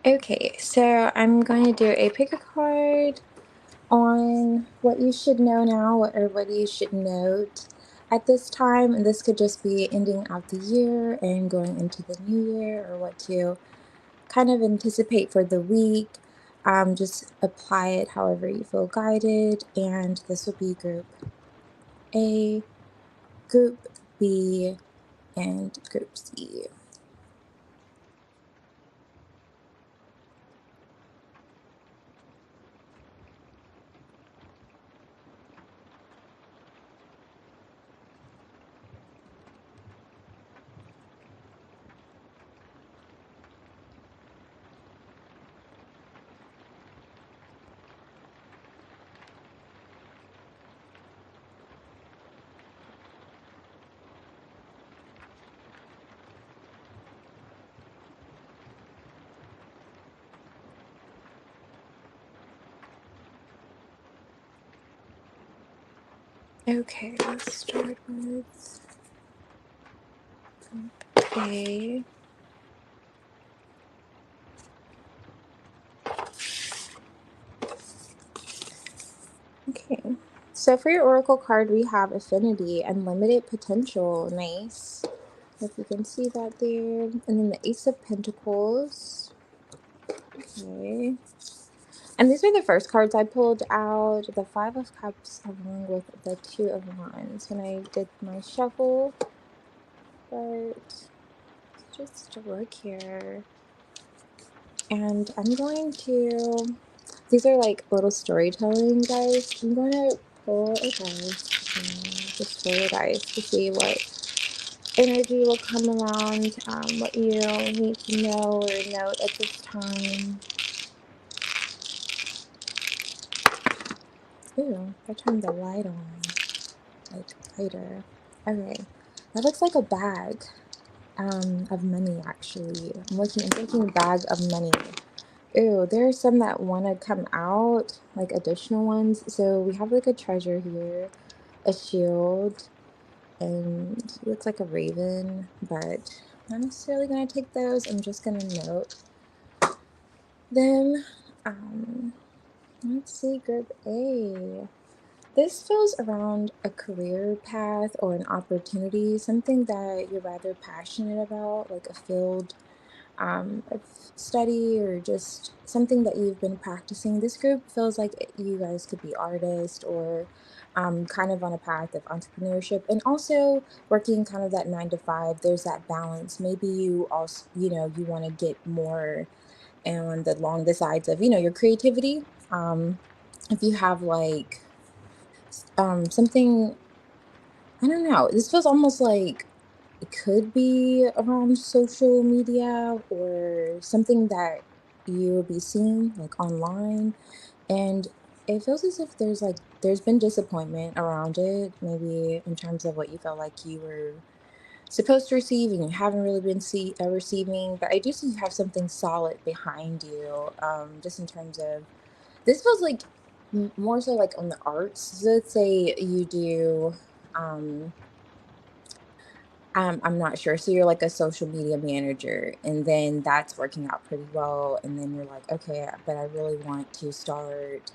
Okay, so I'm going to do a pick a card on what you should know now or what you should note at this time. And this could just be ending out the year and going into the new year, or what to kind of anticipate for the week. Just apply it however you feel guided. And this will be group A, group B, and group C. Okay, let's start with A. Okay, so for your oracle card, we have Affinity, Unlimited Potential. Nice. If you can see that there. And then the Ace of Pentacles. Okay. And these are the first cards I pulled out. The Five of Cups along with the Two of Wands when I did my shuffle. But just look here. And I'm going to, these are like little storytelling, guys. I'm going to pull a dice, just roll a dice to see what energy will come around, what you need to know or note at this time. Ooh, I turned the light on, like lighter. Okay, that looks like a bag of money, actually. I'm thinking bag of money. Ooh, there are some that want to come out, like additional ones. So we have like a treasure here, a shield, and it looks like a raven, but not necessarily going to take those. I'm just going to note them. Let's see, group A. This feels around a career path or an opportunity, something that you're rather passionate about, like a field of study or just something that you've been practicing. This group feels like you guys could be artists or kind of on a path of entrepreneurship and also working kind of that 9 to 5. There's that balance. Maybe you also, you want to get more and along the sides of, your creativity. Um, if you have like something, I don't know, this feels almost like it could be around social media or something that you will be seeing like online. And it feels as if there's been disappointment around it, maybe in terms of what you felt like you were supposed to receive and you haven't really been receiving. But I do see you have something solid behind you, just in terms of this feels like more so like on the arts. So let's say you do. Um, I'm not sure. So you're like a social media manager, and then that's working out pretty well. And then you're like, okay, but I really want to start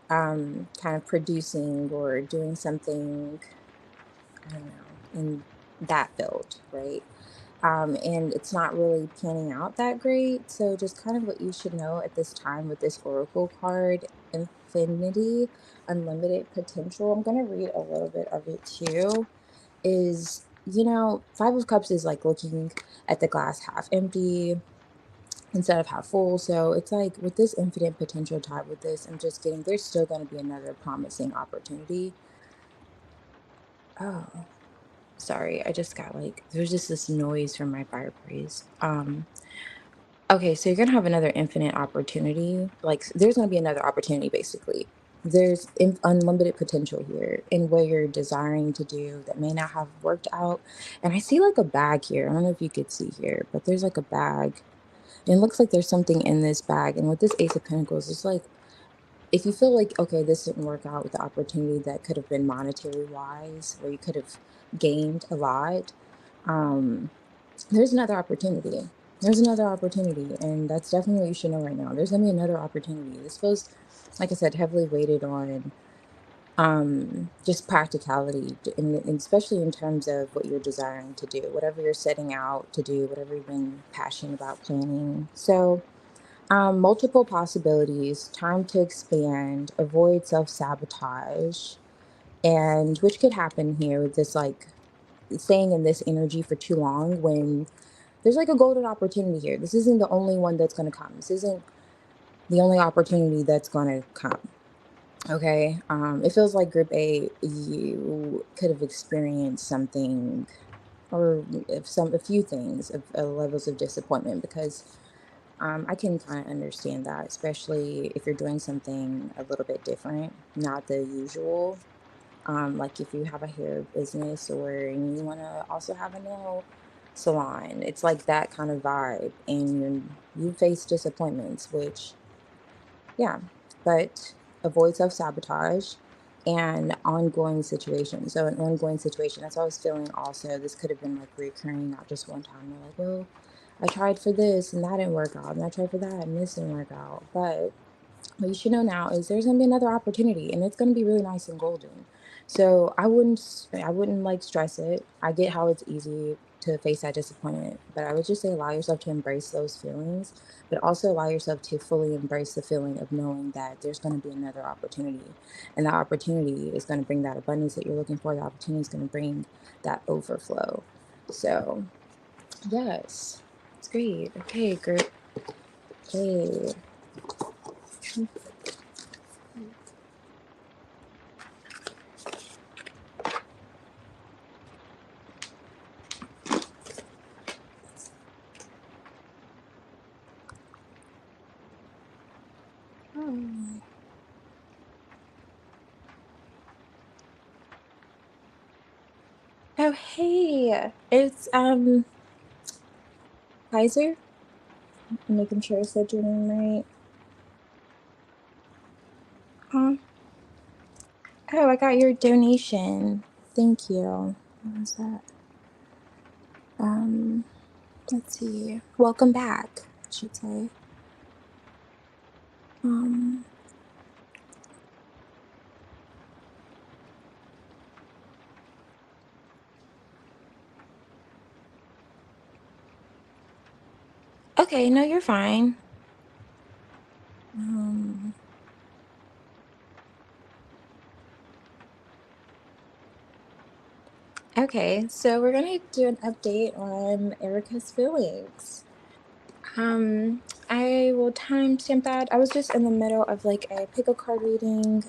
kind of producing or doing something, I don't know, in that field, right? And it's not really panning out that great. So just kind of what you should know at this time with this oracle card, Infinity, Unlimited Potential. I'm going to read a little bit of it too. Is, Five of Cups is like looking at the glass half empty instead of half full. So it's like with this infinite potential type with this, I'm just getting there's still going to be another promising opportunity. Oh, sorry. I just got like there's just this noise from my fireplace. Okay, so you're gonna have another infinite opportunity. Like there's gonna be another opportunity basically. There's unlimited potential here in what you're desiring to do that may not have worked out. And I see like a bag here. I don't know if you could see here, but there's like a bag. And it looks like there's something in this bag. And with this Ace of Pentacles, it's like if you feel like, okay, this didn't work out with the opportunity that could have been monetary wise, where you could have gained a lot, um, there's another opportunity. There's another opportunity, and that's definitely what you should know right now. There's gonna be another opportunity. This feels, like I said, heavily weighted on just practicality, and especially in terms of what you're desiring to do, whatever you're setting out to do, whatever you've been passionate about planning. So, multiple possibilities, time to expand, avoid self-sabotage, and which could happen here with this, like, staying in this energy for too long when there's like a golden opportunity here. This isn't the only one that's going to come. This isn't the only opportunity that's going to come. Okay. It feels like group A, you could have experienced something, or if a few things of levels of disappointment, because I can kind of understand that, especially if you're doing something a little bit different, not the usual. Like if you have a hair business, or and you want to also have a nail salon, it's like that kind of vibe, and you face disappointments, which, yeah, but avoid self-sabotage and ongoing situation. So an ongoing situation, that's what I was feeling also. This could have been like recurring, not just one time. You're like, well, I tried for this and that didn't work out, and I tried for that and this didn't work out. But what you should know now is there's gonna be another opportunity, and it's gonna be really nice and golden. So I wouldn't like stress it. I get how it's easy to face that disappointment, but I would just say allow yourself to embrace those feelings, but also allow yourself to fully embrace the feeling of knowing that there's gonna be another opportunity. And that opportunity is gonna bring that abundance that you're looking for. The opportunity is gonna bring that overflow. So yes, it's great. Okay, great. Hey. Oh. Oh, hey, it's Kaiser. Making sure I said your name right. Huh? Oh, I got your donation. Thank you. What was that? Um, let's see. Welcome back, I should say. Um, okay, no, you're fine. Um, okay, so we're gonna do an update on Erica's feelings. Um, I will timestamp that. I was just in the middle of like a pickle card reading.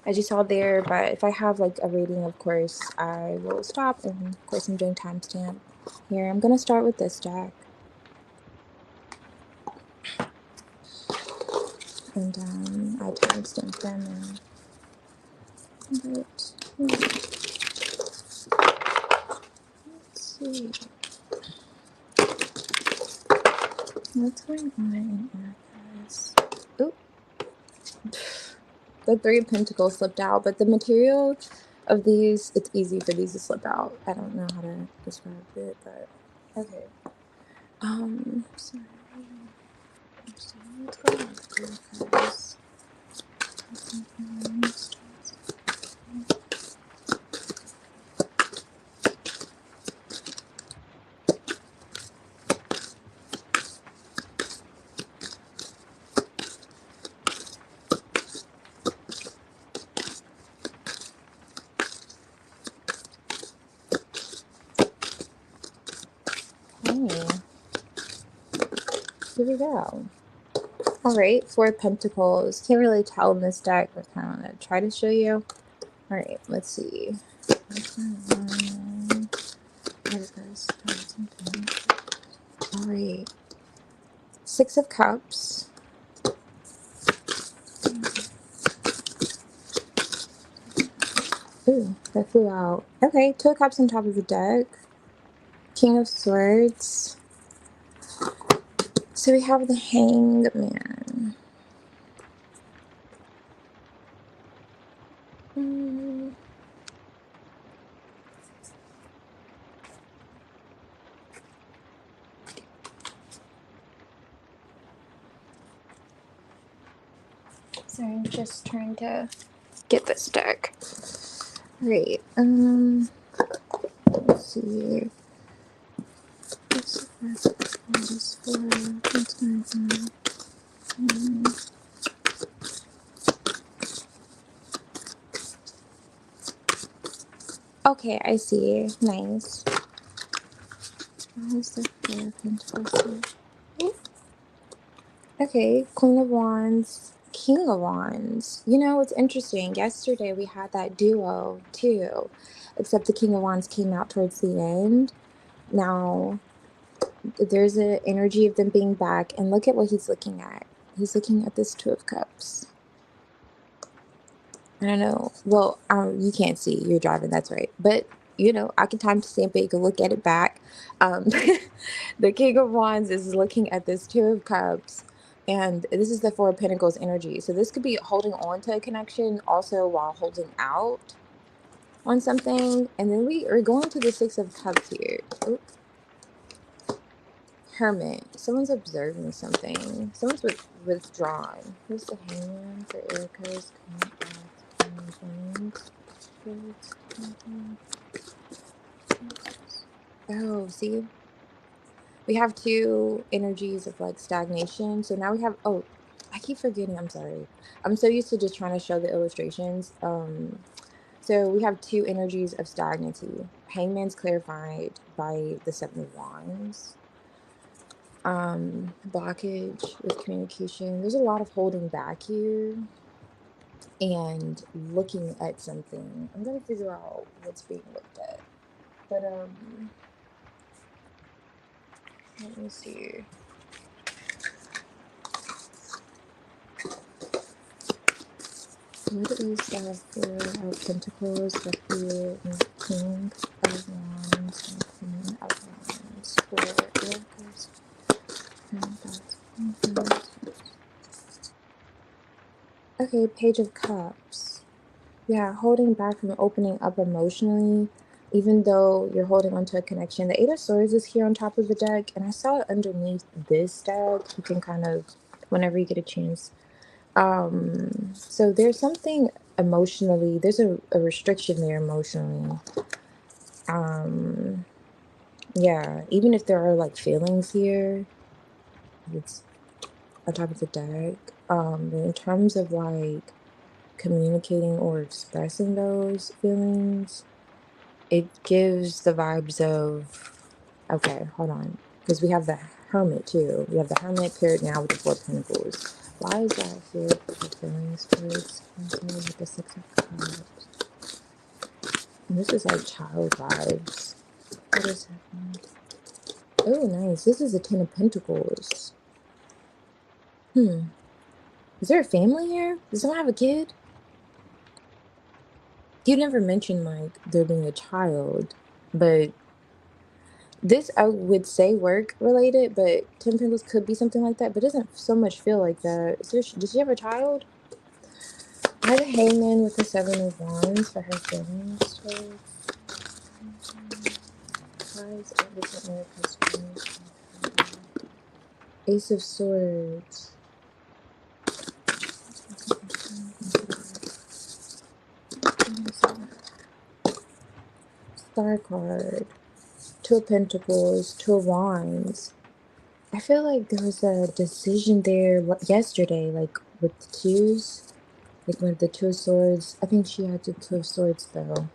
As you saw there, but if I have like a reading, of course, I will stop, and of course I'm doing timestamp here. I'm gonna start with this deck, and I timestamp them, and but let's see what's going on in Erica's. Oh, the Three of Pentacles slipped out, but the material of these, it's easy for these to slip out. I don't know how to describe it, but okay. Sorry. Let's see what's going on with Erica's. Okay, here we go. All right, Four of Pentacles. Can't really tell in this deck, but kind of want to try to show you. All right, let's see. What's going on? Erica's doing something. All right, Six of Cups. Ooh, that flew out. Okay, Two of Cups on top of the deck. King of Swords. So we have the Hanged Man. Mm, Sorry, I'm just trying to get this deck. Great. Let's see. Okay, I see. Nice. Where's the Four of Pentacles here? Okay, Queen of Wands, King of Wands. You know, it's interesting. Yesterday we had that duo too, except the King of Wands came out towards the end. Now, there's an energy of them being back, and look at what he's looking at. He's looking at this Two of Cups. I don't know. Well, you can't see. You're driving. That's right. But you know, I can time stamp it. You can look at it back. Um, the King of Wands is looking at this Two of Cups, and this is the Four of Pentacles energy. So this could be holding on to a connection, also while holding out on something. And then we are going to the Six of Cups here. Oop. Hermit. Someone's observing something. Someone's withdrawn. Who's the Hangman for Erica's Oh, see? We have two energies of like stagnation. So now we have, oh, I keep forgetting. I'm sorry. I'm so used to just trying to show the illustrations. So we have two energies of stagnancy. Hangman's clarified by the Seven of Wands. Blockage with communication. There's a lot of holding back here and looking at something. I'm gonna figure out what's being looked at. But let me see. What is that Four of Pentacles, the Four and King of Wands, and Queen of Wands for Erica's Okay, Page of Cups. Yeah, holding back from opening up emotionally, even though you're holding onto a connection. The Eight of Swords is here on top of the deck, and I saw it underneath this deck. You can kind of, whenever you get a chance. So there's something emotionally, there's a restriction there emotionally. Yeah, even if there are like feelings here, it's on top of the deck. In terms of like communicating or expressing those feelings, it gives the vibes of, okay, hold on, because we have the Hermit too. We have the Hermit paired now with the Four of Pentacles. Why is that here for the feelings towards with the Six of Cups? And this is like child vibes. What is happening? Oh, nice. This is a Ten of Pentacles. Is there a family here? Does someone have a kid? You never mentioned like there being a child, but this I would say work related, but Ten Pentacles could be something like that, but it doesn't so much feel like that. Does she have a child? I have a Hangman with the Seven of Wands for her feelings. Ace of Swords. Star card. Two of Pentacles. Two of Wands. I feel like there was a decision there yesterday, like with the twos. Like with the Two of Swords. I think she had the Two of Swords though.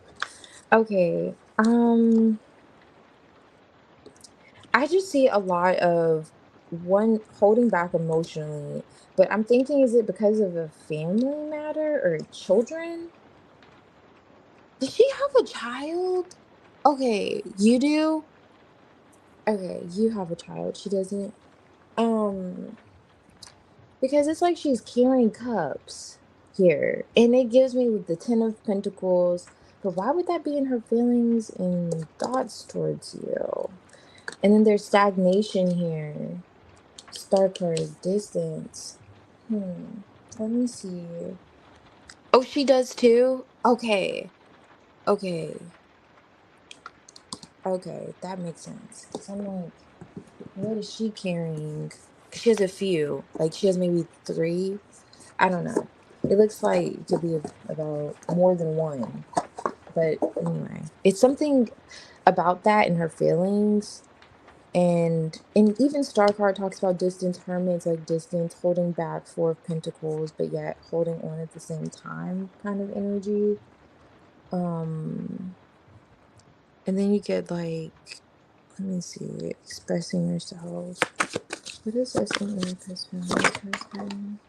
Okay. I just see a lot of one holding back emotionally, but I'm thinking, is it because of a family matter or children? Does she have a child? Okay, you do? Okay, you have a child. She doesn't. Um, because it's like she's carrying cups here, and it gives me with the Ten of Pentacles. But why would that be in her feelings and thoughts towards you? And then there's stagnation here. Star card, distance. Let me see. Oh, she does too? Okay. Okay. Okay. That makes sense. Because I'm like, what is she carrying? 'Cause she has a few. Like, she has maybe three. I don't know. It looks like it could be about more than one. But anyway, it's something about that and her feelings. And even Star card talks about distance, hermits, like distance, holding back, Four of Pentacles, but yet holding on at the same time kind of energy. Um and then you get like, let me see, expressing yourself. What is this in your person?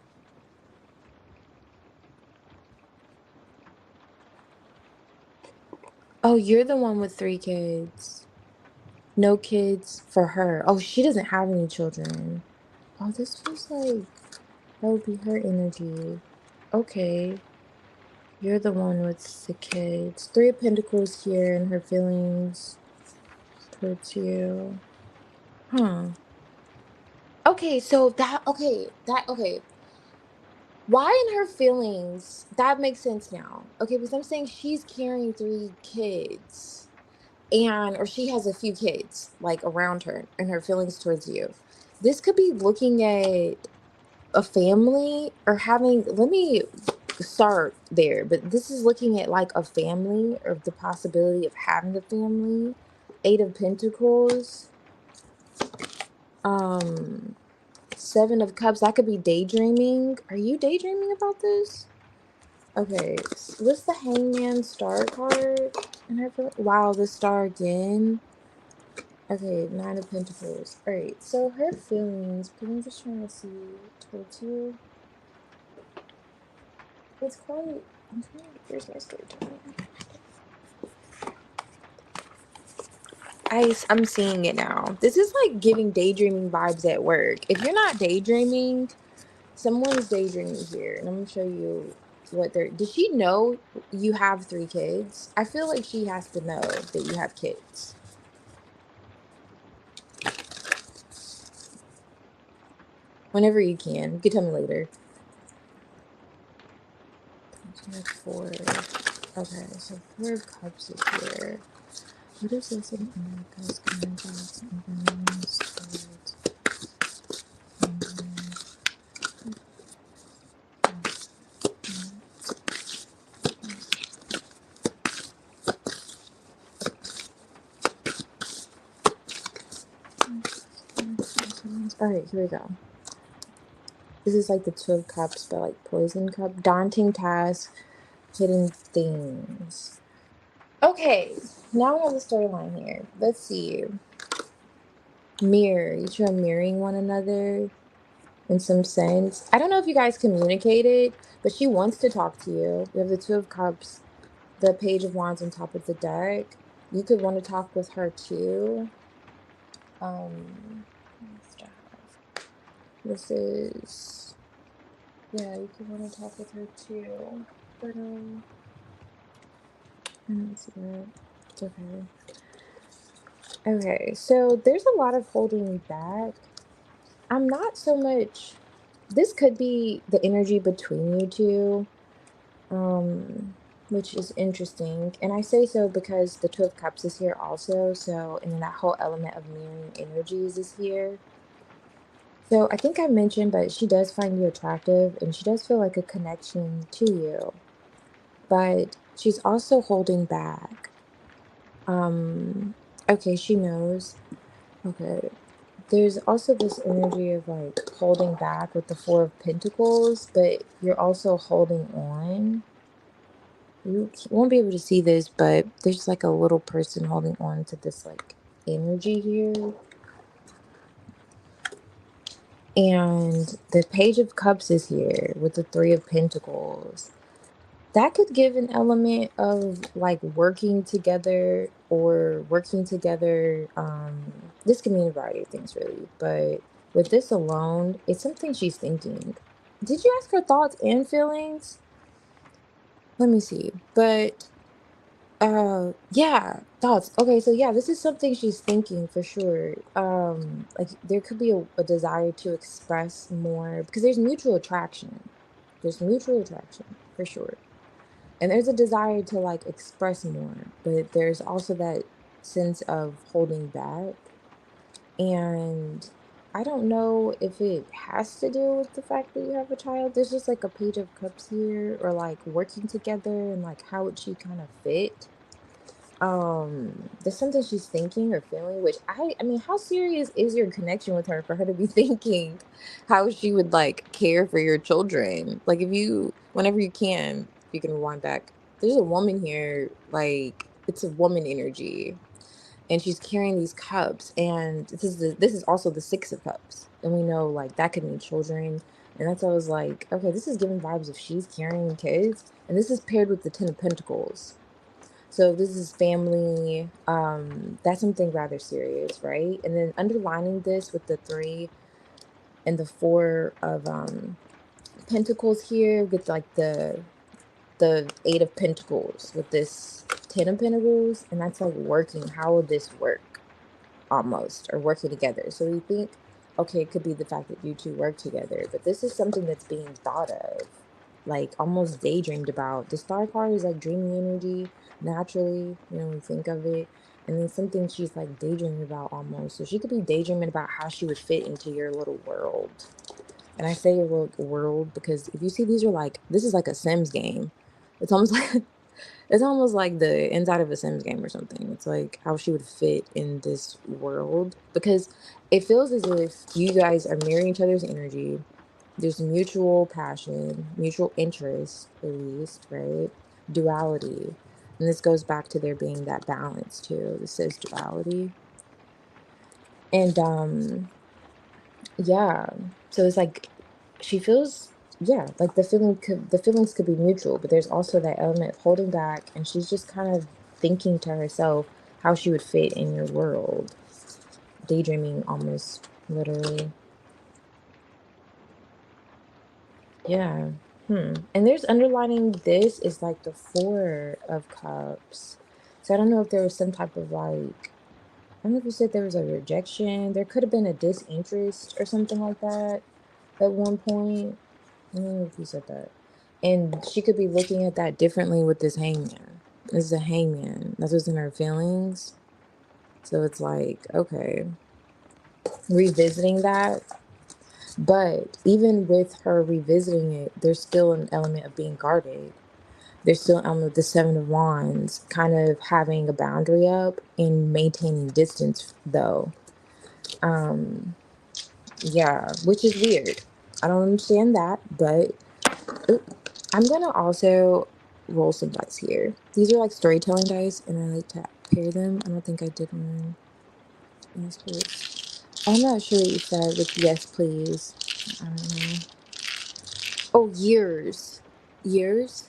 Oh, you're the one with 3 kids. No kids for her. Oh, she doesn't have any children. Oh, this was like, that would be her energy. Okay. You're the one with the kids. 3 of Pentacles here and her feelings towards you. Huh. Okay, so okay. Why in her feelings? That makes sense now. Okay, because I'm saying she's carrying 3 kids. And or she has a few kids like around her and her feelings towards you. This could be looking at a family or having, let me start there, but this is looking at like a family or the possibility of having a family. 8 of Pentacles, um 7 of Cups, that could be daydreaming. Are you daydreaming about this? Okay, what's the Hangman Star card? And I feel, wow, the star again. Okay, 9 of Pentacles. All right, so her feelings, because I'm just trying to see towards you. It's quite, I'm trying to, where's my story time? I'm seeing it now. This is like giving daydreaming vibes at work. If you're not daydreaming, someone's daydreaming here, and I'm gonna show you what they're. Does she know you have 3 kids? I feel like she has to know that you have kids. Whenever you can. You can tell me later. That's 4. Okay, so 4 of Cups is here. What is this in America's conjuncts and balance towards all right, here we go. This is like the 2 of Cups, but like poison cup. Daunting task, hidden things. Okay, now we have the storyline here. Let's see. Mirror. You two are mirroring one another in some sense. I don't know if you guys communicated, but she wants to talk to you. We have the 2 of Cups, the Page of Wands on top of the deck. You could want to talk with her too. Stuff. This is, yeah, you could want to talk with her too. But I don't see that. It's okay. Okay, so there's a lot of holding back. I'm not so much. This could be the energy between you two, which is interesting. And I say so because the 2 of Cups is here also. So, and then that whole element of mirroring energies is here. So I think I mentioned, but she does find you attractive and she does feel like a connection to you. But she's also holding back. Um, okay, she knows. Okay. There's also this energy of like holding back with the 4 of Pentacles, but you're also holding on. You won't be able to see this, but there's like a little person holding on to this like energy here. And the Page of Cups is here with the 3 of Pentacles. That could give an element of like working together or working together. This can mean a variety of things really, but with this alone, it's something she's thinking. Did you ask her thoughts and feelings? Let me see. But yeah, thoughts. Okay, so yeah, this is something she's thinking for sure. Like there could be a desire to express more because there's mutual attraction. There's mutual attraction for sure. And there's a desire to like express more, but there's also that sense of holding back. And I don't know if it has to do with the fact that you have a child. There's just like a page of cups here, or like working together and like how would she kind of fit. There's something she's thinking or feeling, which I mean, how serious is your connection with her for her to be thinking how she would like care for your children? Like if you whenever you can rewind back. There's a woman here, like it's a woman energy, and she's carrying these cups, and this is also the six of cups, and we know like that could mean children. And that's, I was like, okay, this is giving vibes of she's carrying kids, and this is paired with the 10 of pentacles. So this is family. That's something rather serious, right? And then underlining this with the three and the four of pentacles here, with like the eight of pentacles with this 10 of pentacles, and that's like working. How will this work? Almost, or working together. So we think, okay, it could be the fact that you two work together, but this is something that's being thought of, like almost daydreamed about. The star card is like dreaming energy naturally, when you think of it. And then something she's like daydreaming about almost. So she could be daydreaming about how she would fit into your little world. And I say your little world because if you see, these are like, this is like a Sims game. It's almost like it's almost like the inside of a Sims game or something. It's like how she would fit in this world, because it feels as if you guys are mirroring each other's energy. There's mutual passion, mutual interest, at least, right? Duality. And this goes back to there being that balance too. This says duality. And yeah. So it's like she feels, yeah, like the feelings could be mutual, but there's also that element of holding back, and she's just kind of thinking to herself how she would fit in your world. Daydreaming almost literally. Yeah. And there's underlining this is like the four of cups. So I don't know if there was some type of like, I don't know if you said there was a rejection. There could have been a disinterest or something like that at one point. I don't know if you said that. And she could be looking at that differently with this hangman. This is a hangman. That's what's in her feelings. So it's like, okay, revisiting that. But even with her revisiting it, there's still an element of being guarded. There's still an element of the Seven of Wands kind of having a boundary up and maintaining distance, though. Um, yeah, which is weird. I don't understand that, but I'm gonna also roll some dice here. These are like storytelling dice, and I like to pair them. I don't think I did one. Yes, please. I'm not sure what you said with yes, please. I don't know. Oh, years. Years?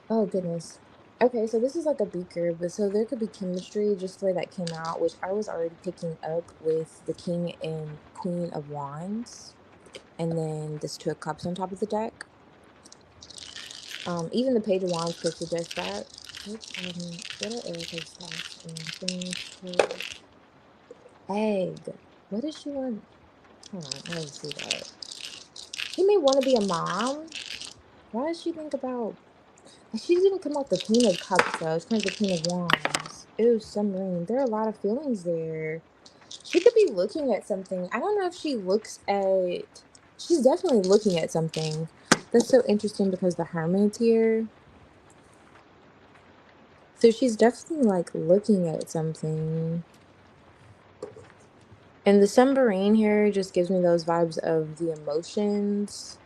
Oh, goodness. Okay, so this is like a beaker, but so there could be chemistry just the way that came out, which I was already picking up with the King and Queen of Wands, and then this Two of Cups on top of the deck. Even the Page of Wands could suggest that. What are Erica's thoughts and things? Egg. What does she want? Hold on, I didn't see that. She may want to be a mom. Why does she think about? She didn't come out the Queen of Cups though. It's kind of the Queen of Wands. Ew, submarine. There are a lot of feelings there. She could be looking at something. I don't know if she looks at. She's definitely looking at something. That's so interesting because the Hermit's here. So she's definitely like looking at something. And the submarine here just gives me those vibes of the emotions,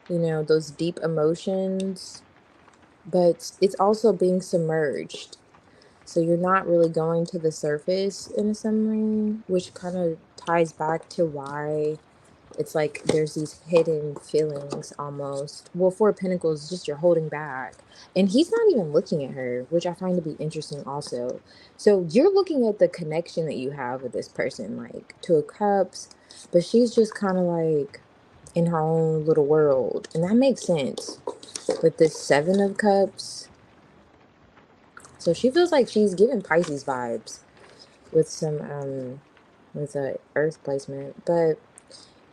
those deep emotions, but it's also being submerged. So you're not really going to the surface in a submarine, which kind of ties back to why it's like there's these hidden feelings almost. Well, Four of Pentacles, just you're holding back. And he's not even looking at her, which I find to be interesting also. So you're looking at the connection that you have with this person, like Two of Cups, but she's just kind of like in her own little world. And that makes sense with this Seven of Cups. So she feels like she's giving Pisces vibes with some with a earth placement. But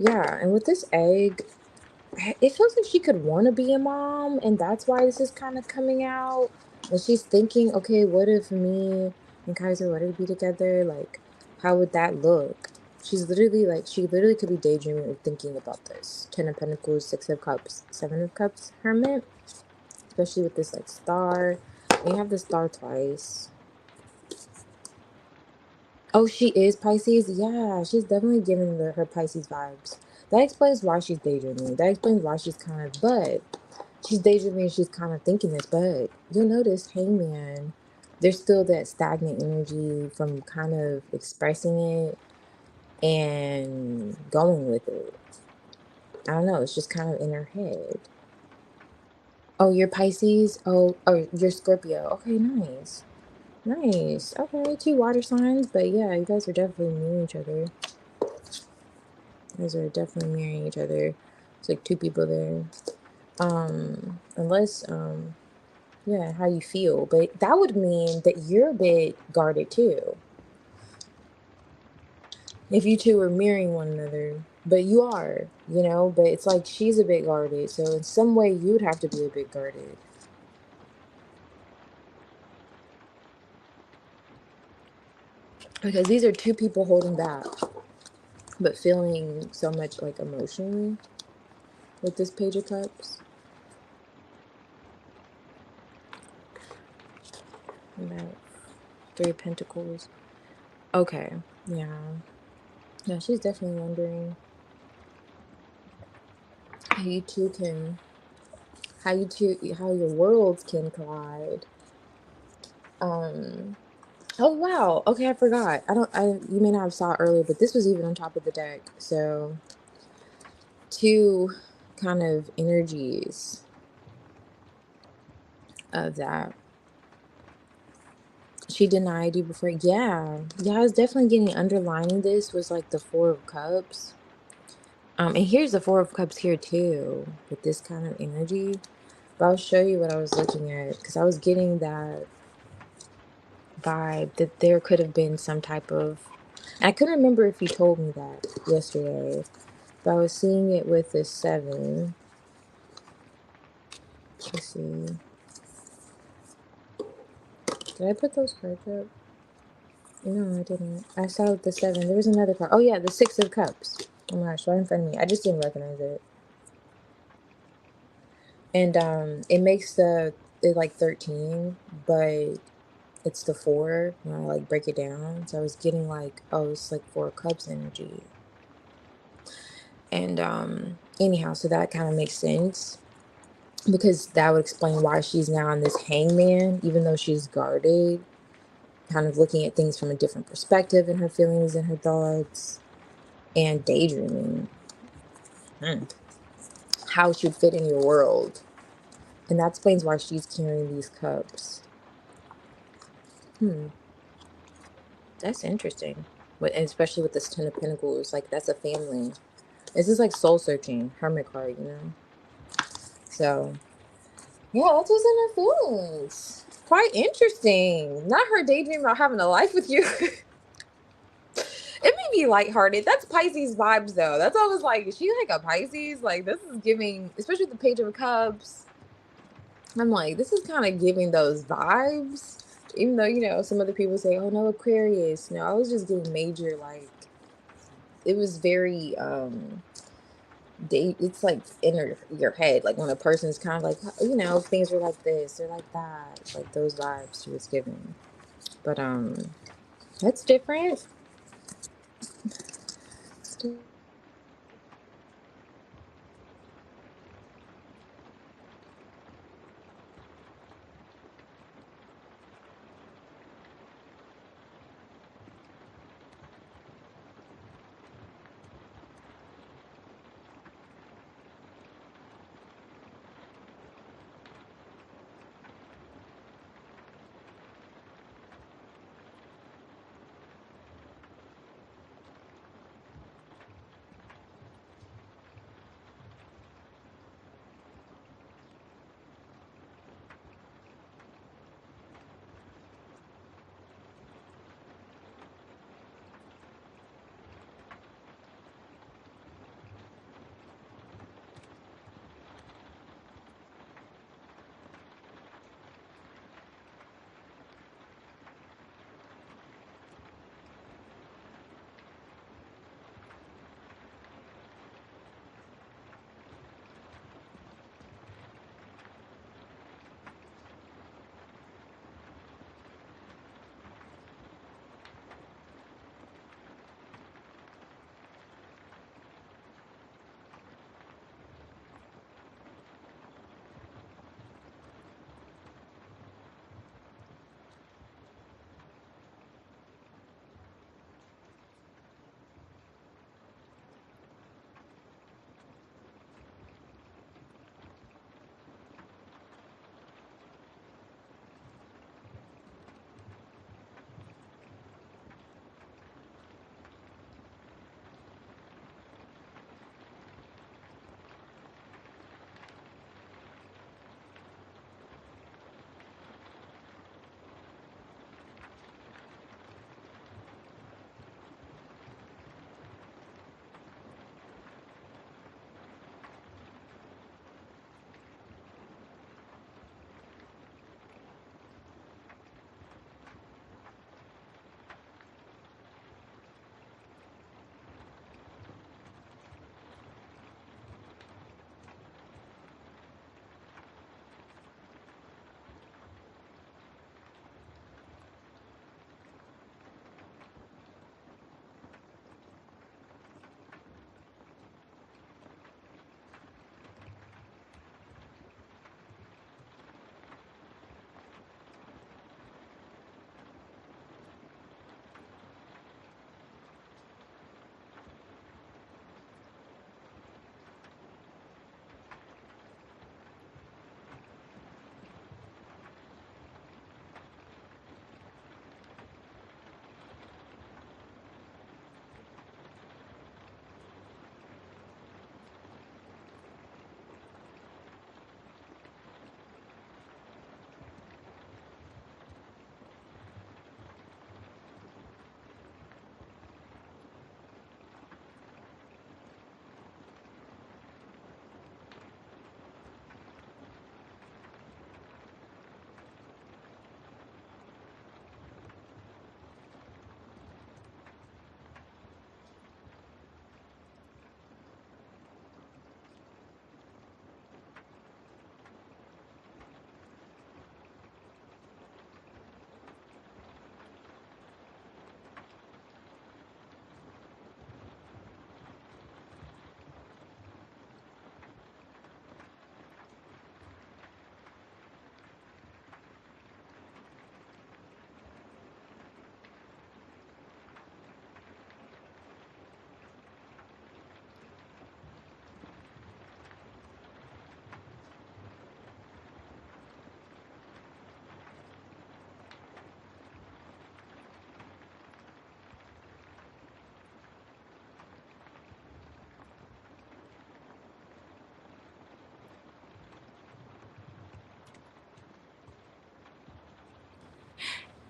yeah, and with this egg, it feels like she could want to be a mom, and that's why this is kind of coming out. And she's thinking, okay, what if me and Kaiser wanted to be together? Like, How would that look? She's literally like, she literally could be daydreaming or thinking about this. 10 of Pentacles, 6 of Cups, 7 of Cups, Hermit. Especially with this like star. You have the star twice. Oh, she is Pisces? Yeah, she's definitely giving her Pisces vibes. That explains why she's daydreaming. That explains why she's kind of, but she's daydreaming, she's kind of thinking this, but you'll notice, Hangman, there's still that stagnant energy from kind of expressing it and going with it. I don't know, it's just kind of in her head. Oh, you're Pisces? Oh, you're Scorpio. Okay, nice. Nice. Okay, 2 water signs, but yeah, you guys are definitely mirroring each other. You guys are definitely mirroring each other. It's like 2 people there. Unless, yeah, how you feel. But that would mean that you're a bit guarded too. If you two are mirroring one another. But you are, you know, but it's like she's a bit guarded. So in some way you would have to be a bit guarded. Because these are 2 people holding back, but feeling so much like emotionally with this Page of Cups. And that 3 of Pentacles. Okay, yeah. Yeah, she's definitely wondering how you two can, how your worlds can collide. Um, oh wow. Okay, I forgot. You may not have saw it earlier, but this was even on top of the deck. So 2 kind of energies of that. She denied you before. Yeah. Yeah, I was definitely getting underlining this was like the 4 of Cups. And here's the 4 of Cups here too, with this kind of energy. But I'll show you what I was looking at, because I was getting that vibe that there could have been some type of, I couldn't remember if you told me that yesterday, but I was seeing it with the 7. Let's see. Did I put those cards up? No, I didn't. I saw the 7. There was another card. Oh yeah, the 6 of Cups. Oh my gosh, right in front of me. I just didn't recognize it. And it makes it like 13, but it's the 4 when I like break it down. So I was getting like, oh, it's like 4 Cups energy. And anyhow, so that kind of makes sense, because that would explain why she's now on this hangman, even though she's guarded, kind of looking at things from a different perspective in her feelings and her thoughts, and daydreaming. How it should fit in your world. And that explains why she's carrying these cups. That's interesting. Especially with this 10 of Pentacles, like that's a family. This is like soul searching, hermit card, you know? So, yeah, that's what's in her feelings. Quite interesting. Not her daydreaming about having a life with you. It may be lighthearted. That's Pisces vibes, though. That's always like, is she like a Pisces? Like, this is giving, especially with the Page of Cups. I'm like, this is kind of giving those vibes. Even though, you know, some other people say, oh, no, Aquarius. No, I was just getting major, like, it was very, it's like in your head. Like, when a person's kind of like, you know, things are like this or like that. Like, those vibes she was giving. But, that's different.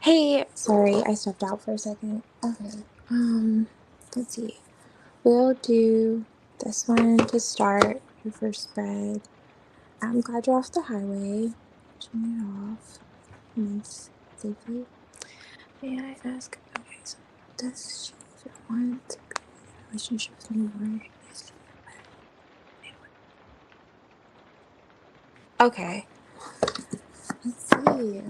Hey, sorry, I stepped out for a second. Okay. Let's see. We'll do this one to start your first spread. I'm glad you're off the highway. Turn it off. Nice. Safely. May I ask? Okay, so does she even want to be in a relationship with me, or is she okay? Let's see.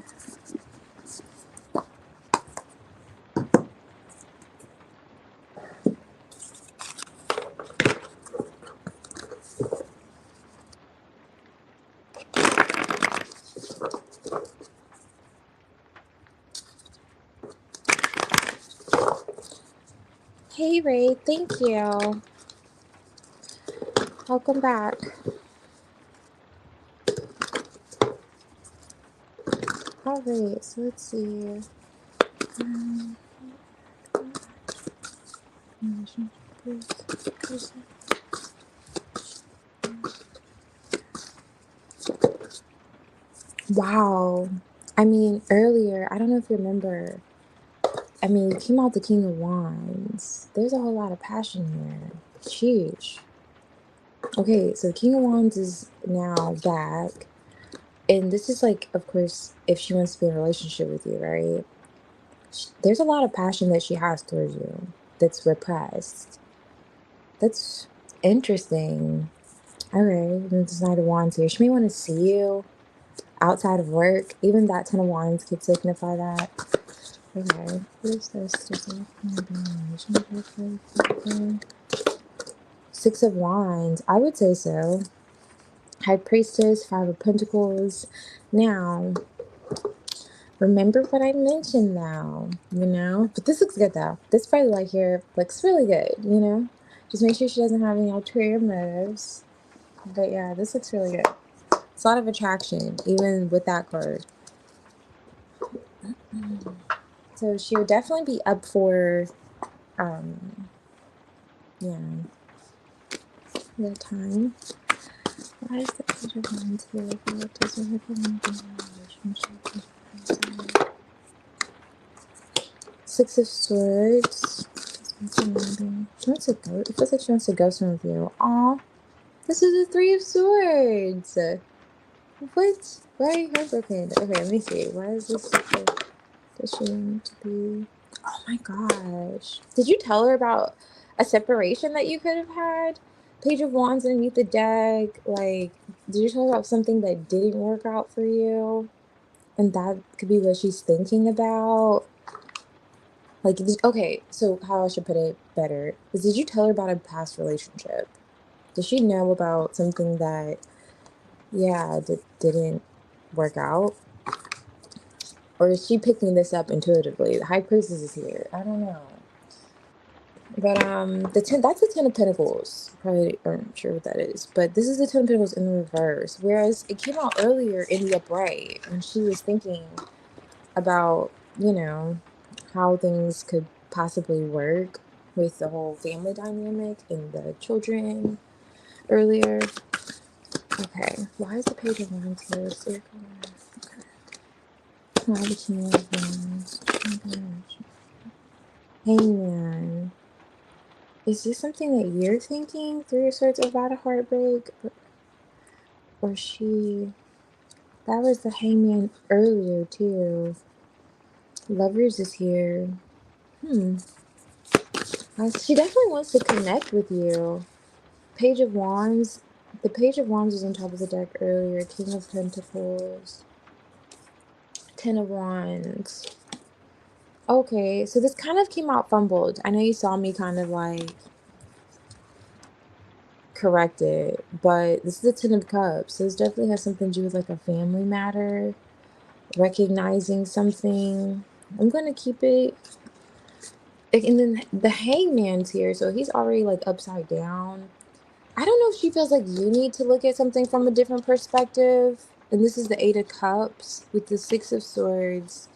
Hey, Ray. Thank you. Welcome back. All right. So let's see. Um, Wow. I mean, earlier, I don't know if you remember. I mean, it came out the King of Wands. There's a whole lot of passion here. Sheesh. Okay, so King of Wands is now back. And this is like, of course, if she wants to be in a relationship with you, right? There's a lot of passion that she has towards you that's repressed. That's interesting. Okay, then this Knight of Wands here. She may want to see you outside of work. Even that Ten of Wands could signify that. Okay, what is this? Six of Wands. I would say so. High Priestess, Five of Pentacles. Now, remember what I mentioned now, But this looks good though. This probably light here looks really good. Just make sure she doesn't have any ulterior motives. But yeah, this looks really good. It's a lot of attraction, even with that card. So she would definitely be up for, yeah, the time. Why is the Page of Wands here? What does it recommend in a relationship? Six of Swords. She wants to go. It feels like she wants to go somewhere with you. Aw, this is the Three of Swords. What? Why are you heartbroken? Okay, let me see. Why is this? Does she want to be? Oh my gosh! Did you tell her about a separation that you could have had? Page of Wands underneath the deck. Like, did you tell her about something that didn't work out for you? And that could be what she's thinking about. Like, okay, so how I should put it better is, did you tell her about a past relationship? Does she know about something that, yeah, didn't work out? Or is she picking this up intuitively? The High Priestess is here. I don't know. But that's the Ten of Pentacles. Probably aren't sure what that is. But this is the Ten of Pentacles in reverse. Whereas it came out earlier in the upright when she was thinking about, how things could possibly work with the whole family dynamic and the children earlier. Okay, why is the Page of Wands here? Circle. Okay. Why the King of Wands? Hangman. Is this something that you're thinking through your swords about a heartbreak? Or she... That was the Hangman earlier, too. Lovers is here. She definitely wants to connect with you. Page of Wands. The Page of Wands was on top of the deck earlier. King of Pentacles. Ten of Wands. Okay, so this kind of came out fumbled. I know you saw me kind of like correct it, but this is the Ten of Cups. So this definitely has something to do with like a family matter, recognizing something. I'm going to keep it. And then the Hangman's here, so he's already like upside down. I don't know if she feels like you need to look at something from a different perspective. And this is the Eight of Cups with the Six of Swords,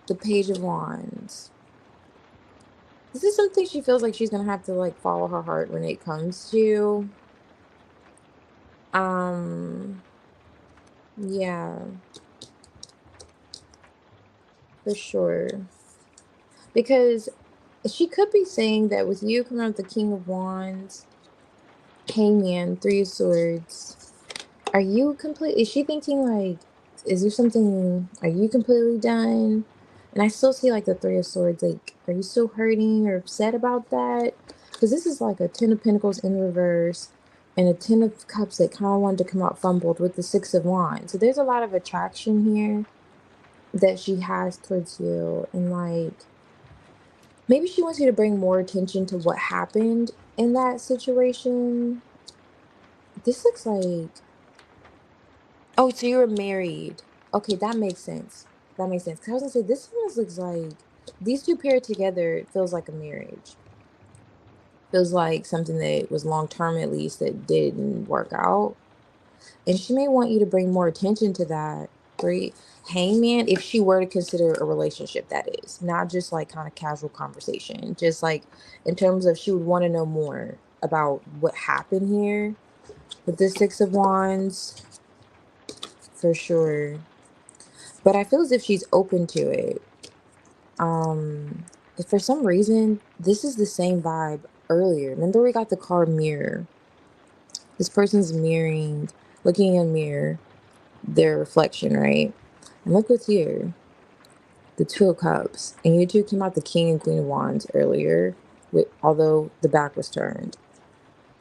the Page of Wands. This is something she feels like she's gonna have to like follow her heart when it comes to. Yeah. for sure. Because she could be saying that with you coming out the King of Wands, Hangman, Three of Swords, are you completely, is she thinking like, is there something, are you completely done? And I still see like the Three of Swords, like, are you still hurting or upset about that? Because this is like a Ten of Pentacles in reverse and a Ten of Cups that kind of wanted to come out fumbled with the Six of Wands. So there's a lot of attraction here that she has towards you. And like, maybe she wants you to bring more attention to what happened in that situation. This looks like, oh, so you were married. Okay, that makes sense. That makes sense. 'Cause I was gonna say this almost looks like these two paired together. It feels like a marriage. Feels like something that was long term at least that didn't work out. And she may want you to bring more attention to that. Three hangman, if she were to consider a relationship, that is not just like kind of casual conversation, just like in terms of she would want to know more about what happened here with the Six of Wands for sure. But I feel as if she's open to it. Um, if for some reason, this is the same vibe earlier. Remember, we got the card mirror. This person's mirroring, looking in a mirror, their reflection, right? And look what's here, the Two of Cups. And you two came out the King and Queen of Wands earlier, with although the back was turned.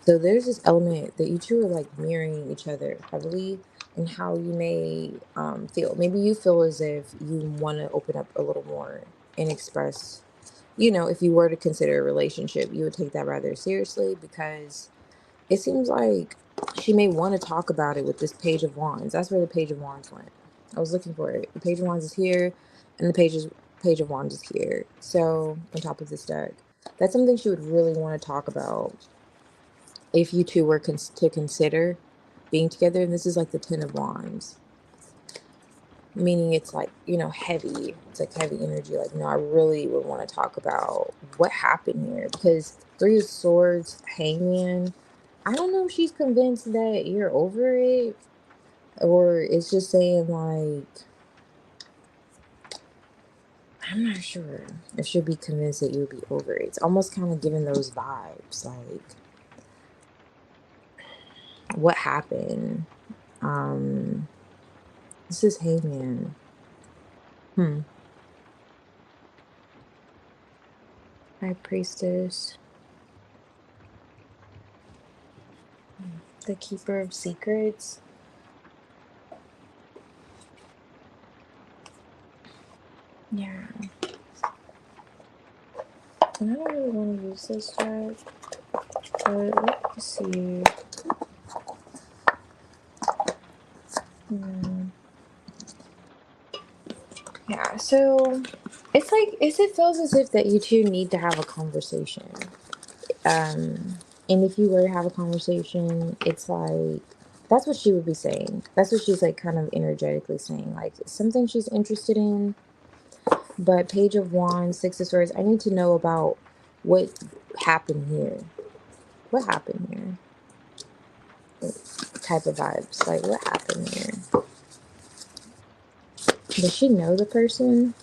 So there's this element that you two are like mirroring each other heavily and how you may feel. Maybe you feel as if you want to open up a little more and express, you know, if you were to consider a relationship, you would take that rather seriously because it seems like she may want to talk about it with this Page of Wands. That's where the Page of Wands went. I was looking for it. The Page of Wands is here and the Page of Wands is here. So on top of this deck, that's something she would really want to talk about if you two were to consider being together. And this is like the Ten of Wands, meaning it's like, you know, heavy. It's like heavy energy. Like, no, I really would want to talk about what happened here because Three of Swords, Hangman, I don't know if she's convinced that you're over it or it's just saying like, I'm not sure if she'll be convinced that you'll be over it. It's almost kind of giving those vibes like, what happened? Um, this is Hangman. High Priestess, the Keeper of Secrets. Yeah. And I don't really want to use this deck, but let's see. Yeah, so it's like, it feels as if that you two need to have a conversation. And if you were to have a conversation, it's like, that's what she would be saying. That's what she's like kind of energetically saying. Like, something she's interested in. But Page of Wands, Six of Swords, I need to know about what happened here. What happened here? Type of vibes. Like, what happened here? Does she know the person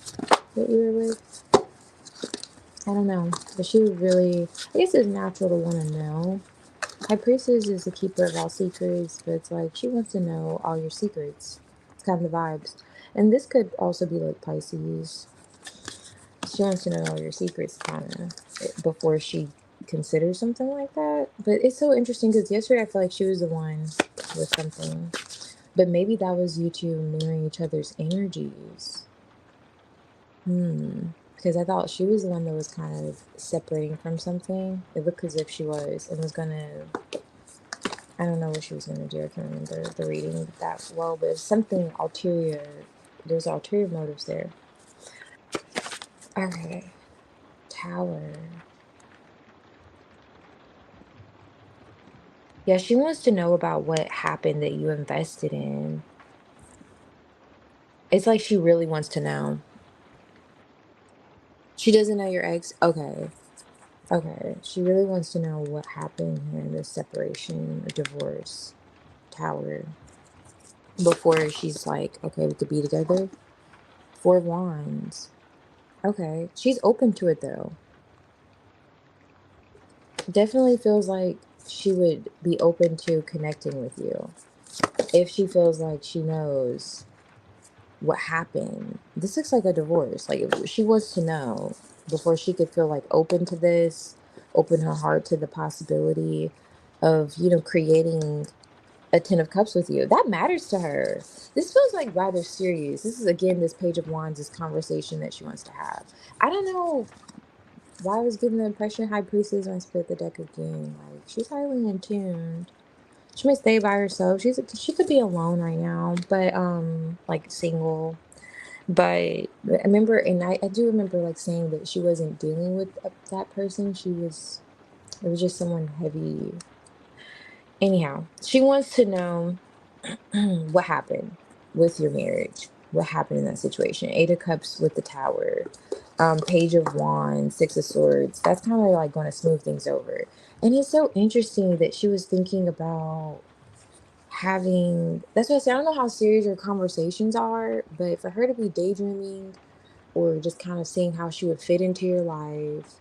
that you were with? I don't know. But she would really, I guess it's natural to want to know. High Priestess is the keeper of all secrets, but it's like she wants to know all your secrets. It's kind of the vibes. And this could also be like Pisces. She wants to know all your secrets kind of before she considers something like that. But it's so interesting because yesterday I feel like she was the one with something. But maybe that was you two mirroring each other's energies. Because I thought she was the one that was kind of separating from something. It looked as if she was and was gonna, I don't know what she was gonna do. I can't remember the reading that well, but it's something ulterior. There's ulterior motives there. Okay. Tower. Yeah, she wants to know about what happened that you invested in. It's like she really wants to know. She doesn't know your ex? Okay. Okay. She really wants to know what happened here in this separation or divorce tower before she's like, okay, we could be together. Four of Wands. Okay. She's open to it though. Definitely feels like she would be open to connecting with you if she feels like she knows what happened. This looks like a divorce. Like if she was to know before she could feel like open to this, open her heart to the possibility of, creating a 10 of Cups with you. That matters to her. This feels like rather serious. This is again this Page of Wands, this conversation that she wants to have. I don't know why I was getting the impression High Priestess when I split the deck again. Like she's highly in tune. She may stay by herself. She could be alone right now, but like single. But I remember, and I do remember like saying that she wasn't dealing with that person. It was just someone heavy. Anyhow, she wants to know what happened with your marriage. What happened in that situation? 8 of Cups with the Tower, Page of Wands, 6 of Swords. That's kind of like going to smooth things over. And it's so interesting that she was thinking about having. That's what I say. I don't know how serious your conversations are, but for her to be daydreaming or just kind of seeing how she would fit into your life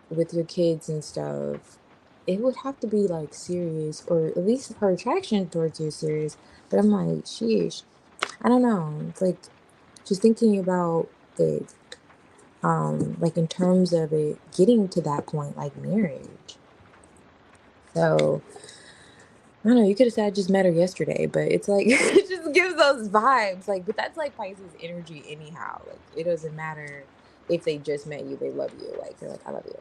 with your kids and stuff, it would have to be like serious, or at least her attraction towards you is serious. But I'm like, sheesh, I don't know. It's like she's thinking about it, like in terms of it getting to that point, like marriage. So I don't know, you could have said I just met her yesterday, but it's like it just gives those vibes. Like, but that's like Pisces energy anyhow. Like it doesn't matter if they just met you, they love you. Like they're like, I love you.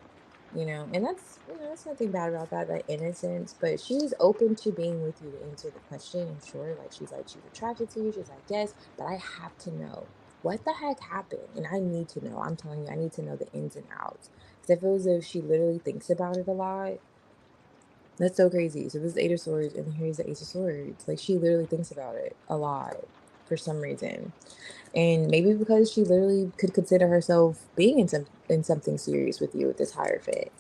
And that's nothing bad about that innocence. But she's open to being with you to answer the question. And sure, like she's attracted to you. She's like, yes, but I have to know what the heck happened. And I need to know. I'm telling you, I need to know the ins and outs. Because I feel as if she literally thinks about it a lot. That's so crazy. So this is 8 of Swords, and here's the Ace of Swords. Like she literally thinks about it a lot for some reason, and maybe because she literally could consider herself being in something serious with you with this higher fit.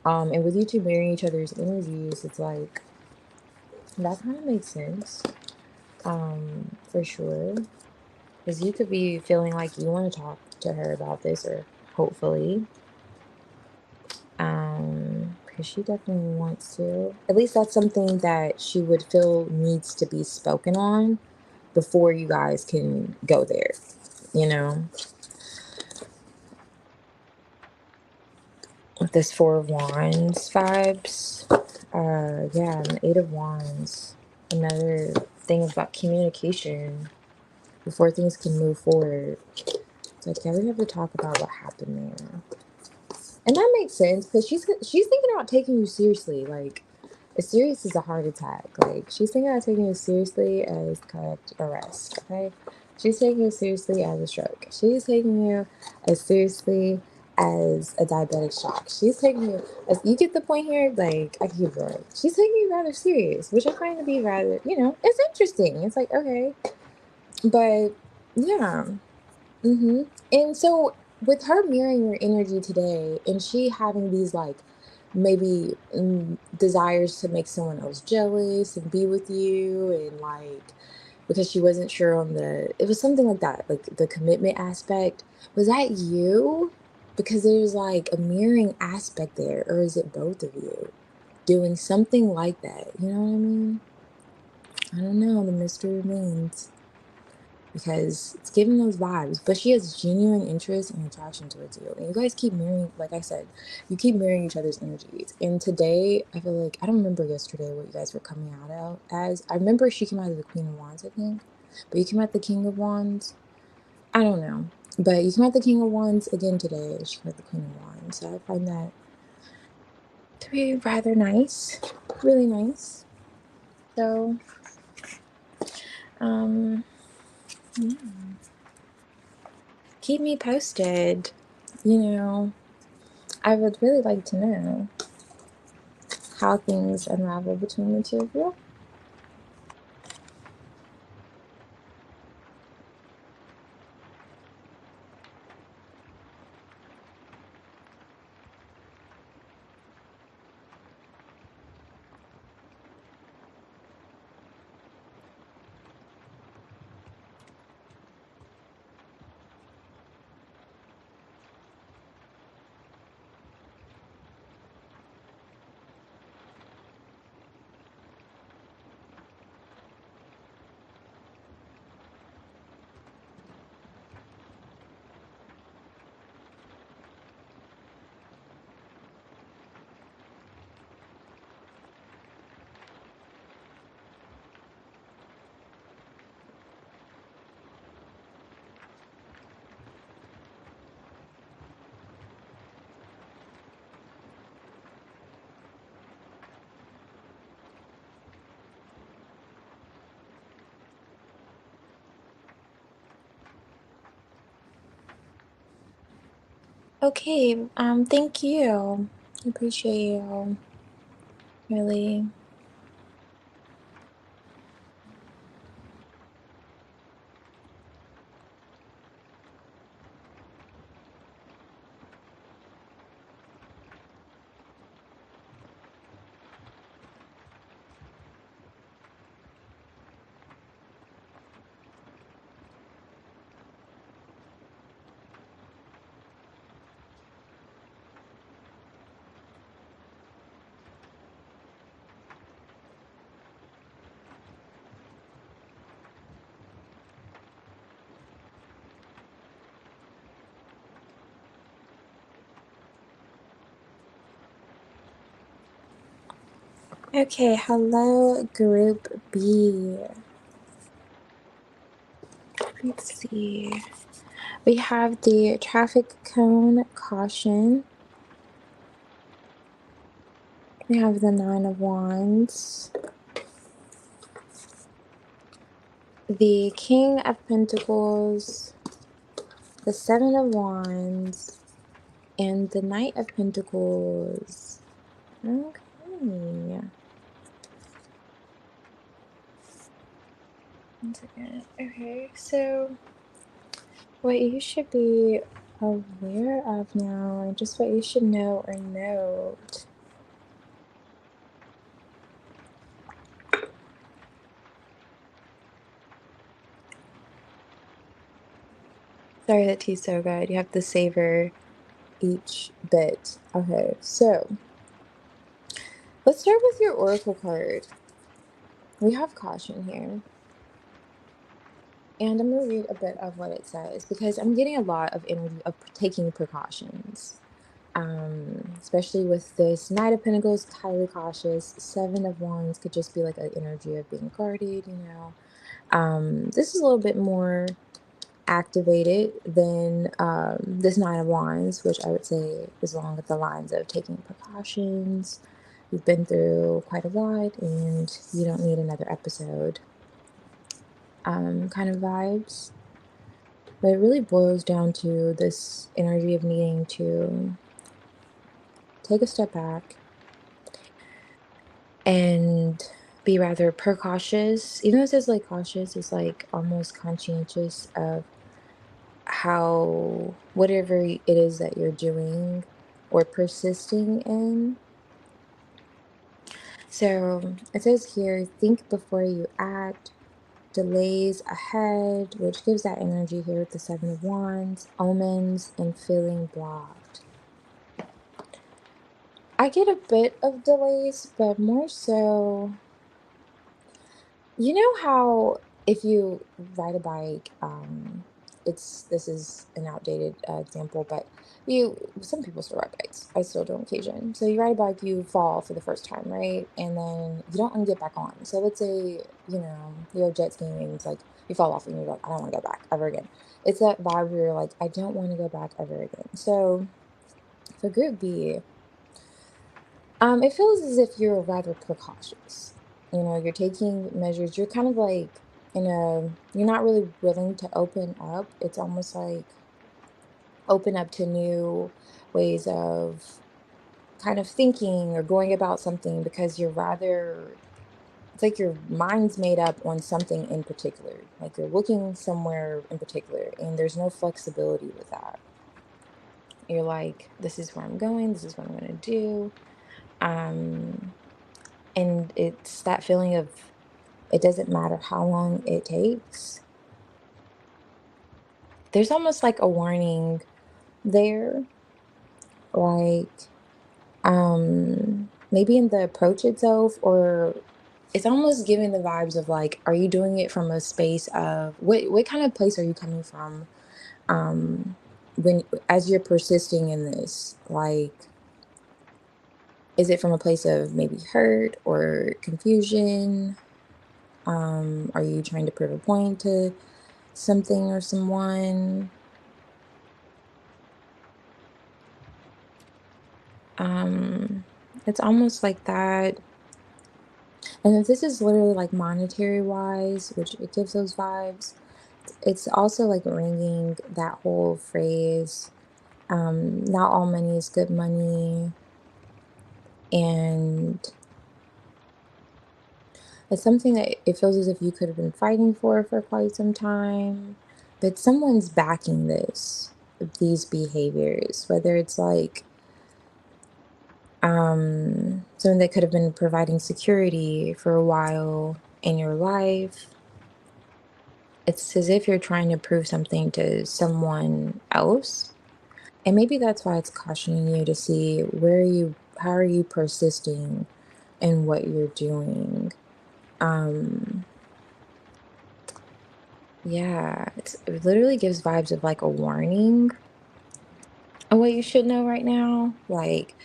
And with you two marrying each other's energies, it's like that kind of makes sense. For sure, because you could be feeling like you want to talk to her about this, or hopefully, because she definitely wants to. At least that's something that she would feel needs to be spoken on before you guys can go there, you know? With this Four of Wands vibes. Yeah, and the 8 of Wands. Another thing about communication before things can move forward. It's like, yeah, we have to talk about what happened there. And that makes sense because she's thinking about taking you seriously. Like, as serious as a heart attack. Like, she's thinking about taking you seriously as cardiac arrest, okay? She's taking you seriously as a stroke. She's taking you as seriously as a diabetic shock. She's taking you, as you get the point here, like, I can keep going. She's taking you rather serious, which I find to be rather, it's interesting. It's like, okay. But, yeah. And so with her mirroring your energy today and she having these like maybe desires to make someone else jealous and be with you and like because she wasn't sure on it was something like that, like the commitment aspect. Was that you? Because there's like a mirroring aspect there, or is it both of you doing something like that? You know what I mean? I don't know. The mystery remains because it's giving those vibes. But she has genuine interest and attraction towards you. And you guys keep mirroring, like I said, you keep mirroring each other's energies. And today, I feel like, I don't remember yesterday what you guys were coming out as. I remember she came out as the Queen of Wands, I think. But you came out the King of Wands. I don't know. But you came out the King of Wands again today. She came out the Queen of Wands. So I find that to be rather nice. Really nice. So, um, yeah. Keep me posted. I would really like to know how things unravel between the two of you. Okay, thank you. I appreciate you, really. Okay, hello, Group B. Let's see. We have the traffic cone caution. We have the Nine of Wands, the King of Pentacles, the Seven of Wands, and the Knight of Pentacles. Okay. One second. Okay, so what you should be aware of now, and just what you should know or note. Sorry, that tea's so good. You have to savor each bit. Okay, so let's start with your Oracle card. We have caution here. And I'm going to read a bit of what it says because I'm getting a lot of energy of taking precautions. Especially with this Knight of Pentacles, highly cautious. Seven of Wands could just be like an energy of being guarded, you know. This is a little bit more activated than this Nine of Wands, which I would say is along the lines of taking precautions. You've been through quite a lot and you don't need another episode kind of vibes. But it really boils down to this energy of needing to take a step back and be rather precautious. Even though it says like cautious, it's like almost conscientious of how whatever it is that you're doing or persisting in. So it says here, think before you act, delays ahead, which gives that energy here with the Seven of Wands, omens, and feeling blocked. I get a bit of delays, but more so, you know how if you ride a bike, this is an outdated example, but some people still ride bikes. I still do on occasion. So you ride a bike, you fall for the first time, right? And then you don't want to get back on. So let's say, you're jet skiing and it's like you fall off and you're like, I don't want to go back ever again. It's that vibe where you're like, I don't want to go back ever again. So for group B, it feels as if you're rather precautious. You're taking measures. You're kind of like you're not really willing to open up. It's almost like open up to new ways of kind of thinking or going about something because it's like your mind's made up on something in particular. Like you're looking somewhere in particular and there's no flexibility with that. You're like, this is where I'm going. This is what I'm going to do. Um, And it's that feeling of it doesn't matter how long it takes. There's almost like a warning there, like maybe in the approach itself, or it's almost giving the vibes of like, are you doing it from a space of what kind of place are you coming from? When as you're persisting in this, like, is it from a place of maybe hurt or confusion? Are you trying to prove a point to something or someone? Um, it's almost like that. And if this is literally like monetary wise, which it gives those vibes, it's also like ringing that whole phrase. Not all money is good money, and it's something that it feels as if you could have been fighting for quite some time, but someone's backing these behaviors, whether it's like someone that could have been providing security for a while in your life. It's as if you're trying to prove something to someone else. And maybe that's why it's cautioning you to see how are you persisting in what you're doing. Um, yeah, it literally gives vibes of like a warning of what you should know right now. Like,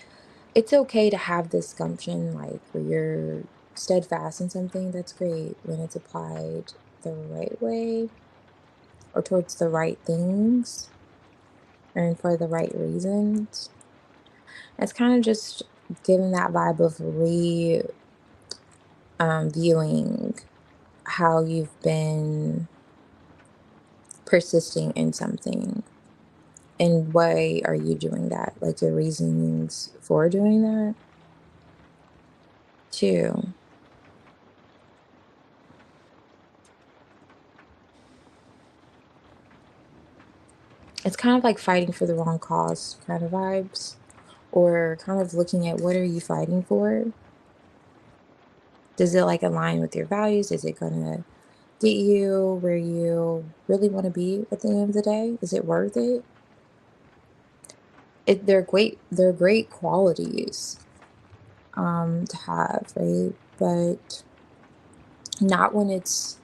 it's okay to have this gumption, like where you're steadfast in something. That's great when it's applied the right way or towards the right things and for the right reasons. It's kind of just giving that vibe of viewing how you've been persisting in something and why are you doing that, like your reasonings for doing that too. It's kind of like fighting for the wrong cause kind of vibes, or kind of looking at what are you fighting for? Does it like align with your values? Is it gonna get you where you really want to be at the end of the day? Is it worth it? They're great qualities to have, right? But not when it's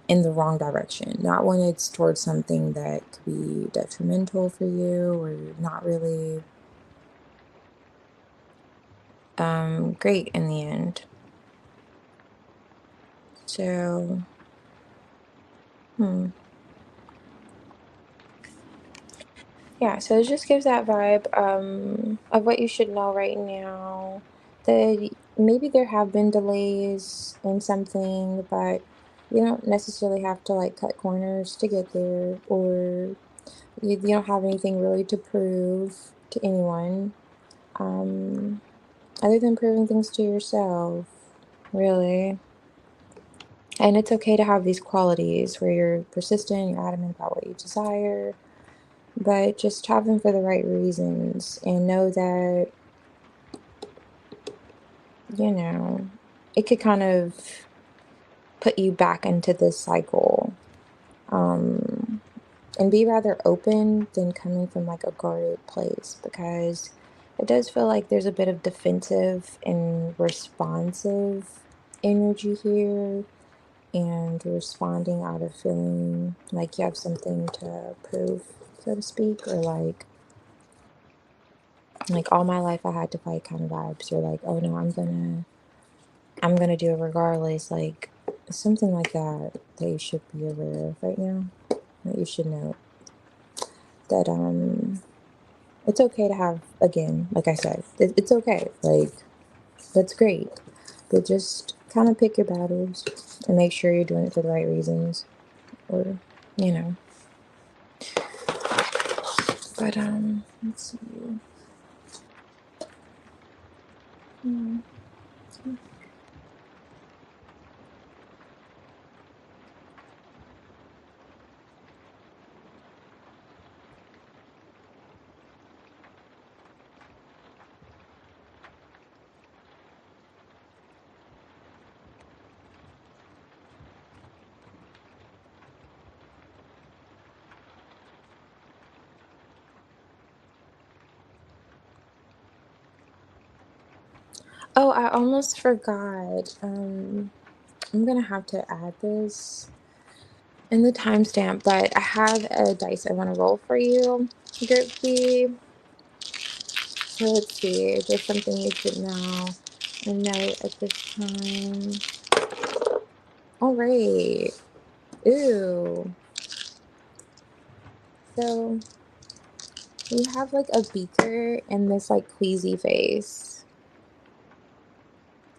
in the wrong direction, not when it's towards something that could be detrimental for you or not really great in the end. So, hmm. Yeah, so it just gives that vibe of what you should know right now. That maybe there have been delays in something, but you don't necessarily have to like cut corners to get there, or you don't have anything really to prove to anyone, um, other than proving things to yourself, really. And it's okay to have these qualities where you're persistent, you're adamant about what you desire, but just have them for the right reasons and know that, you know, it could kind of put you back into this cycle. Um, and be rather open than coming from like a guarded place because it does feel like there's a bit of defensive and responsive energy here, and you're responding out of feeling like you have something to prove, so to speak, or like all my life I had to fight kind of vibes. You're like, oh no, I'm gonna do it regardless. Like something like that that you should be aware of right now. That you should know that it's okay to have, again, like I said, it's okay. Like that's great. But just kind of pick your battles and make sure you're doing it for the right reasons. Or, you know. But let's see. Hmm. Oh, I almost forgot. I'm gonna have to add this in the timestamp, but I have a dice I want to roll for you, Group B. So let's see, is there something you should know or note at this time? All right. Ooh. So you have like a beaker and this like queasy face.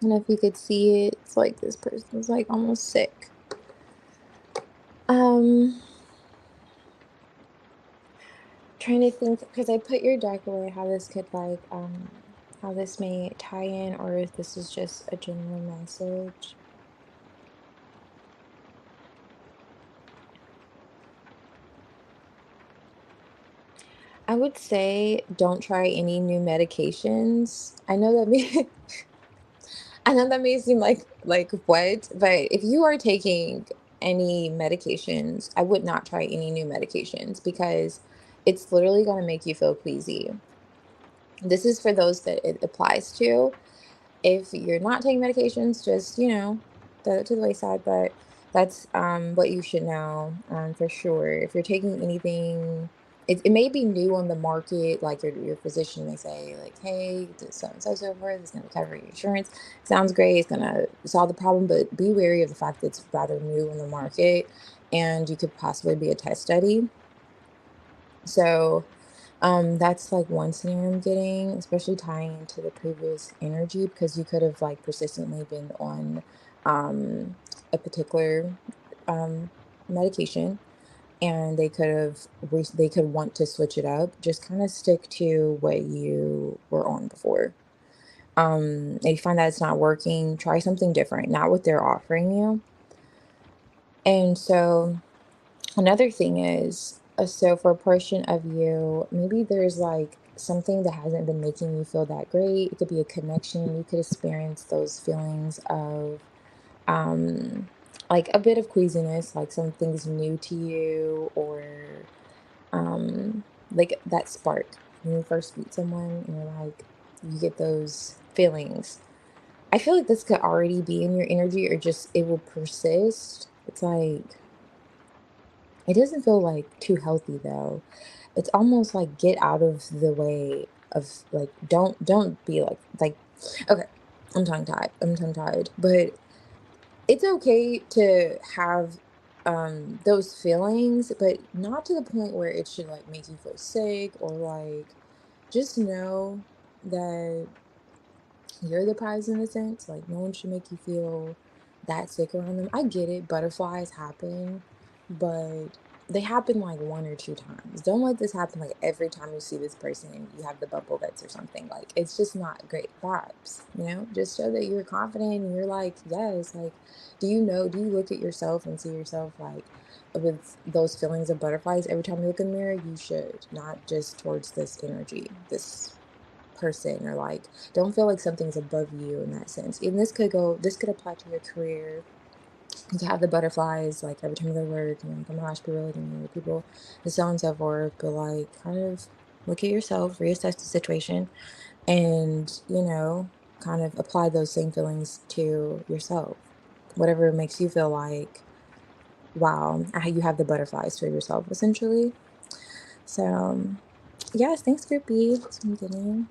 And if you could see it, it's like this person's like almost sick. Um, Trying to think because I put your deck away, how this could how this may tie in, or if this is just a general message. I would say don't try any new medications. I know that may I know that may seem like what, but if you are taking any medications, I would not try any new medications because it's literally going to make you feel queasy. This is for those that it applies to. If you're not taking medications, just, throw it to the wayside. But that's what you should know for sure. If you're taking anything, it may be new on the market, like your physician may say, like, hey, this so and so so forth, it's going to cover your insurance. Sounds great. It's going to solve the problem, but be wary of the fact that it's rather new on the market and you could possibly be a test study. So, that's like one scenario I'm getting, especially tying into the previous energy, because you could have like persistently been on a particular um medication and they could want to switch it up. Just kind of stick to what you were on before. If you find that it's not working, try something different, not what they're offering you. And so another thing is, so for a portion of you, maybe there's like something that hasn't been making you feel that great. It could be a connection. You could experience those feelings of um like a bit of queasiness, like something's new to you, or like that spark when you first meet someone and you're like, you get those feelings. I feel like this could already be in your energy or just it will persist. It's like it doesn't feel like too healthy though. It's almost like get out of the way of like don't be like okay, I'm tongue tied, but it's okay to have those feelings, but not to the point where it should like make you feel sick or like just know that you're the prize in a sense. Like no one should make you feel that sick around them. I get it, butterflies happen, but they happen like one or two times. Don't let this happen like every time you see this person and you have the bubble guts or something. Like it's just not great vibes, you know? Just show that you're confident and you're like, yes, like do you look at yourself and see yourself like with those feelings of butterflies every time you look in the mirror? You should, not just towards this energy, this person, or like don't feel like something's above you in that sense. And this could apply to your career. You can have the butterflies like every time you go to work and you're like, oh my gosh, people are looking at me, people, and so on and so forth. But like kind of look at yourself, reassess the situation, and kind of apply those same feelings to yourself. Whatever makes you feel like, wow, you have the butterflies to yourself essentially. So yes, thanks for being. I'm getting.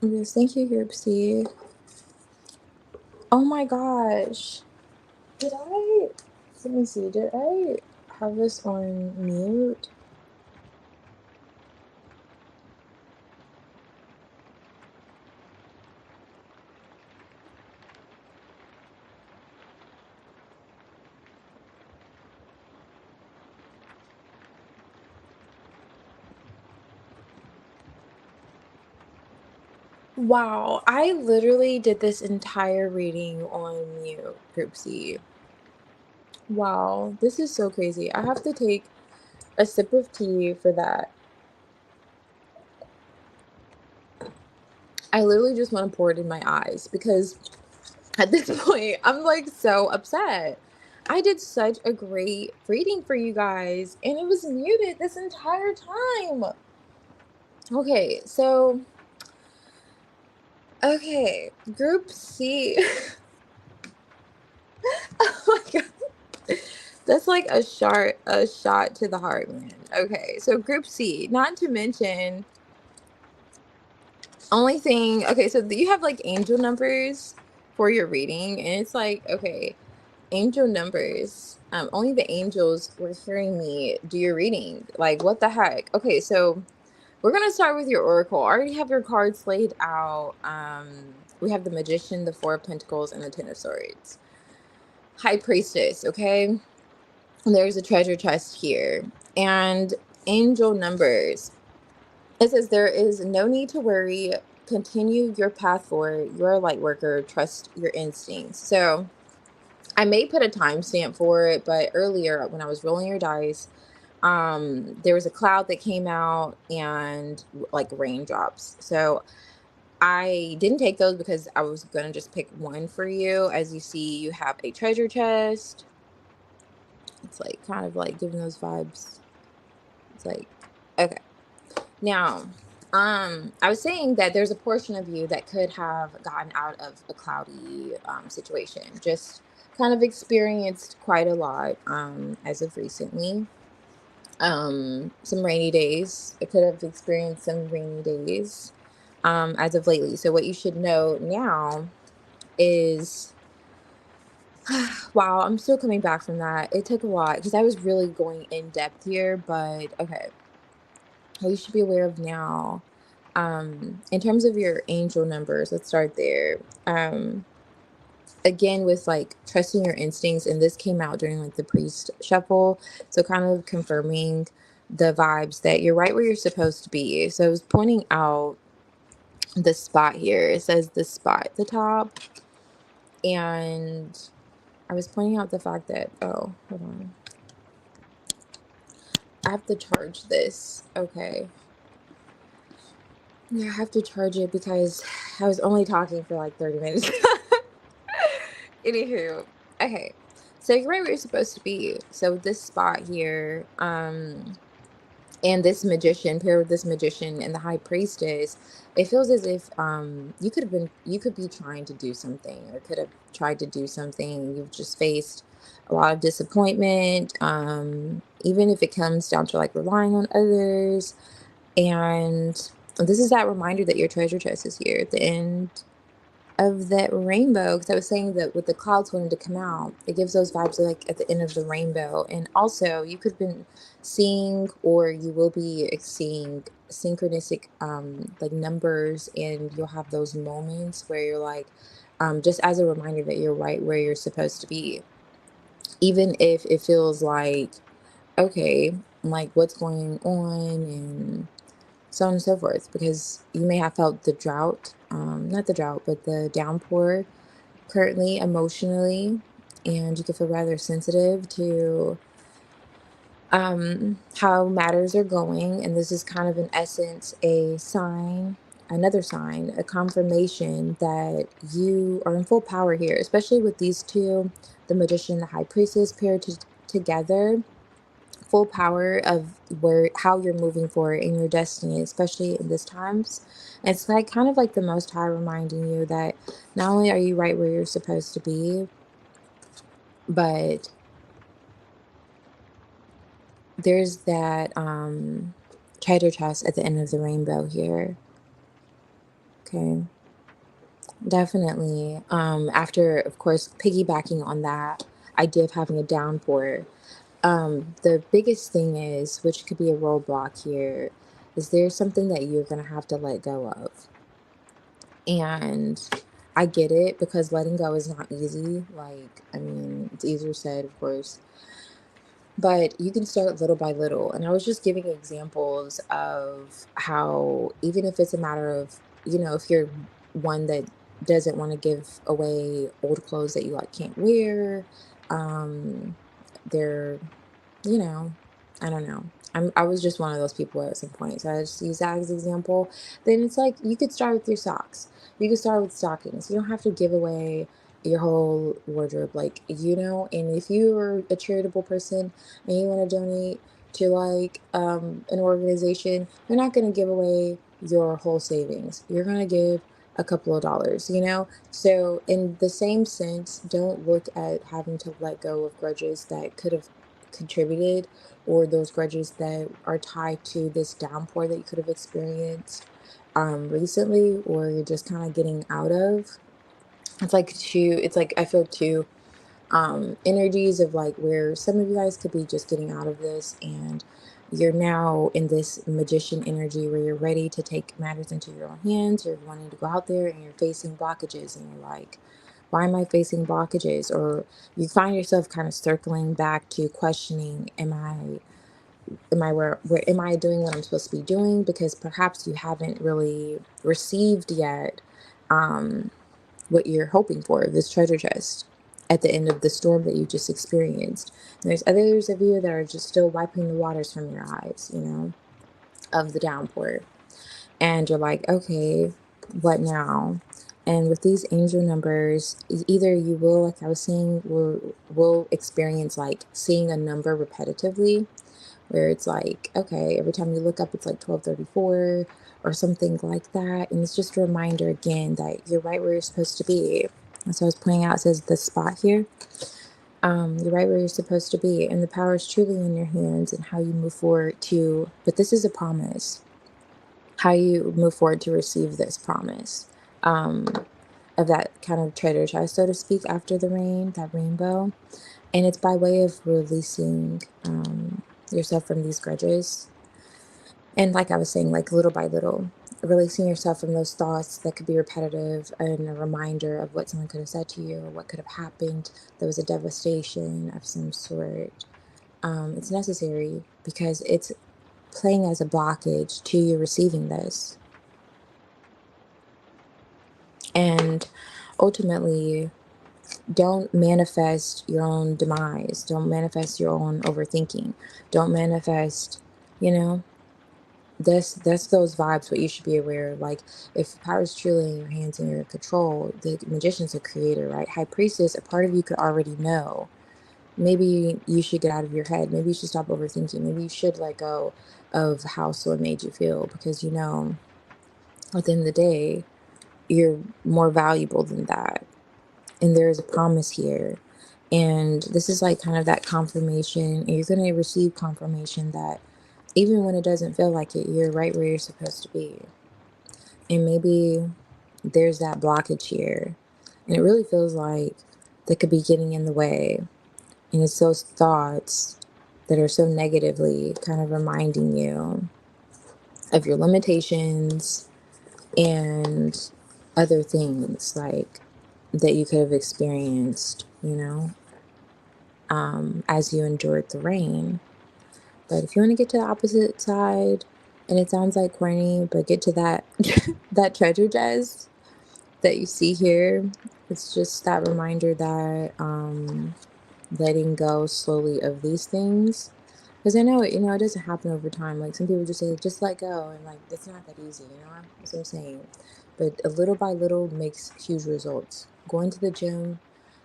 Yes, thank you, Group C. Oh my gosh. Did I, let me see, did I have this on mute? Wow, I literally did this entire reading on mute, Group C. Wow, this is so crazy. I have to take a sip of tea for that. I literally just want to pour it in my eyes because at this point, I'm like so upset. I did such a great reading for you guys, and it was muted this entire time. Okay, so, okay, Group C. Oh my God. That's like a shot to the heart, man. Okay, so Group C, not to mention, only thing, okay, so you have like angel numbers for your reading, and it's like, okay, angel numbers. Only the angels were hearing me do your reading. Like, what the heck? Okay, so we're gonna start with your oracle. I already have your cards laid out. We have the magician, the four of pentacles, and the ten of swords. High priestess, okay? And there's a treasure chest here. And angel numbers. It says there is no need to worry. Continue your path forward. You're a light worker. Trust your instincts. So I may put a timestamp for it, but earlier when I was rolling your dice, there was a cloud that came out and like raindrops. So I didn't take those because I was gonna just pick one for you. As you see, you have a treasure chest. It's like kind of like giving those vibes. It's like, okay. Now, I was saying that there's a portion of you that could have gotten out of a cloudy situation, just kind of experienced quite a lot as of recently. Some rainy days. I could have experienced some rainy days as of lately. So what you should know now is, wow, I'm still coming back from that. It took a lot because I was really going in depth here, but okay. What you should be aware of now, in terms of your angel numbers, let's start there. Again, with like trusting your instincts, and this came out during like the priest shuffle, so kind of confirming the vibes that you're right where you're supposed to be. So I was pointing out the spot here. It says the spot at the top, and I was pointing out the fact that, oh, hold on, I have to charge this. Okay. Yeah, I have to charge it because I was only talking for like 30 minutes. Anywho, okay. So you're right where you're supposed to be. So this spot here, and this magician paired with this magician and the high priestess, it feels as if you could be trying to do something or could have tried to do something. You've just faced a lot of disappointment, even if it comes down to like relying on others. And this is that reminder that your treasure chest is here at the end of that rainbow, because I was saying that with the clouds wanting to come out, it gives those vibes of like at the end of the rainbow. And also you could have been seeing, or you will be seeing synchronistic like numbers, and you'll have those moments where you're like, just as a reminder that you're right where you're supposed to be, even if it feels like, okay, like what's going on, and so on and so forth, because you may have felt the drought, not the drought, but the downpour currently emotionally, and you can feel rather sensitive to how matters are going. And this is kind of, in essence, a sign, another sign, a confirmation that you are in full power here, especially with these two, the magician, the high priestess paired together. Full power of where, how you're moving forward in your destiny, especially in this times. It's like kind of like the Most High reminding you that not only are you right where you're supposed to be, but there's that treasure chest at the end of the rainbow here. Okay. Definitely. After, of course, piggybacking on that idea of having a downpour, the biggest thing is, which could be a roadblock here, is there something that you're going to have to let go of? And I get it because letting go is not easy. Like, I mean, it's easier said, of course, but you can start little by little. And I was just giving examples of how, even if it's a matter of, if you're one that doesn't want to give away old clothes that you like can't wear, um, they're you know, I don't know. I was just one of those people at some point. So I just use that as an example. Then it's like you could start with your socks. You could start with stockings. You don't have to give away your whole wardrobe. And if you're a charitable person and you want to donate to like an organization, you're not gonna give away your whole savings. You're gonna give a couple of dollars. So in the same sense, don't look at having to let go of grudges that could have contributed, or those grudges that are tied to this downpour that you could have experienced recently, or you're just kind of getting out of. It's like I feel two energies of like where some of you guys could be just getting out of this, and you're now in this magician energy where you're ready to take matters into your own hands. You're wanting to go out there and you're facing blockages, and you're like, why am I facing blockages? Or you find yourself kind of circling back to questioning, am I where am I doing what I'm supposed to be doing? Because perhaps you haven't really received yet um, what you're hoping for, this treasure chest at the end of the storm that you just experienced. And there's others of you that are just still wiping the waters from your eyes, of the downpour. And you're like, okay, what now? And with these angel numbers, either you will, like I was saying, will experience like seeing a number repetitively, where it's like, okay, every time you look up, it's like 1234 or something like that. And it's just a reminder again that you're right where you're supposed to be. And so I was pointing out, it says the spot here. You're right where you're supposed to be. And the power is truly in your hands and how you move forward but this is a promise, how you move forward to receive this promise um, of that kind of treasure chest, so to speak, after the rain, that rainbow. And it's by way of releasing yourself from these grudges. And like I was saying, like little by little, releasing yourself from those thoughts that could be repetitive and a reminder of what someone could have said to you or what could have happened. There was a devastation of some sort. It's necessary because it's playing as a blockage to you receiving this. And ultimately, don't manifest your own demise. Don't manifest your own overthinking. Don't manifest, you know, that's those vibes. What you should be aware of, like, if power is truly in your hands and you're in control, the magician's a creator, right? High priestess, a part of you could already know. Maybe you should get out of your head. Maybe you should stop overthinking. Maybe you should let go of how someone made you feel, because at the end of the day, you're more valuable than that. And there is a promise here. And this is like kind of that confirmation. And you're going to receive confirmation that even when it doesn't feel like it, you're right where you're supposed to be. And maybe there's that blockage here. And it really feels like that could be getting in the way. And it's those thoughts that are so negatively kind of reminding you of your limitations and other things like that you could have experienced, as you endured the rain. But if you want to get to the opposite side, and it sounds like corny, but get to that that treasure chest that you see here, it's just that reminder that letting go slowly of these things. Because I know, it doesn't happen over time. Like some people just say, just let go. And like, it's not that easy, That's what I'm saying. But a little by little makes huge results. Going to the gym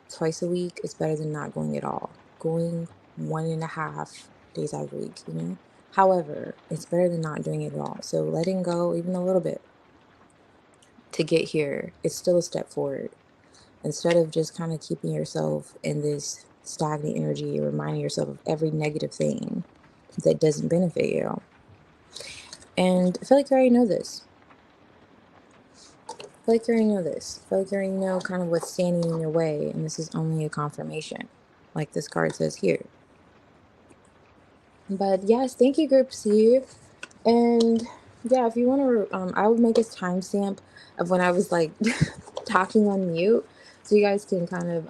twice a week is better than not going at all. Going 1.5 days out of the week. However, it's better than not doing it at all. So letting go, even a little bit, to get here, it's still a step forward. Instead of just kind of keeping yourself in this stagnant energy, reminding yourself of every negative thing that doesn't benefit you. And I feel like you already know this. feel like you already know this. I feel like you already know kind of what's standing in your way, and this is only a confirmation, like this card says here. But yes, thank you, Group C. And yeah, if you want to, I would make a timestamp of when I was like talking on mute, so you guys can kind of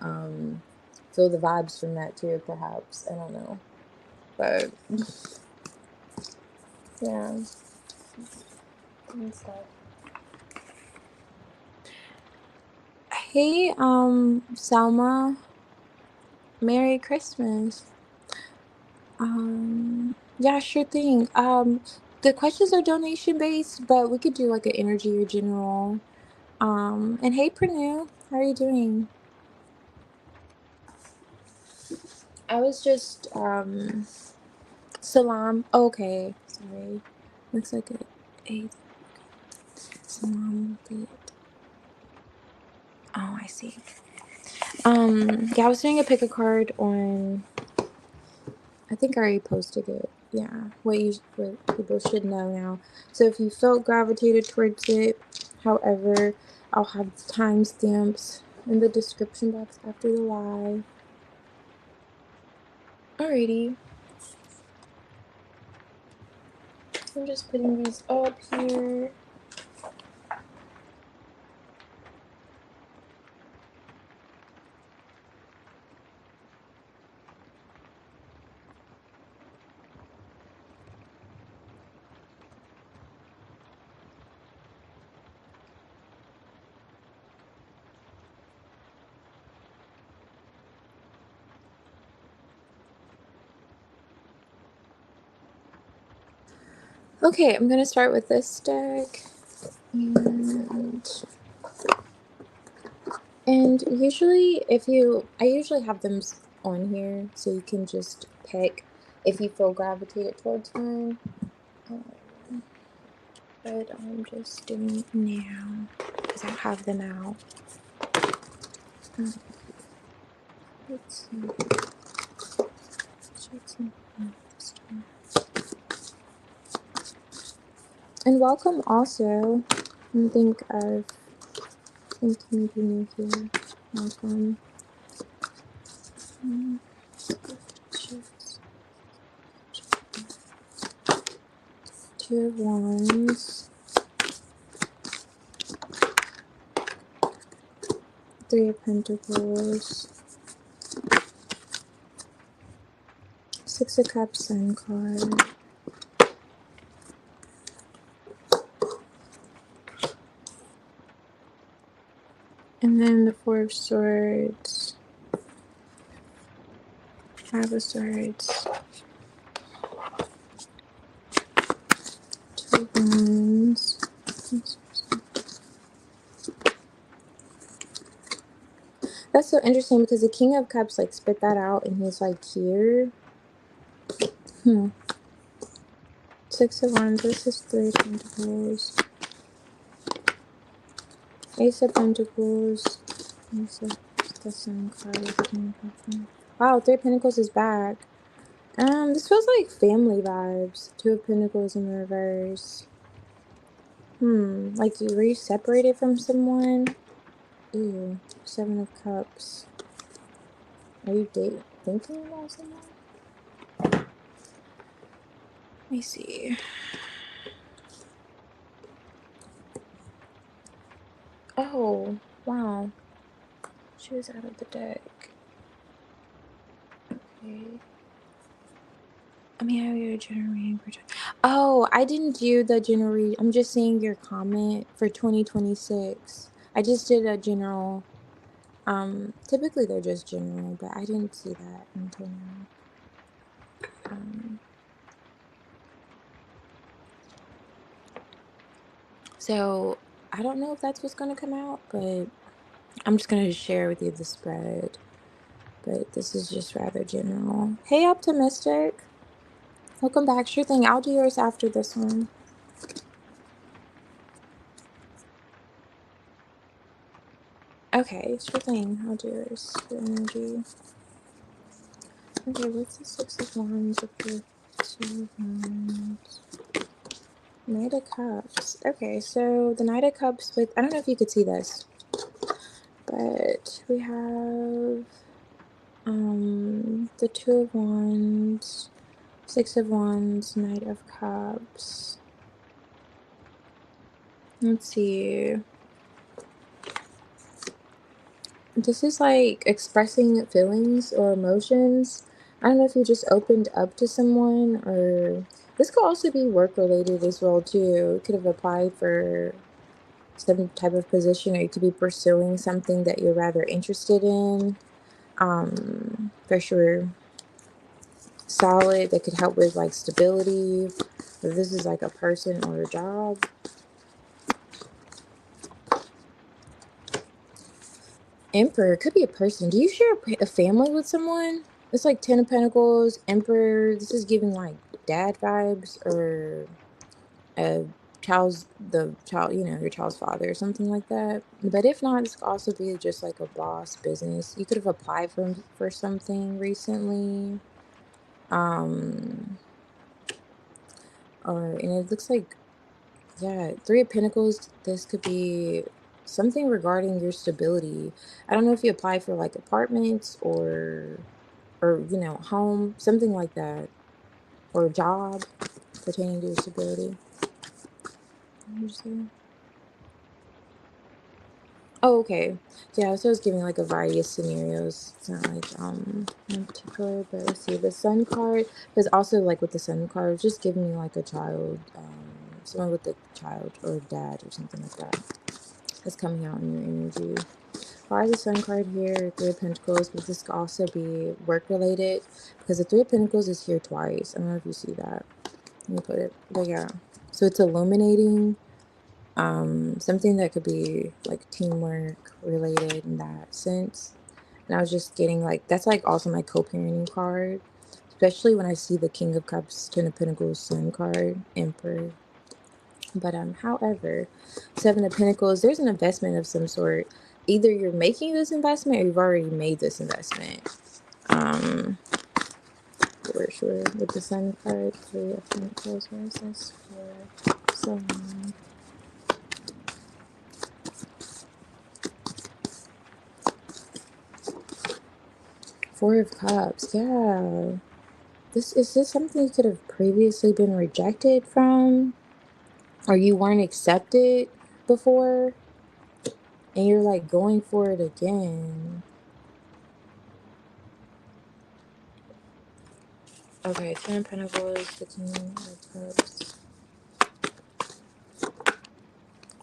feel the vibes from that too, perhaps. I don't know, but yeah, and stuff. Hey, Selma, Merry Christmas. Yeah, sure thing. The questions are donation based, but we could do like an energy or general. And hey, Pranu, how are you doing? I was just, Salam. Okay, sorry. Looks like a Salam with it. Oh, I see. Yeah, I was doing a pick a card on, I think I already posted it. Yeah, what people should know now. So if you felt gravitated towards it, however, I'll have timestamps in the description box after the live. Alrighty. I'm just putting these up here. Okay, I'm gonna start with this deck. And usually I usually have them on here so you can just pick if you feel gravitated towards one. But I'm just doing it now because I have them out. Let's see. And welcome also. I think I've continued new here. Welcome. Two of Wands. Three of Pentacles. Six of Cups, Sun card. And then the Four of Swords. Five of Swords. Two of Wands. That's so interesting because the King of Cups like spit that out and he's like here. Six of Wands. This is Three of Pentacles. Ace of Pentacles. Ace of the Sun card. Wow, Three of Pentacles is back. This feels like family vibes. Two of Pentacles in reverse. Like were you separated from someone? Ooh, Seven of Cups. Are you thinking about someone? Let me see. Oh, wow. She was out of the deck. Okay. I mean, I have your general reading for. Oh, I didn't do the general read. I'm just saying your comment for 2026. I just did a general. Typically they're just general, but I didn't see that until now. So I don't know if that's what's gonna come out, but I'm just gonna share with you the spread. But this is just rather general. Hey, Optimistic. Welcome back. Sure thing. I'll do yours after this one. Okay, sure thing. I'll do yours. The energy. Okay, what's the Six of Wands with the Two of Wands? Knight of Cups. Okay, so the Knight of Cups with, I don't know if you could see this, but we have the Two of Wands, Six of Wands, Knight of Cups. Let's see. This is like expressing feelings or emotions. I don't know if you just opened up to someone, or this could also be work related as well too. You could have applied for some type of position, or you could be pursuing something that you're rather interested in. For sure. Solid, that could help with like stability. If this is like a person or a job. Emperor could be a person. Do you share a family with someone? It's like Ten of Pentacles, Emperor. This is giving like dad vibes, or a the child, your child's father or something like that. But if not, this could also be just like a boss business. You could have applied for something recently. Um, and it looks like, yeah, Three of Pentacles. This could be something regarding your stability. I don't know if you apply for like apartments, or home, something like that, or a job pertaining to your stability. Oh, okay. Yeah, so it's giving like a variety of scenarios. It's not like in particular, but let's see. The Sun card, because also like with the Sun card, it's just giving me like a child, someone with a child or a dad or something like that. That's coming out in your energy. Why the Sun card here, Three of Pentacles, but this could also be work related, because the Three of Pentacles is here twice. I don't know if you see that. Let me put it, but yeah. So it's illuminating something that could be like teamwork related in that sense. And I was just getting like, that's like also my co-parenting card, especially when I see the King of Cups, Ten of Pentacles, Sun card, Emperor. But however, Seven of Pentacles, there's an investment of some sort. Either you're making this investment, or you've already made this investment. For sure. With the Sun card, Three of Pentacles, where is this for? Someone. Four of Cups, yeah. Is this something you could have previously been rejected from, or you weren't accepted before, and you're like going for it again? Okay, Ten of Pentacles, the King of Cups.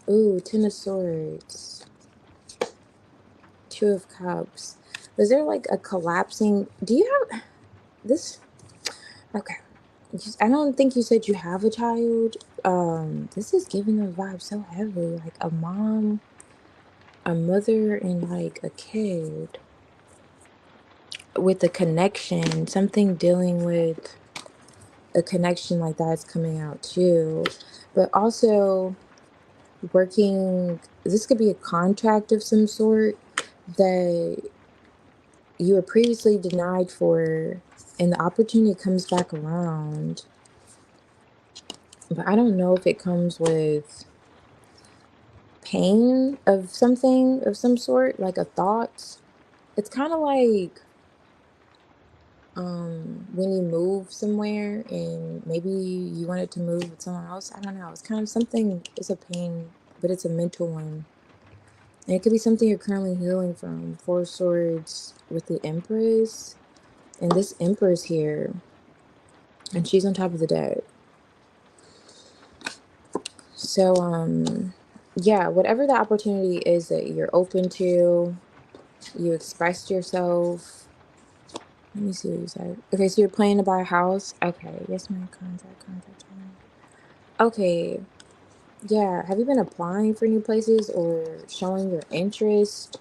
Ooh, Ten of Swords, Two of Cups. Was there like a collapsing? Do you have this? Okay. I don't think you said you have a child. This is giving a vibe so heavily, like a mom, a mother, and like a kid with a connection, something dealing with a connection like that is coming out too. But also working, this could be a contract of some sort that you were previously denied for, and the opportunity comes back around. But I don't know if it comes with pain of something of some sort, like a thought. It's kind of like when you move somewhere and maybe you wanted to move with someone else. I don't know, it's kind of something, it's a pain, but it's a mental one, and it could be something you're currently healing from. Four of Swords with the Empress, and this Empress here, and she's on top of the deck. So yeah, whatever the opportunity is that you're open to, you expressed yourself. Let me see what you said. Okay, so you're planning to buy a house. Okay, yes, my contact. Okay, yeah. Have you been applying for new places or showing your interest?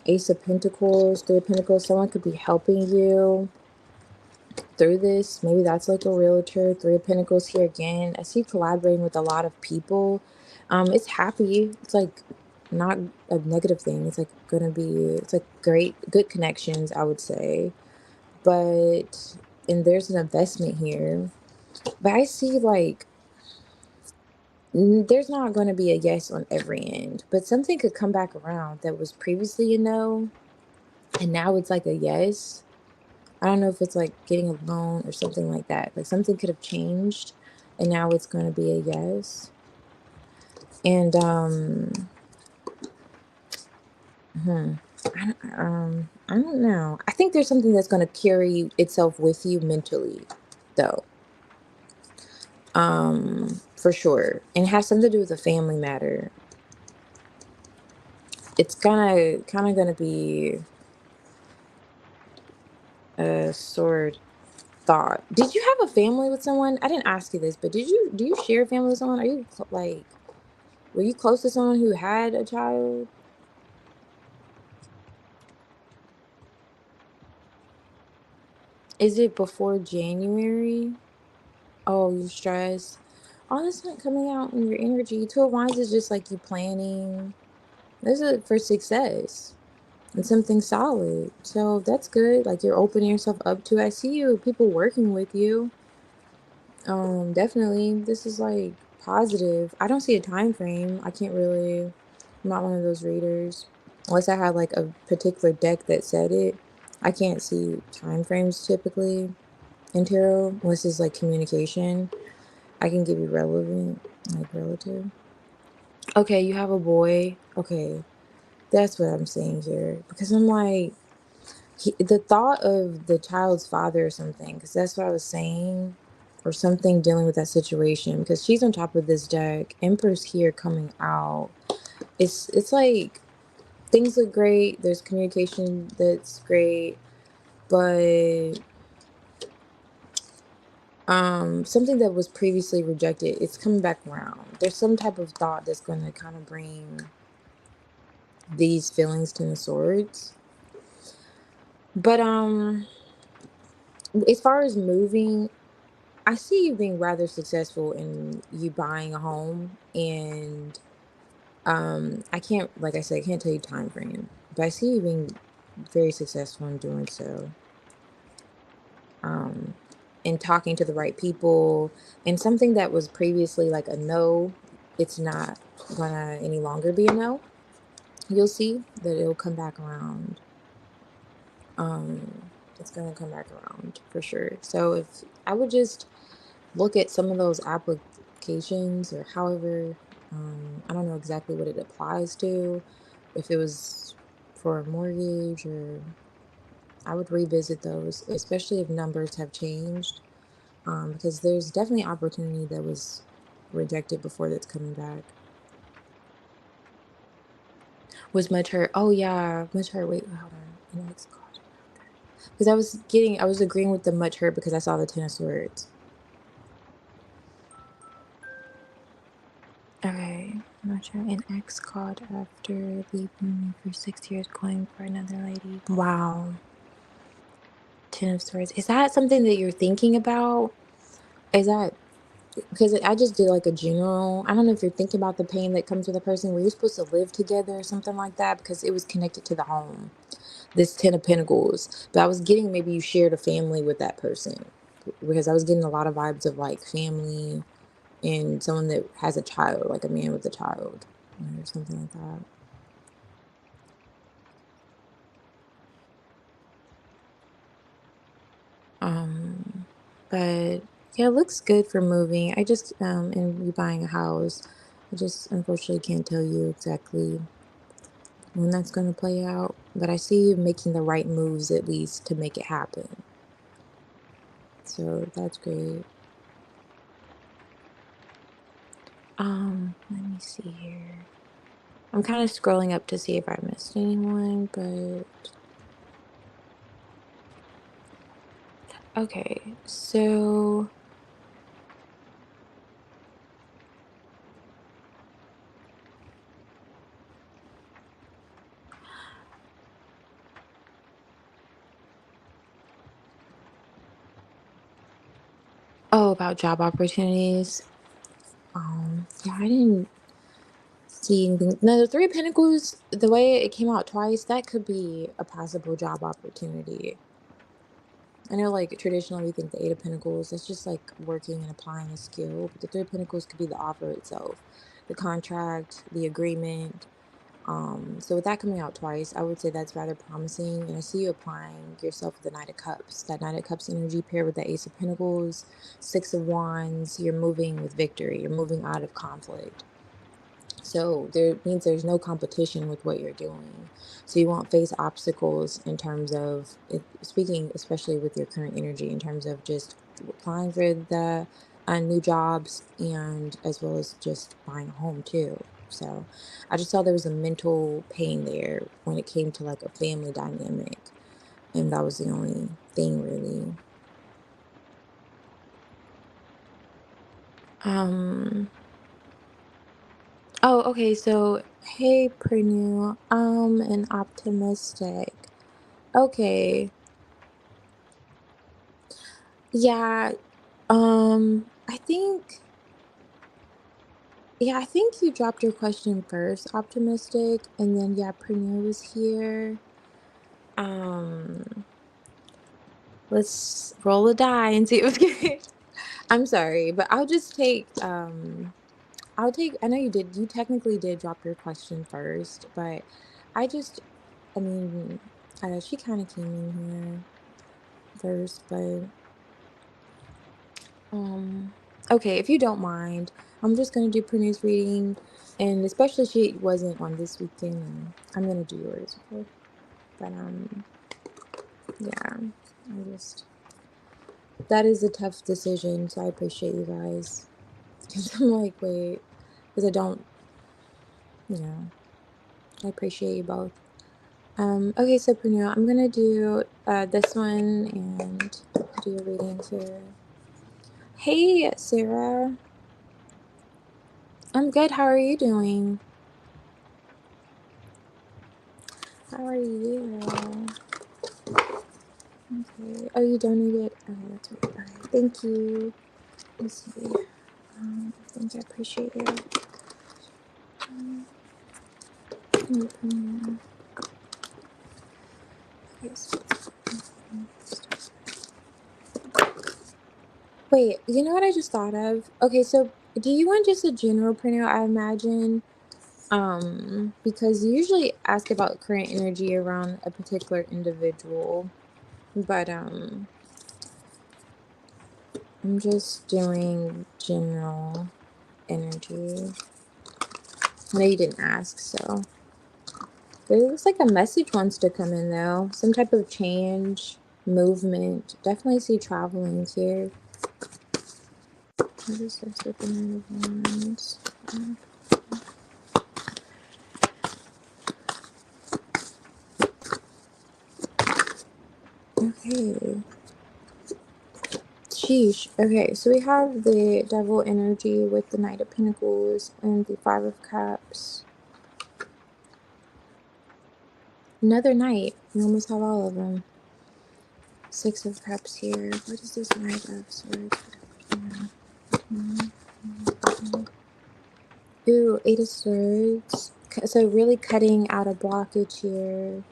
Ace of Pentacles, Three of Pentacles. Someone could be helping you through this. Maybe that's like a realtor. Three of Pentacles here again. I see you collaborating with a lot of people. It's happy. It's like not a negative thing. It's like gonna be. It's like good connections, I would say. But and there's an investment here. But I see like There's not going to be a yes on every end, but something could come back around that was previously a no, and now it's like a yes. I don't know if it's like getting a loan or something like that. Like something could have changed, and now it's going to be a yes. And hmm, I don't know. I think there's something that's going to carry itself with you mentally, though. For sure, and it has something to do with a family matter. It's gonna kind of gonna be a sort thought. Did you have a family with someone? I didn't ask you this, but do you share a family with someone? Are you like were you close to someone who had a child? Is it before January? Oh, you're stressed. Oh, that's not coming out in your energy. Two of Wands is just like you planning. This is for success and something solid. So that's good. Like you're opening yourself up to. I see you, people working with you. Definitely. This is like positive. I don't see a time frame. I can't really. I'm not one of those readers. Unless I had like a particular deck that said it. I can't see time frames typically in tarot unless it's like communication. I can give you relevant, like relative. Okay, you have a boy. Okay, that's what I'm saying here. Because I'm like, the thought of the child's father or something, because that's what I was saying, or something dealing with that situation. Because she's on top of this deck, Empress here coming out. It's like things look great. There's communication that's great, but something that was previously rejected, it's coming back around. There's some type of thought that's going to kind of bring these feelings to the swords. But as far as moving, I see you being rather successful in you buying a home, and I can't, like I said, I can't tell you time frame, but I see you being very successful in doing so. Um and talking to the right people, and something that was previously like a no, it's not gonna any longer be a no. You'll see that it'll come back around. It's gonna come back around for sure. So if I would just look at some of those applications or however, I don't know exactly what it applies to, if it was for a mortgage, or I would revisit those, especially if numbers have changed, because there's definitely opportunity that was rejected before that's coming back. Was much hurt. Oh yeah, much hurt. Wait, hold on. You know, it's called because I was agreeing with the much hurt because I saw the Ten of Swords. Okay, much hurt. An ex called after leaving me for 6 years, going for another lady. Wow. Ten of Swords. Is that something that you're thinking about? Is that because I just did like a general? I don't know if you're thinking about the pain that comes with a person where you're supposed to live together or something like that, because it was connected to the home. This Ten of Pentacles. But I was getting maybe you shared a family with that person, because I was getting a lot of vibes of like family and someone that has a child, like a man with a child, or something like that. Um, but yeah, it looks good for moving. I just and you buying a house. I just unfortunately can't tell you exactly when that's going to play out, but I see you making the right moves at least to make it happen. So that's great. Let me see here. I'm kind of scrolling up to see if I missed anyone, but okay. So, oh, about job opportunities. Yeah, I didn't see anything. No, the Three of Pentacles, the way it came out twice, that could be a possible job opportunity. I know, like, traditionally we think the Eight of Pentacles, that's just like working and applying a skill, but the Three of Pentacles could be the offer itself, the contract, the agreement. So with that coming out twice, I would say that's rather promising. And I see you applying yourself with the Knight of Cups, that Knight of Cups energy paired with the Ace of Pentacles, Six of Wands. You're moving with victory. You're moving out of conflict. So there means there's no competition with what you're doing. So you won't face obstacles in terms of speaking, especially with your current energy, in terms of just applying for the new jobs and as well as just buying a home too. So I just saw there was a mental pain there when it came to like a family dynamic. And that was the only thing really. Um, oh, okay. So, hey, Prenew, and optimistic. Okay. Yeah. I think, yeah, I think you dropped your question first, optimistic, and then yeah, Pernille was here. Um, let's roll a die and see what's good. I'm sorry, but I'll take, I know you technically did drop your question first, but I just, I mean, she kind of came in here first, but Um, okay, if you don't mind, I'm just gonna do Prune's reading, and especially she wasn't on this weekend, and I'm gonna do yours, okay? But yeah, I just that is a tough decision, so I appreciate you guys. Because I'm like, wait, because I don't, you know, I appreciate you both. Okay, so Prunelle, I'm gonna do this one and do your readings here. Hey, Sarah, I'm good. How are you doing? How are you? Okay. Oh, you donated. Okay, that's right. Okay. Thank you. Let's see. Thank you. I appreciate you. Um, yes. Wait, you know what I just thought of? Okay, so do you want just a general printout, I imagine? Because you usually ask about current energy around a particular individual, but I'm just doing general energy. I know you didn't ask, so. There looks like a message wants to come in though. Some type of change, movement. Definitely see traveling here. What is this with the Knight of Wands? Okay. Sheesh. Okay, so we have the Devil energy with the Knight of Pentacles and the Five of Cups. Another Knight. We almost have all of them. Six of Cups here. What is this Knight of Swords? Ooh, Eight of Swords. So really cutting out a blockage here.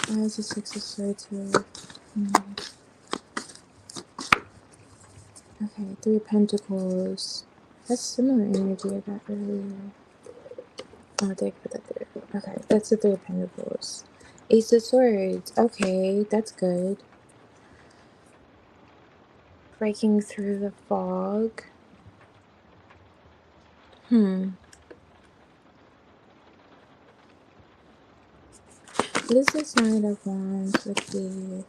Why is the Six of Swords here? Okay, Three of Pentacles. That's similar energy I got earlier. Oh, there, put that there. Okay, that's the Three of Pentacles. Ace of Swords. Okay, that's good. Breaking through the fog. What is this Knight of Wands with the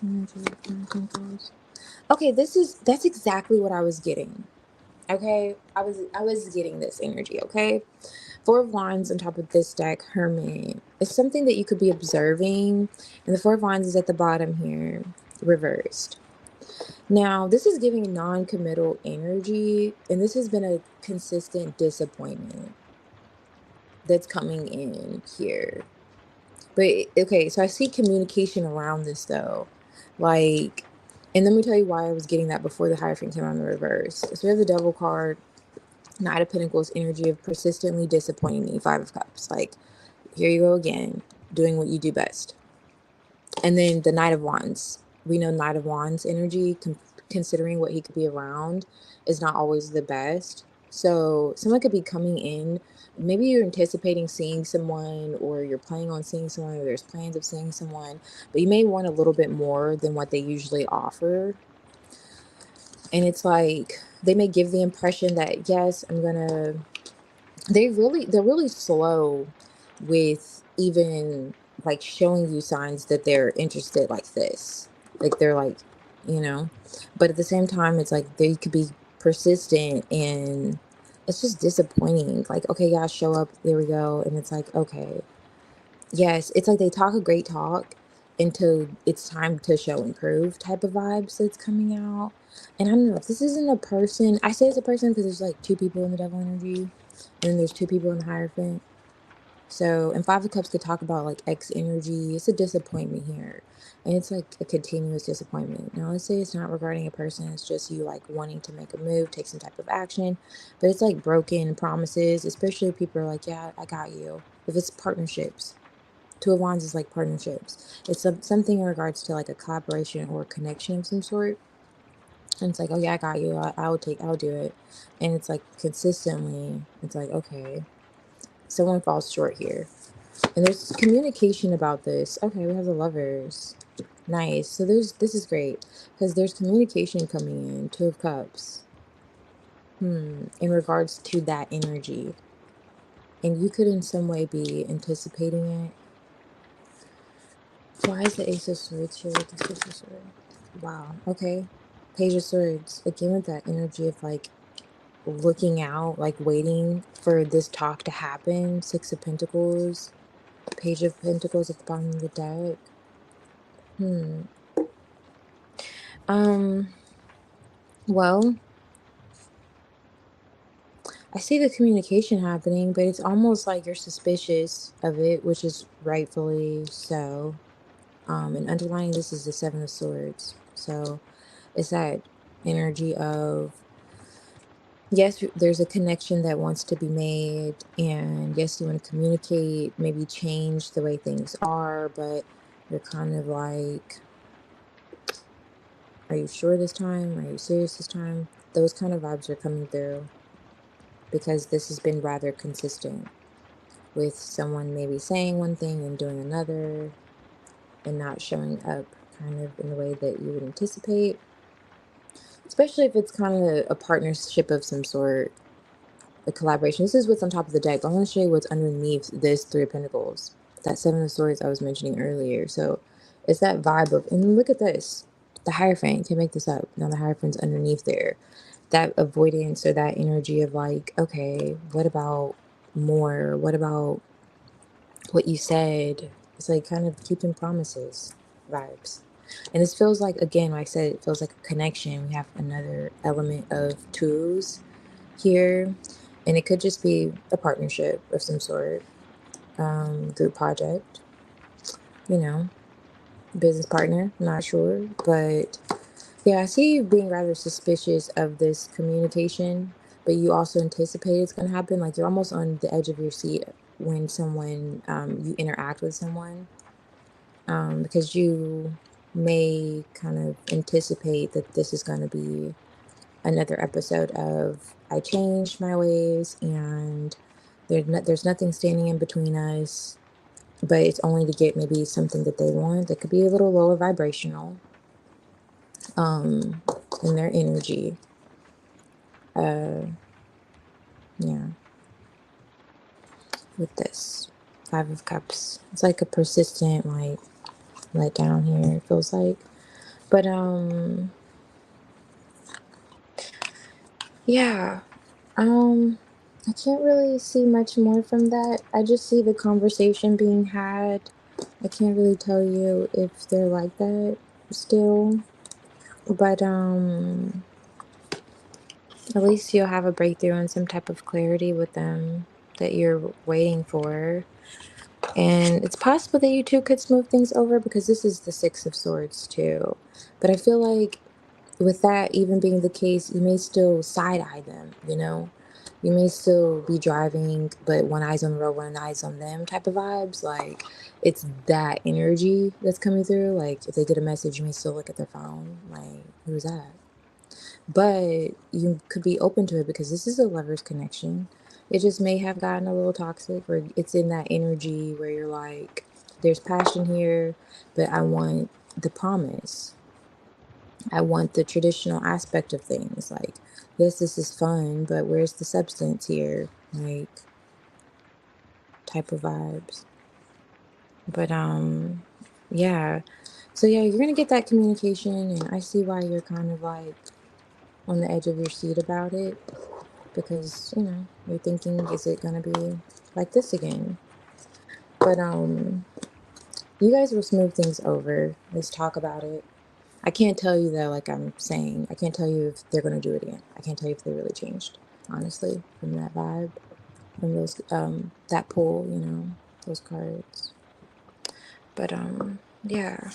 energy of Pentacles? Okay, that's exactly what I was getting. Okay, I was getting this energy. Okay, Four of Wands on top of this deck, Hermit. It's something that you could be observing, and the Four of Wands is at the bottom here, reversed. Now, this is giving non-committal energy, and this has been a consistent disappointment that's coming in here. But okay, so I see communication around this though, like, and let me tell you why I was getting that before the Hierophant came on the reverse. So we have the Devil card, Knight of Pentacles energy of persistently disappointing me, Five of Cups. Like, Here you go again, doing what you do best. And then the Knight of Wands. We know Knight of Wands energy, considering what he could be around, is not always the best. So someone could be coming in. Maybe you're anticipating seeing someone, or you're planning on seeing someone, or there's plans of seeing someone, but you may want a little bit more than what they usually offer. And it's like they may give the impression that, yes, I'm gonna, they're really slow with even like showing you signs that they're interested like this. Like they're like, you know, but at the same time it's like they could be persistent, and it's just disappointing. Like, okay, yeah, show up, there we go. And it's like, okay, yes, it's like they talk a great talk until it's time to show and prove type of vibes that's coming out. And I don't know if this isn't a person. I say it's a person because there's like two people in the devil energy, and then there's two people in the Hierophant. So, and Five of Cups could talk about like X energy. It's a disappointment here. And it's like a continuous disappointment. Now, let's say it's not regarding a person, it's just you like wanting to make a move, take some type of action. But it's like broken promises, especially if people are like, yeah, I got you. If it's partnerships, Two of Wands is like partnerships. It's something in regards to like a collaboration or a connection of some sort. And it's like, oh yeah, I got you. I'll do it. And it's like consistently, it's like, okay, someone falls short here. And there's communication about this. Okay, we have the Lovers. Nice. So this is great because there's communication coming in. Two of Cups. In regards to that energy. And you could in some way be anticipating it. Why is the Ace of Swords here with the Six of Swords? Wow. Okay. Page of Swords. Again with that energy of like looking out, like waiting for this talk to happen. Six of Pentacles. Page of Pentacles at the bottom of the deck. Um, well, I see the communication happening, but it's almost like you're suspicious of it, which is rightfully so. And underlying this is the Seven of Swords. So it's that energy of, yes, there's a connection that wants to be made, and yes, you want to communicate, maybe change the way things are, but you're kind of like, are you sure this time? Are you serious this time? Those kind of vibes are coming through because this has been rather consistent with someone maybe saying one thing and doing another and not showing up kind of in the way that you would anticipate, especially if it's kind of a partnership of some sort, a collaboration. This is what's on top of the deck. I want to show you what's underneath this Three of Pentacles, that Seven of Swords I was mentioning earlier. So it's that vibe of, and look at this, the Hierophant, can't make this up. Now the Hierophant's underneath there. That avoidance or that energy of like, okay, what about more? What about what you said? It's like kind of keeping promises vibes. And this feels like, again, like I said, it feels like a connection. We have another element of twos here, and it could just be a partnership of some sort, group project, you know, business partner, I'm not sure. But yeah, I see you being rather suspicious of this communication, but you also anticipate it's going to happen. Like you're almost on the edge of your seat when someone, you interact with someone, because you may kind of anticipate that this is going to be another episode of I changed my ways, and there's nothing standing in between us, but it's only to get maybe something that they want that could be a little lower vibrational in their energy. Yeah, with this Five of Cups, it's like a persistent like let down here, it feels like. But yeah, I can't really see much more from that. I just see the conversation being had. I can't really tell you if they're like that still, but at least you'll have a breakthrough and some type of clarity with them that you're waiting for. And it's possible that you two could smooth things over because this is the Six of Swords too. But I feel like with that even being the case, you may still side eye them, you know? You may still be driving, but one eye's on the road, one eye's on them type of vibes. Like, it's that energy that's coming through. Like, if they get a message, you may still look at their phone. Like, who's that? But you could be open to it because this is a lover's connection. It just may have gotten a little toxic, or it's in that energy where you're like, there's passion here, but I want the promise. I want the traditional aspect of things. Like, yes, this is fun, but where's the substance here? Like, type of vibes. But yeah. So yeah, you're gonna get that communication, and I see why you're kind of like on the edge of your seat about it, because you're thinking, is it gonna be like this again? But you guys will smooth things over. Let's talk about it. I can't tell you though, like I'm saying, I can't tell you if they're gonna do it again. I can't tell you if they really changed, honestly, from that vibe, from those that pull, those cards. But yeah.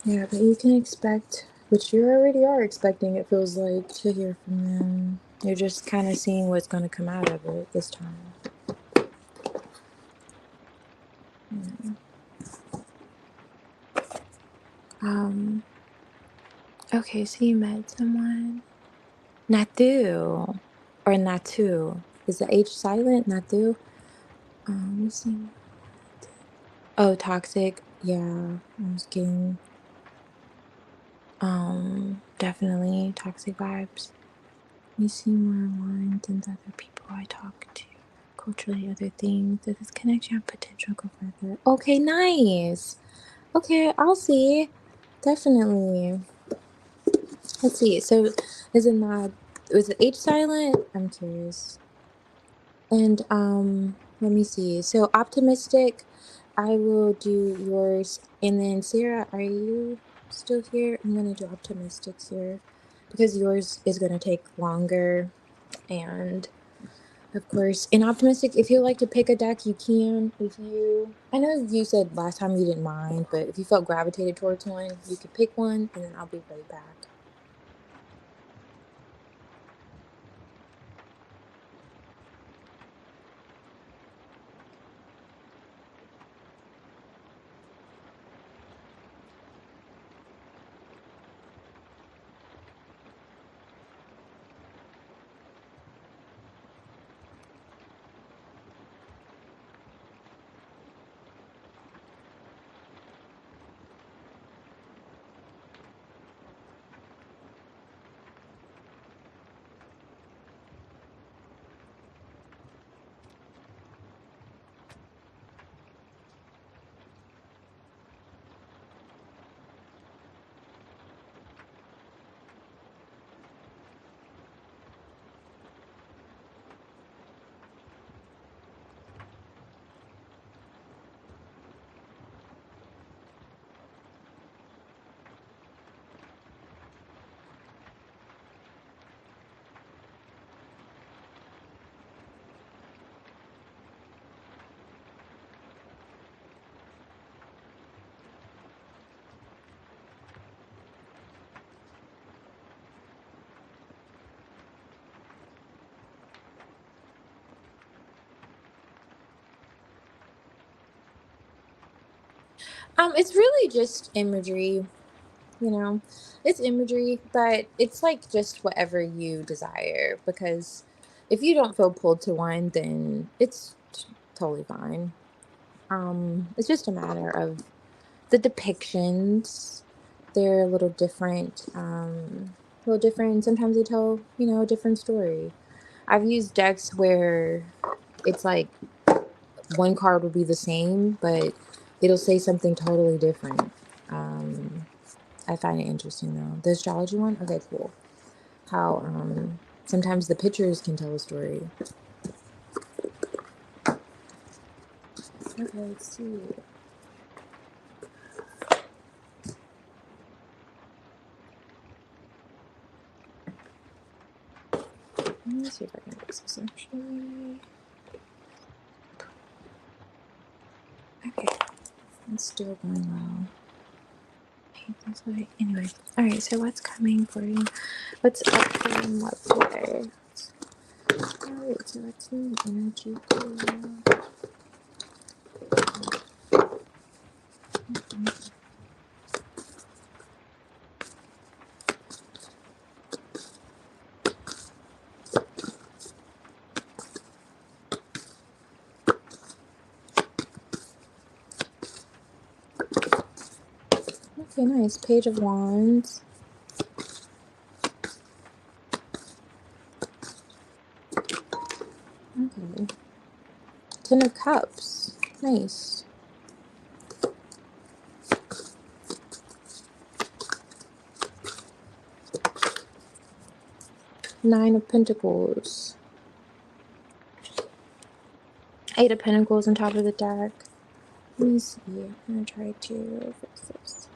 Yeah, but you can expect, which you already are expecting, it feels like, to hear from them. You're just kind of seeing what's going to come out of it this time. Yeah. Um, okay, so you met someone. Natu. Or Natu. Is the H silent? Natu? Let me see. Oh, toxic. Yeah, I was getting, definitely toxic vibes. You seem more aligned than the other people I talk to. Culturally, other things. Does this connection have potential to go further? Okay, nice. Okay, I'll see. Definitely. Let's see. So, is it not? Was it H silent? I'm curious. And let me see. So optimistic. I will do yours, and then Sarah, are you still here? I'm gonna do optimistics here because yours is gonna take longer, and of course, in optimistic, if you like to pick a deck, you can. I know you said last time you didn't mind, but if you felt gravitated towards one, you could pick one, and then I'll be right back. It's really just imagery, you know. It's imagery, but it's like just whatever you desire. Because if you don't feel pulled to one, then it's totally fine. It's just a matter of the depictions. They're a little different. A little different. Sometimes they tell, a different story. I've used decks where it's like one card will be the same, but it'll say something totally different. Um, I find it interesting though. The astrology one, okay, cool. How sometimes the pictures can tell a story. Okay, let's see. Let me see if I can fix this actually. Okay, it's still going well. That's why. Anyway, all right. So what's coming for you? What's up for you in love today? All right. So what's the energy for you? Okay, nice. Page of Wands. Okay. Ten of Cups. Nice. Nine of Pentacles. Eight of Pentacles on top of the deck. Let me see. I'm gonna try to fix this.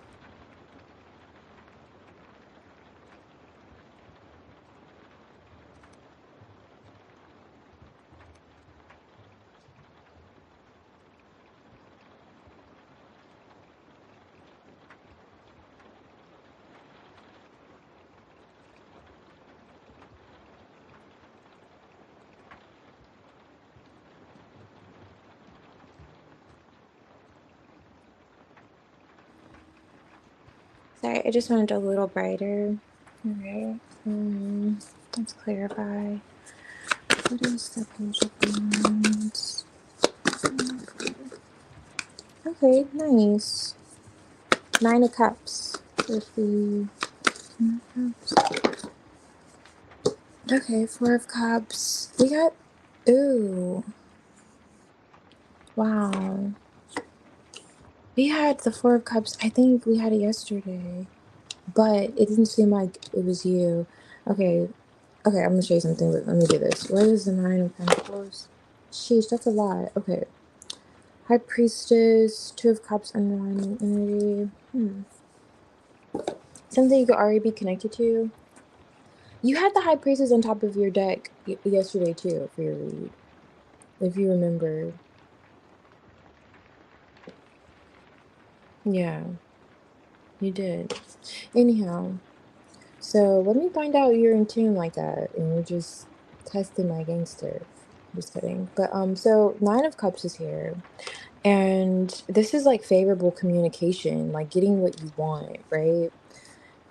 Sorry, I just wanted a little brighter. Alright. Let's clarify. What is the Page of Wands? Okay, nice. Nine of Cups with the Nine of Cups. Okay, Four of Cups. We got, ooh, wow. We had the Four of Cups. I think we had it yesterday, but it didn't seem like it was you. Okay, okay, I'm gonna show you something, but let me do this. What is the Nine of Pentacles? Sheesh, that's a lot. Okay. High Priestess, Two of Cups, underlining energy. Something you could already be connected to. You had the High Priestess on top of your deck yesterday too for your read, if you remember. Yeah, you did. Anyhow, so let me find out you're in tune like that, and you're just testing my gangster. Just kidding. But so Nine of Cups is here, and this is like favorable communication, like getting what you want, right?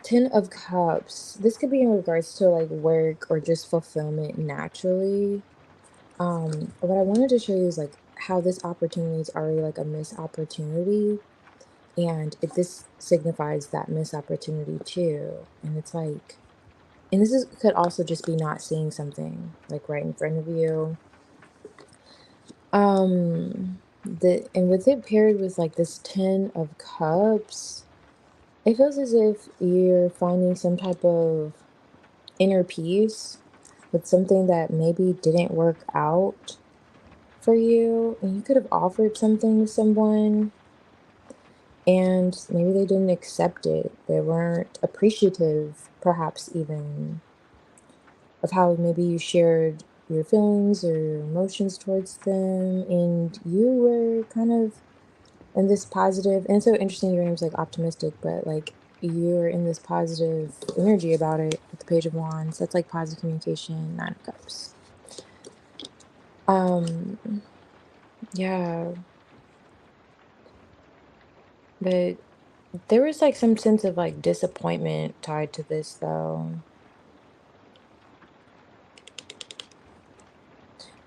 Ten of Cups. This could be in regards to like work or just fulfillment naturally. What I wanted to show you is like how this opportunity is already like a missed opportunity, and if this signifies that missed opportunity too. And it's like, and this is could also just be not seeing something like right in front of you. And with it paired with like this Ten of Cups, it feels as if you're finding some type of inner peace with something that maybe didn't work out for you, and you could have offered something to someone and maybe they didn't accept it. They weren't appreciative, perhaps even, of how maybe you shared your feelings or your emotions towards them, and you were kind of in this positive, and it's so interesting your name's like optimistic, but like you're in this positive energy about it with the Page of Wands. That's like positive communication. Nine of Cups. um yeah, but there was like some sense of like disappointment tied to this though,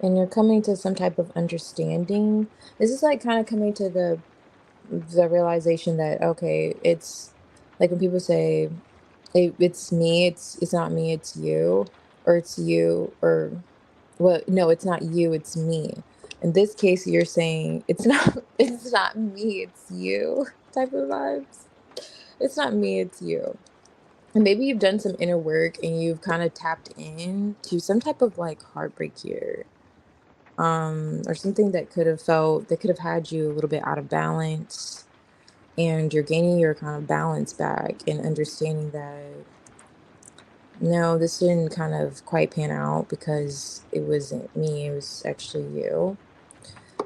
and you're coming to some type of understanding. This is like kind of coming to the realization that okay, it's like when people say it's me, it's not me, it's you, or it's you, or well, no, it's not you, it's me. In this case, you're saying it's not it's not me, it's you type of vibes. It's not me, it's you. And maybe you've done some inner work and you've kind of tapped into some type of like heartbreak here. Or something that could have had you a little bit out of balance, and you're gaining your kind of balance back and understanding that no, this didn't kind of quite pan out because it wasn't me, it was actually you.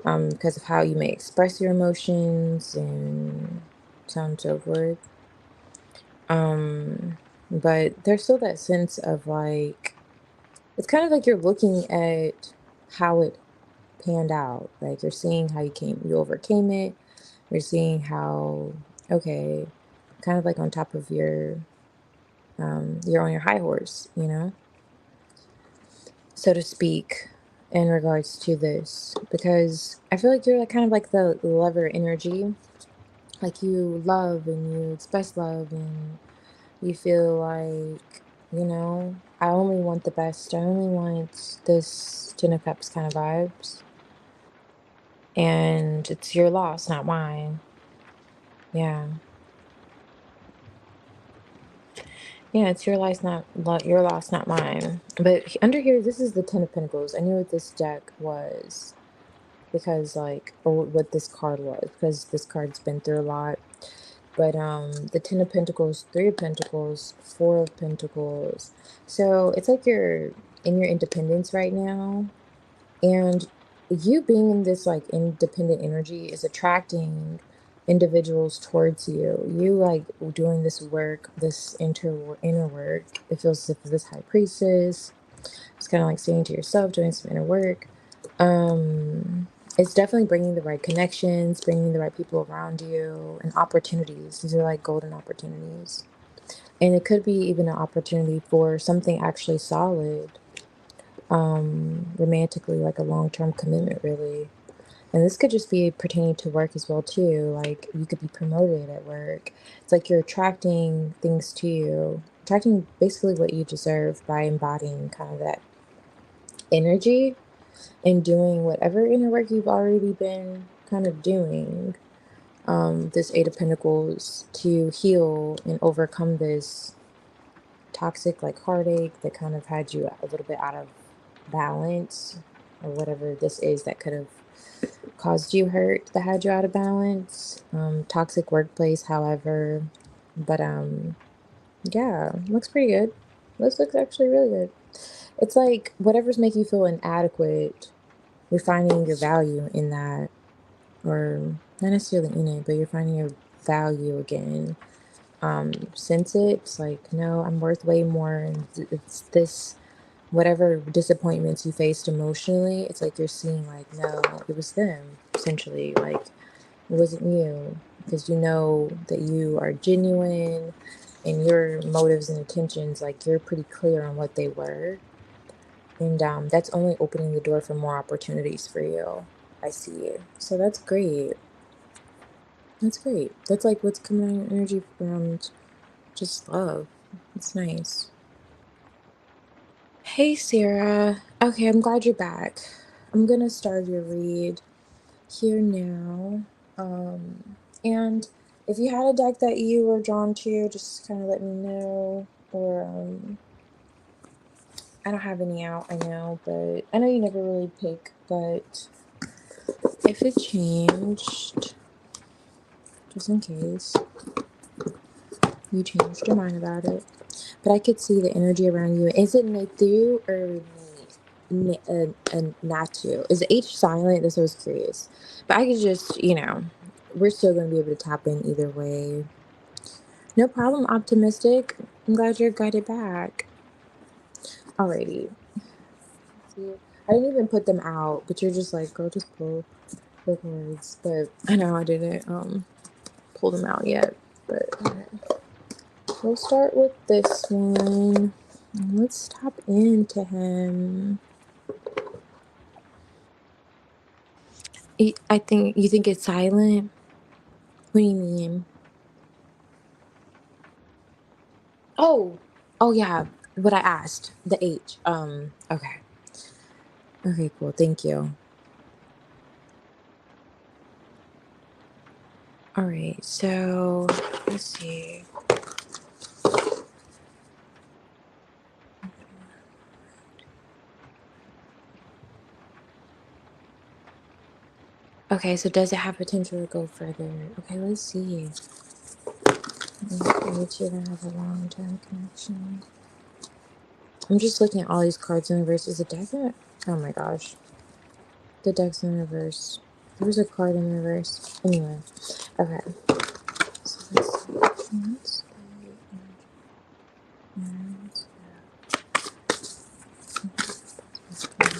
Because of how you may express your emotions and so on and so forth. But there's still that sense of like, it's kind of like you're looking at how it panned out. Like you're seeing how you overcame it. You're seeing how, okay, kind of like on top of you're on your high horse, so to speak, in regards to this, because I feel like you're like kind of like the lover energy, like you love and you express love and you feel like, I only want the best. I only want this Ten of Cups kind of vibes. And it's your loss, not mine. Yeah. Yeah, it's your loss, not mine. But under here, this is the Ten of Pentacles. I knew what this deck was because, like, or what this card was, because this card's been through a lot. But the Ten of Pentacles, Three of Pentacles, Four of Pentacles. So it's like you're in your independence right now. And you being in this like independent energy is attracting individuals towards you. You like doing this work, this inner work. It feels as if this high priestess. It's kind of like saying to yourself, doing some inner work. It's definitely bringing the right connections, bringing the right people around you, and opportunities. These are like golden opportunities. And it could be even an opportunity for something actually solid, romantically, like a long-term commitment, really. And this could just be pertaining to work as well, too. Like you could be promoted at work. It's like you're attracting things to you, attracting basically what you deserve by embodying kind of that energy and doing whatever inner work you've already been kind of doing. This Eight of Pentacles to heal and overcome this toxic like heartache that kind of had you a little bit out of balance, or whatever this is that could have caused you hurt, that had you out of balance. Toxic workplace, however. But yeah, looks pretty good. This looks actually really good. It's like whatever's making you feel inadequate, you're finding your value in that, or not necessarily in it, but you're finding your value again. Since it's like, no, I'm worth way more, and it's this, whatever disappointments you faced emotionally, it's like you're seeing like, no, it was them, essentially. Like it wasn't you, because you know that you are genuine and your motives and intentions, like you're pretty clear on what they were. And that's only opening the door for more opportunities for you. I see. So that's great. That's great. That's like what's coming on your energy from just love. It's nice. Hey, Sarah. Okay, I'm glad you're back. I'm gonna start your read here now. And if you had a deck that you were drawn to, just kind of let me know. Or I don't have any out, I know, but I know you never really pick. But if it changed, just in case you changed your mind about it. But I could see the energy around you. Is it Netu or Natu? Is the H silent? That's what I was curious. But I could just, we're still going to be able to tap in either way. No problem, optimistic. I'm glad you're guided back. Alrighty. See, I didn't even put them out, but you're just like, girl, just pull the cards. But I know I didn't pull them out yet. But okay. We'll start with this one. Let's tap into him. I think you think it's silent. What do you mean? Oh, oh yeah. What I asked, the H. Okay. Okay, cool. Thank you. All right. So let's see. Okay, so does it have potential to go further? Okay, let's see. You two gonna have a long-term connection. I'm just looking at all these cards in reverse. Is the deck in it? Oh my gosh. The deck's in reverse. There was a card in reverse. Anyway. Okay. So let's see. Wands.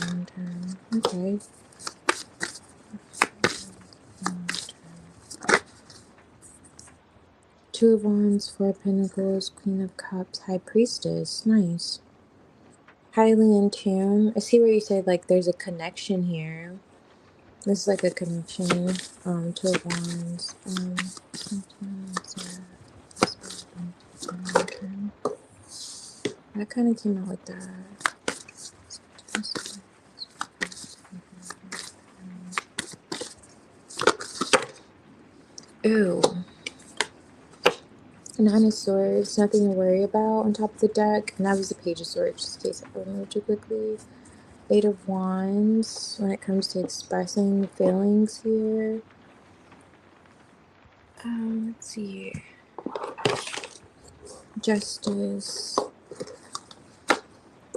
Long term. Okay. Long term. Two of Wands, Four of Pentacles, Queen of Cups, High Priestess. Nice. Highly in tune. I see where you said like there's a connection here. This is like a connection. Two of Wands. That kind of came out like that. Ooh. Nine of Swords, nothing to worry about on top of the deck. And that was the Page of Swords, just in case I remember too quickly. Eight of Wands, when it comes to expressing feelings here. Let's see. Justice.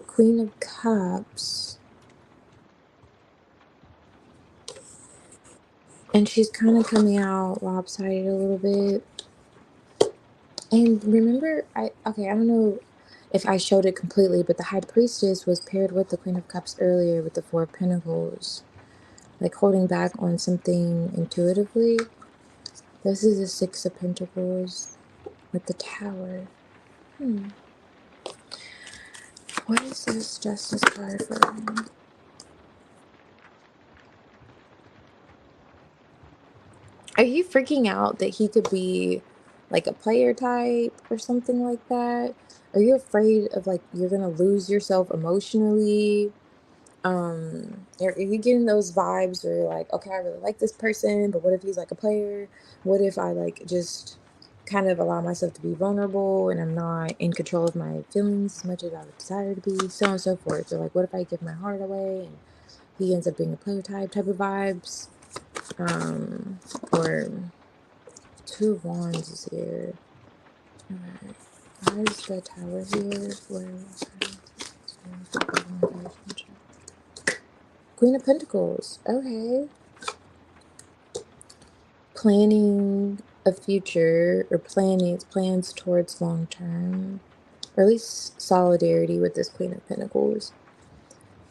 Queen of Cups. And she's kind of coming out lopsided a little bit. And remember, I don't know if I showed it completely, but the High Priestess was paired with the Queen of Cups earlier with the Four of Pentacles. Like holding back on something intuitively. This is the Six of Pentacles with the Tower. What is this Justice card for? Are you freaking out that he could be like a player type or something like that? Are you afraid of like you're gonna lose yourself emotionally? Are you getting those vibes where you're like, okay, I really like this person, but what if he's like a player? What if I like just kind of allow myself to be vulnerable and I'm not in control of my feelings as much as I would desire to be, so on and so forth. So like, what if I give my heart away and he ends up being a player type of vibes? Or Two of Wands is here. Alright. Why is the Tower here? Queen of Pentacles. Okay. Planning a future or plans towards long term. Or at least solidarity with this Queen of Pentacles.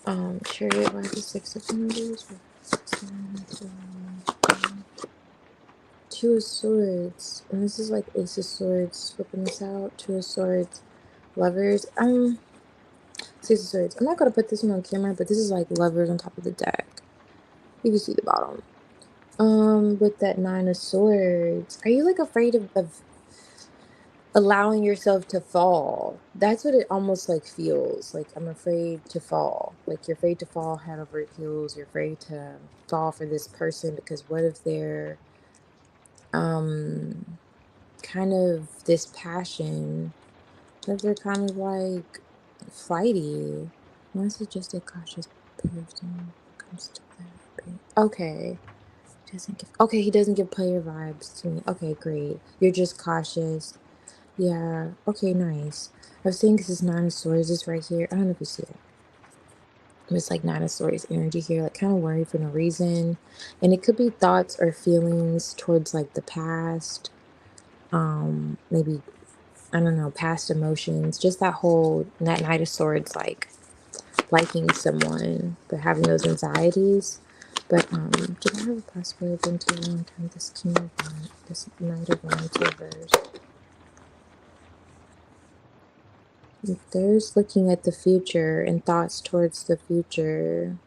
Chariot, why the Six of Pentacles? Two of Swords. And this is like Ace of Swords. Flipping this out. Two of Swords. Lovers. Six of Swords. I'm not going to put this one on camera, but this is like Lovers on top of the deck. You can see the bottom. With that Nine of Swords. Are you like afraid of allowing yourself to fall? That's what it almost like feels. Like I'm afraid to fall. Like you're afraid to fall head over heels. You're afraid to fall for this person because what if they're kind of this passion, but they're kind of like flighty. Unless it's just a cautious person when it comes to therapy. Okay. Okay, he doesn't give player vibes to me. Okay, great. You're just cautious. Yeah. Okay, nice. I was saying because this Nine of Swords is right here. I don't know if you see it. It's like Nine of Swords energy here, like kind of worried for no reason. And it could be thoughts or feelings towards like the past. Maybe, I don't know, past emotions. Just that Knight of Swords, like liking someone, but having those anxieties. But do I have a possibility of into a long time this King of Wands, this Knight of Wands reverse? There's looking at the future and thoughts towards the future.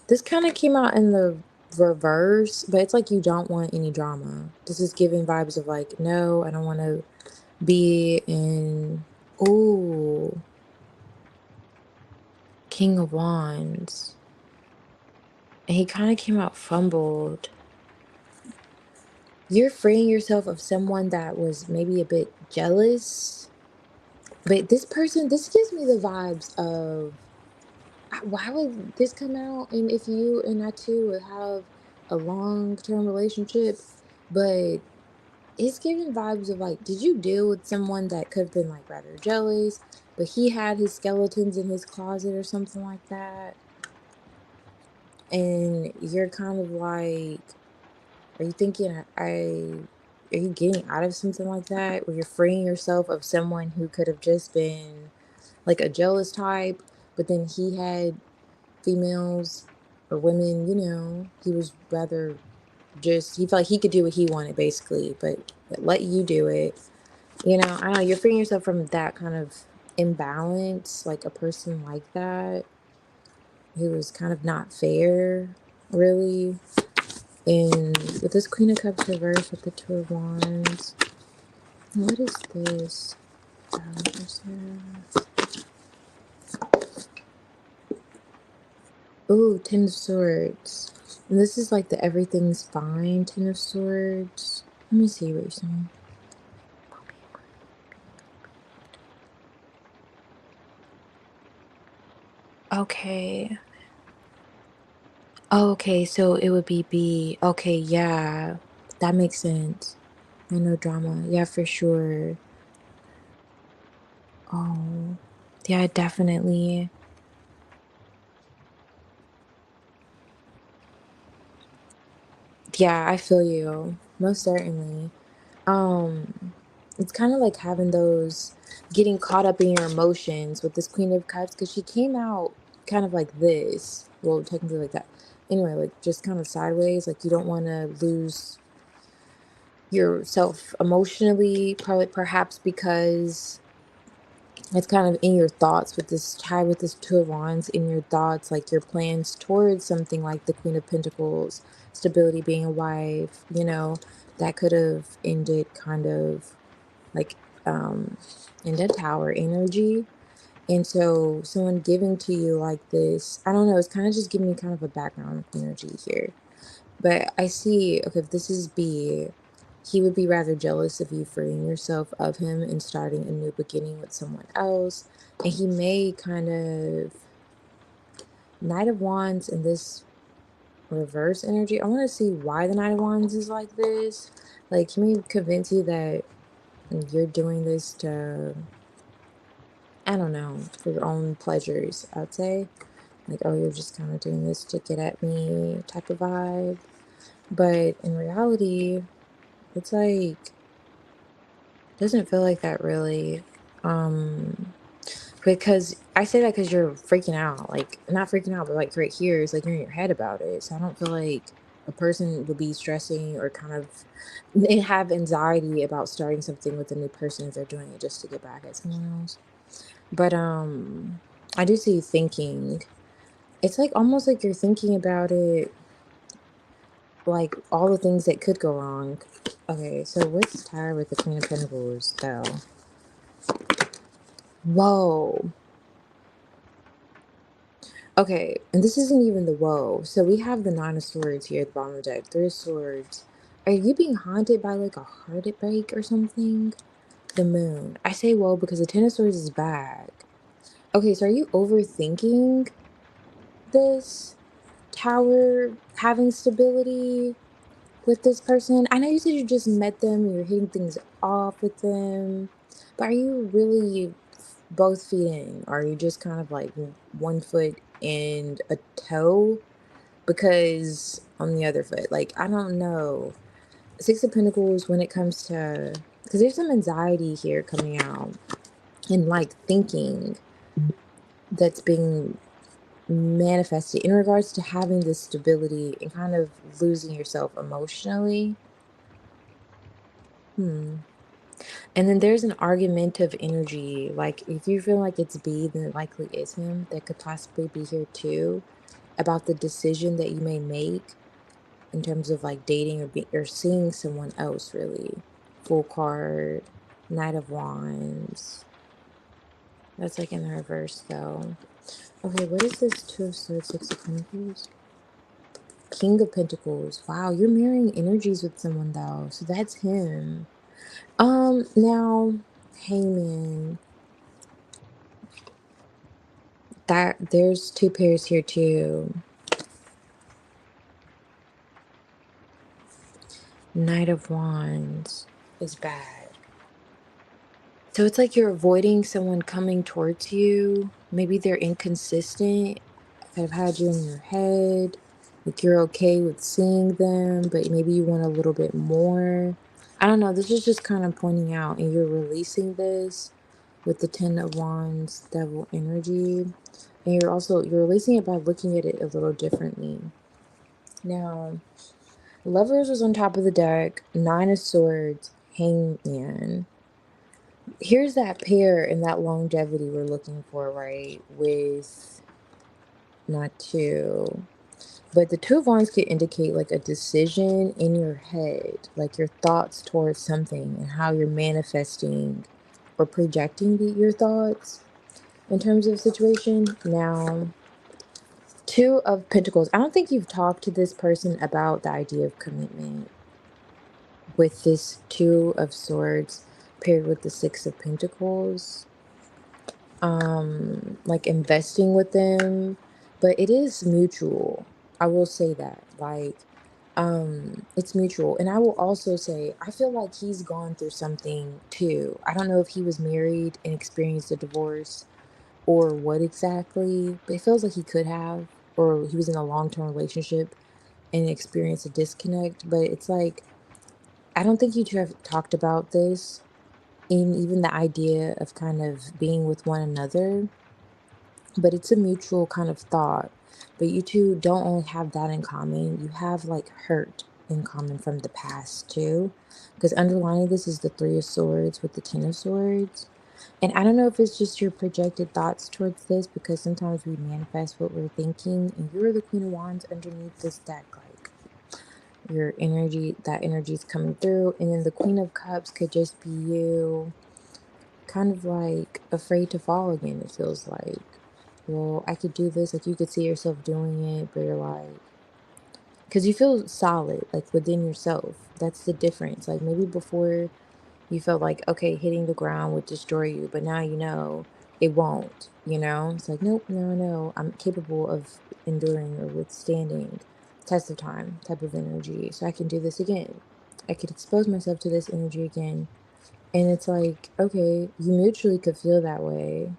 This kind of came out in the reverse, but it's like you don't want any drama. This is giving vibes of like, no, I don't want to be in. Ooh, King of Wands. And he kind of came out fumbled. You're freeing yourself of someone that was maybe a bit jealous. But this gives me the vibes of why would this come out? And if you and I too would have a long-term relationship, but it's giving vibes of like, did you deal with someone that could have been like rather jealous, but he had his skeletons in his closet or something like that? And you're kind of like, are you thinking I are you getting out of something like that where you're freeing yourself of someone who could have just been like a jealous type, but then he had females or women, he was rather just, he felt like he could do what he wanted basically, but let you do it. I don't know, you're freeing yourself from that kind of imbalance, like a person like that who was kind of not fair, really. And with this Queen of Cups reversed with the Two of Wands, what is this? Ooh, Ten of Swords. And this is like the everything's fine Ten of Swords. Let me see what you're saying. Okay. Oh, okay, so it would be B. Okay, yeah. That makes sense. No drama. Yeah, for sure. Oh, yeah, definitely. Yeah, I feel you. Most certainly. Um, it's kind of like having those getting caught up in your emotions with this Queen of Cups because she came out kind of like this. Well, technically like that. Anyway, like just kind of sideways. Like you don't want to lose yourself emotionally, probably perhaps because it's kind of in your thoughts with this tie with this Two of Wands in your thoughts, like your plans towards something like the Queen of Pentacles, stability, being a wife, that could have ended kind of like in the Tower energy. And so someone giving to you like this, I don't know, it's kind of just giving me kind of a background energy here. But I see, okay, if this is B, he would be rather jealous of you freeing yourself of him and starting a new beginning with someone else. And he may kind of, Knight of Wands in this reverse energy. I want to see why the Knight of Wands is like this. Like, he may convince you that you're doing this to, I don't know, for your own pleasures, I'd say. Like, oh, you're just kind of doing this to get at me type of vibe. But in reality, it's like, doesn't feel like that really. Um, because I say that because you're freaking out, like not freaking out, but like right here is like you're in your head about it. So I don't feel like a person would be stressing or kind of and have anxiety about starting something with a new person if they're doing it just to get back at someone else. But I do see you thinking. It's like almost like you're thinking about it, like all the things that could go wrong. Okay, so what's tired with the Queen of Pentacles though? Whoa. Okay, and this isn't even the woe. So we have the Nine of Swords here at the bottom of the deck. Three of Swords. Are you being haunted by like a heartbreak or something? The Moon. I say whoa because the Ten of Swords is back. Okay, so are you overthinking this Tower having stability with this person? I know you said you just met them and you're hitting things off with them, but are you really both feet in? Or are you just kind of like one foot and a toe? Because on the other foot, like, I don't know. Six of Pentacles when it comes to, because there's some anxiety here coming out and like thinking that's being manifested in regards to having this stability and kind of losing yourself emotionally. Hmm. And then there's an argumentative energy. Like, if you feel like it's B, then it likely is him. That could possibly be here too, about the decision that you may make in terms of like dating or seeing someone else, really. Full card, Knight of Wands. That's like in the reverse though. Okay, what is this? Two of Swords, Six of Pentacles? King of Pentacles. Wow, you're mirroring energies with someone though. So that's him. Now, Hangman. That there's two pairs here too. Knight of Wands is bad. So it's like you're avoiding someone coming towards you. Maybe they're inconsistent. Kind of had you in your head. Like you're okay with seeing them, but maybe you want a little bit more. I don't know, this is just kind of pointing out, and you're releasing this with the Ten of Wands, Devil energy, and you're releasing it by looking at it a little differently. Now, Lovers was on top of the deck, Nine of Swords, Hangman. Here's that pair and that longevity we're looking for, right? With not two. But the Two of Wands could indicate like a decision in your head, like your thoughts towards something and how you're manifesting or projecting your thoughts in terms of situation. Now, Two of Pentacles. I don't think you've talked to this person about the idea of commitment with this Two of Swords paired with the Six of Pentacles. Like investing with them, but it is mutual. I will say that. Like, it's mutual. And I will also say, I feel like he's gone through something too. I don't know if he was married and experienced a divorce or what exactly, but it feels like he could have, or he was in a long-term relationship and experienced a disconnect. But it's like, I don't think you two have talked about this, and even the idea of kind of being with one another, but it's a mutual kind of thought. But you two don't only have that in common, you have like hurt in common from the past too. Because underlying this is the Three of Swords with the Ten of Swords. And I don't know if it's just your projected thoughts towards this, because sometimes we manifest what we're thinking, and you're the Queen of Wands underneath this deck. Like, your energy, that energy is coming through. And then the Queen of Cups could just be you kind of like afraid to fall again, it feels like. Well, I could do this. Like, you could see yourself doing it, but you're like, because you feel solid, like within yourself. That's the difference. Like, maybe before you felt like, okay, hitting the ground would destroy you, but now you know it won't, you know? It's like, nope, no, no, I'm capable of enduring or withstanding test of time type of energy. So I can do this again. I could expose myself to this energy again. And it's like, okay, you mutually could feel that way.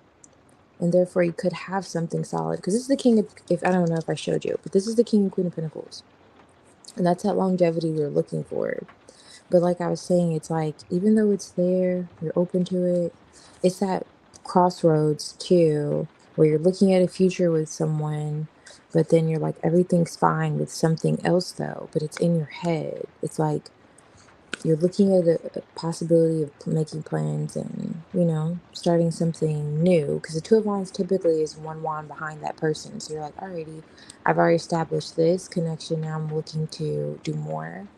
And therefore, you could have something solid. Because this is the King of, if I don't know if I showed you, but this is the King and Queen of Pentacles. And that's that longevity we're looking for. But like I was saying, it's like, even though it's there, you're open to it. It's that crossroads too, where you're looking at a future with someone, but then you're like, everything's fine with something else though, but it's in your head. It's like, you're looking at a possibility of making plans and, you know, starting something new. Because the Two of Wands typically is one wand behind that person. So you're like, alrighty, I've already established this connection. Now I'm looking to do more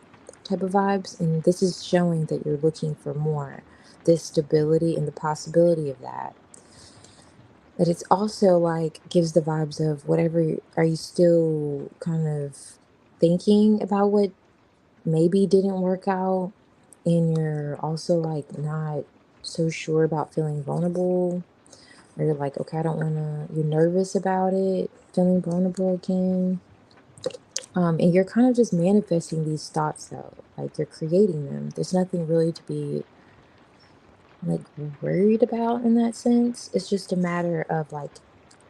type of vibes. And this is showing that you're looking for more, this stability and the possibility of that. But it's also like gives the vibes of whatever, are you still kind of thinking about what maybe didn't work out, and you're also like not so sure about feeling vulnerable, or you're like, okay, I don't want to, you're nervous about it, feeling vulnerable again. And you're kind of just manifesting these thoughts though, like you're creating them. There's nothing really to be like worried about in that sense. It's just a matter of like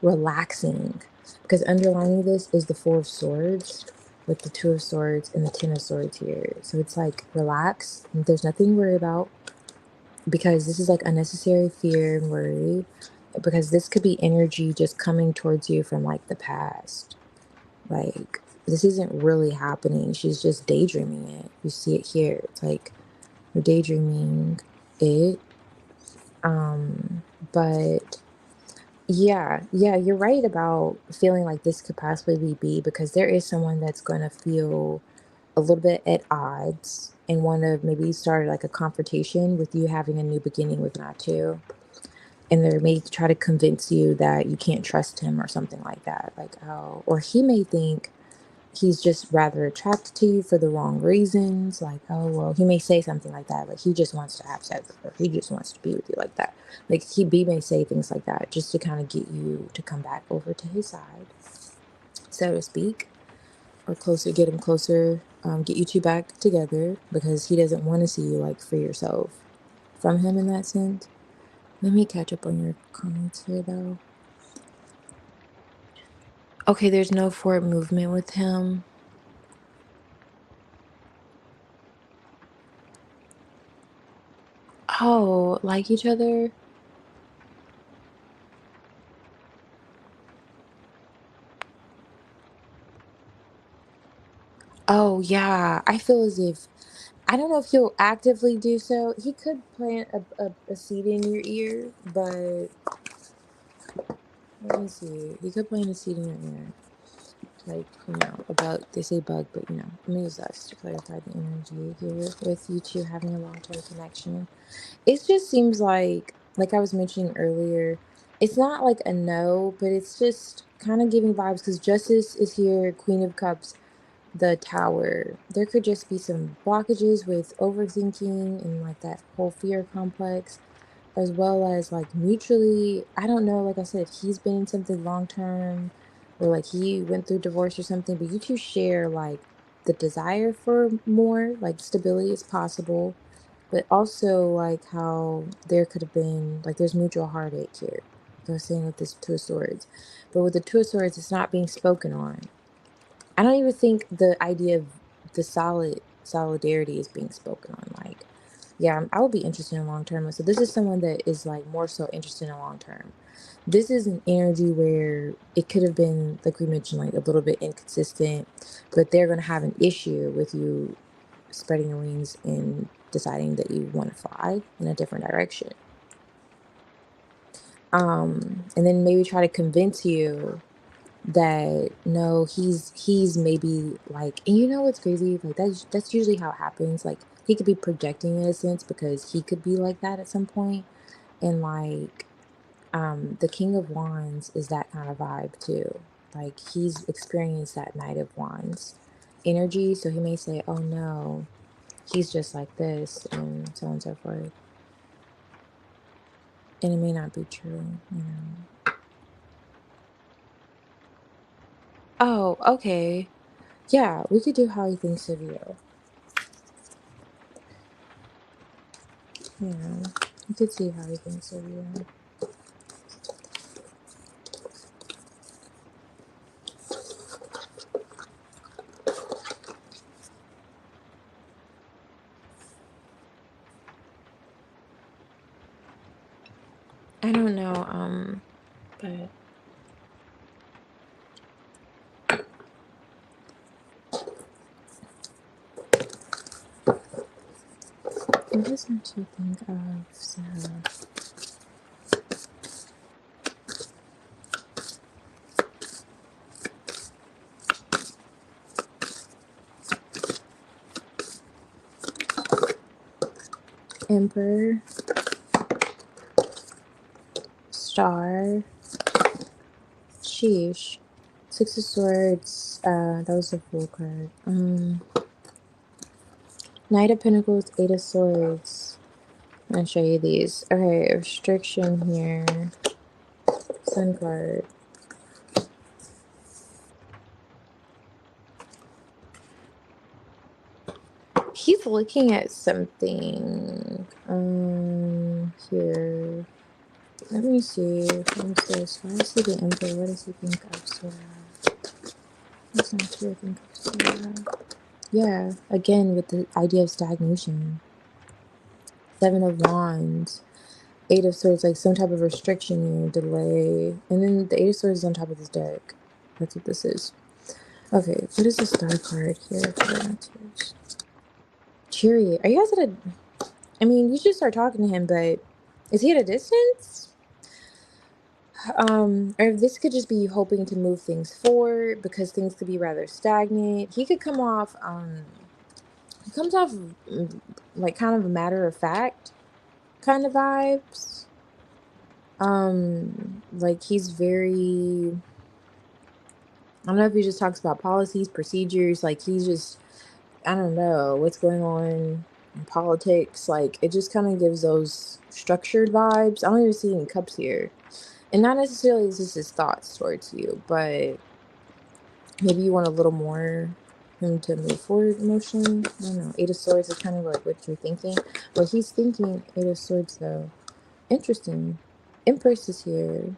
relaxing, because underlining this is the Four of Swords with the Two of Swords and the Ten of Swords here. So it's like, relax, there's nothing to worry about, because this is like unnecessary fear and worry, because this could be energy just coming towards you from like the past. Like, this isn't really happening, she's just daydreaming it. You see it here, it's like you're daydreaming it. But yeah, you're right about feeling like this could possibly be, because there is someone that's going to feel a little bit at odds and want to maybe start like a confrontation with you having a new beginning with not two. And they may try to convince you that you can't trust him or something like that. Like, oh, or he may think he's just rather attracted to you for the wrong reasons. Like, oh, well, he may say something like that. Like, he just wants to have sex with her. He just wants to be with you like that. Like, he may say things like that just to kind of get you to come back over to his side, so to speak, or closer, get him closer, get you two back together, because he doesn't want to see you like free yourself from him in that sense. Let me catch up on your comments here though. Okay, there's no forward movement with him. Oh, like each other? Oh, yeah. I feel as if I don't know if he'll actively do so. He could plant a seed in your ear, but let me see. He could plant a seed in your ear. Like, about they say bug, but I'm gonna use us to clarify the energy here with you two having a long-term connection. It just seems like I was mentioning earlier, it's not like a no, but it's just kind of giving vibes because Justice is here, Queen of Cups, the Tower. There could just be some blockages with overthinking and like that whole fear complex, as well as like mutually, I don't know, like I said, if he's been in something long term or like he went through divorce or something, but you two share like the desire for more, like stability is possible, but also like how there could have been like there's mutual heartache here. Like I was saying with this Two of Swords. But with the Two of Swords, it's not being spoken on. I don't even think the idea of the solidarity is being spoken on. Like, yeah, I would be interested in long term. So this is someone that is like more so interested in long term. This is an energy where it could have been, like we mentioned, like a little bit inconsistent, but they're gonna have an issue with you spreading your wings and deciding that you want to fly in a different direction. And then maybe try to convince you that no, he's maybe like, and you know what's crazy, like that's usually how it happens. Like he could be projecting in a sense because he could be like that at some point. And like the King of Wands is that kind of vibe too. Like he's experienced that Knight of Wands energy, so he may say, oh no, he's just like this and so on and so forth, and it may not be true. Oh, okay. Yeah, we could do how he thinks of you. Yeah, you could see how he thinks of you. I don't know, but what does makes you think of Sarah? Emperor, Star, Sheesh, Six of Swords. That was a full card. Knight of Pentacles, Eight of Swords. I'm gonna show you these. Okay, restriction here. Sun card. He's looking at something. Here. Let me see. What is this? Why is he the Emperor? What does he think of Sarah? What's not to think of Sarah? Yeah, again with the idea of stagnation. Seven of Wands. Eight of Swords, like some type of restriction here, delay. And then the Eight of Swords is on top of this deck. That's what this is. Okay, what is the Star card here? Cheery. Are you guys at a... I mean, you should start talking to him, but is he at a distance? Or this could just be you hoping to move things forward because things could be rather stagnant. He could come off, he comes off like kind of a matter of fact kind of vibes. Like he's very, I don't know if he just talks about policies, procedures, like he's just, I don't know what's going on in politics. Like it just kind of gives those structured vibes. I don't even see any cups here. And not necessarily is this his thoughts towards you, but maybe you want a little more him to move forward emotionally. I don't know. Eight of Swords is kind of like what you're thinking. What he's thinking, Eight of Swords though. Interesting. Empress is here.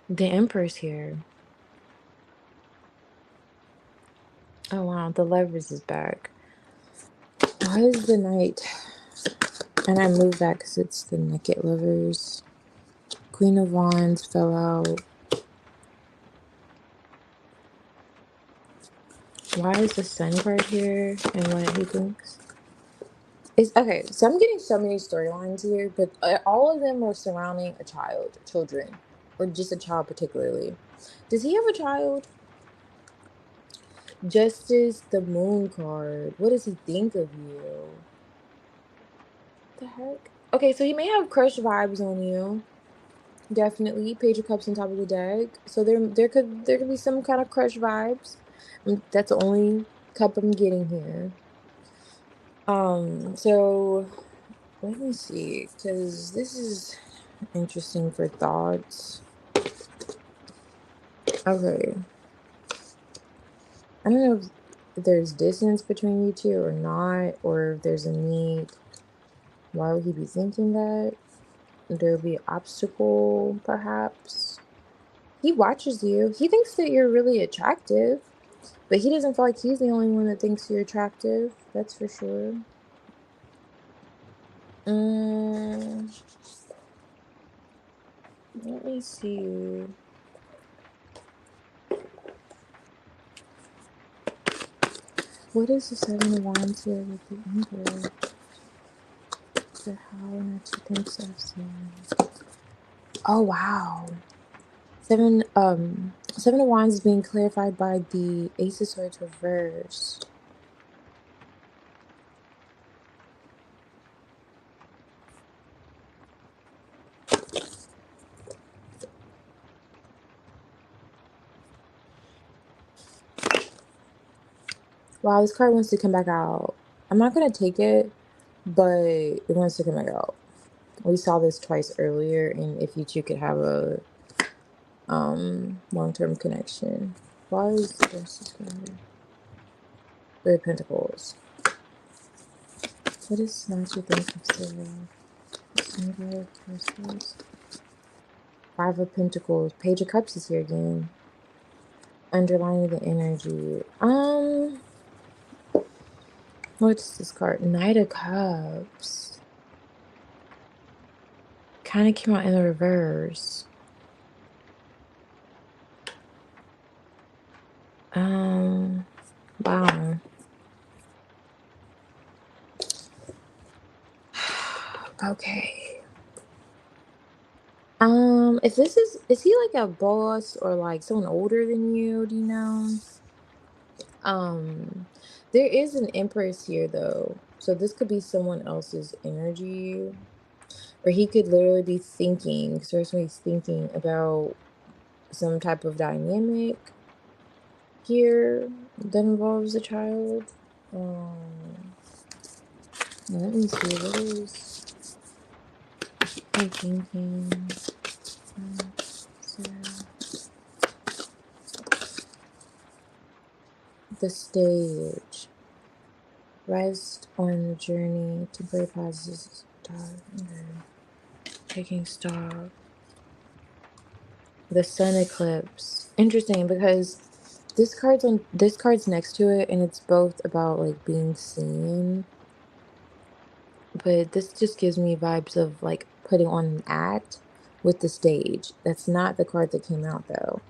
The Empress here. Oh wow, the Lovers is back. Why is the Knight? And I moved that because it's the Naked Lovers. Queen of Wands fell out. Why is the Sun card here and what he thinks? Okay, so I'm getting so many storylines here, but all of them are surrounding children, or just a child particularly. Does he have a child? Justice, the Moon card. What does he think of you? The heck? Okay, so he may have crush vibes on you. Definitely. Page of Cups on top of the deck. So there could be some kind of crush vibes. That's the only cup I'm getting here. So let me see, because this is interesting for thoughts. Okay. I don't know if there's distance between you two or not, or if there's a need. Why would he be thinking that? There'll be an obstacle, perhaps. He watches you. He thinks that you're really attractive, but he doesn't feel like he's the only one that thinks you're attractive. That's for sure. Let me see. What is the Seven of Wands here with the Emperor? So how not to think so soon? Oh wow. Seven of Wands is being clarified by the Ace of Swords reverse. Wow, this card wants to come back out. I'm not gonna take it, but it wants to come back out. We saw this twice earlier, and if you two could have a long-term connection. Why is this here? Three of Pentacles. What is not you think of Sarah? Five of Pentacles. Page of Cups is here again. Underlining the energy. What's this card? Knight of Cups. Kind of came out in the reverse. Wow. Okay. If this is he like a boss or like someone older than you? Do you know? Um, there is an Empress here though, so this could be someone else's energy, or he could literally be thinking. Seriously, he's thinking about some type of dynamic here that involves a child. Let me see, what is I thinking? So, the stage. Rest on the journey. Temporary pauses. Taking stock. The sun eclipse. Interesting because this card's next to it, and it's both about like being seen. But this just gives me vibes of like putting on an act with the stage. That's not the card that came out though.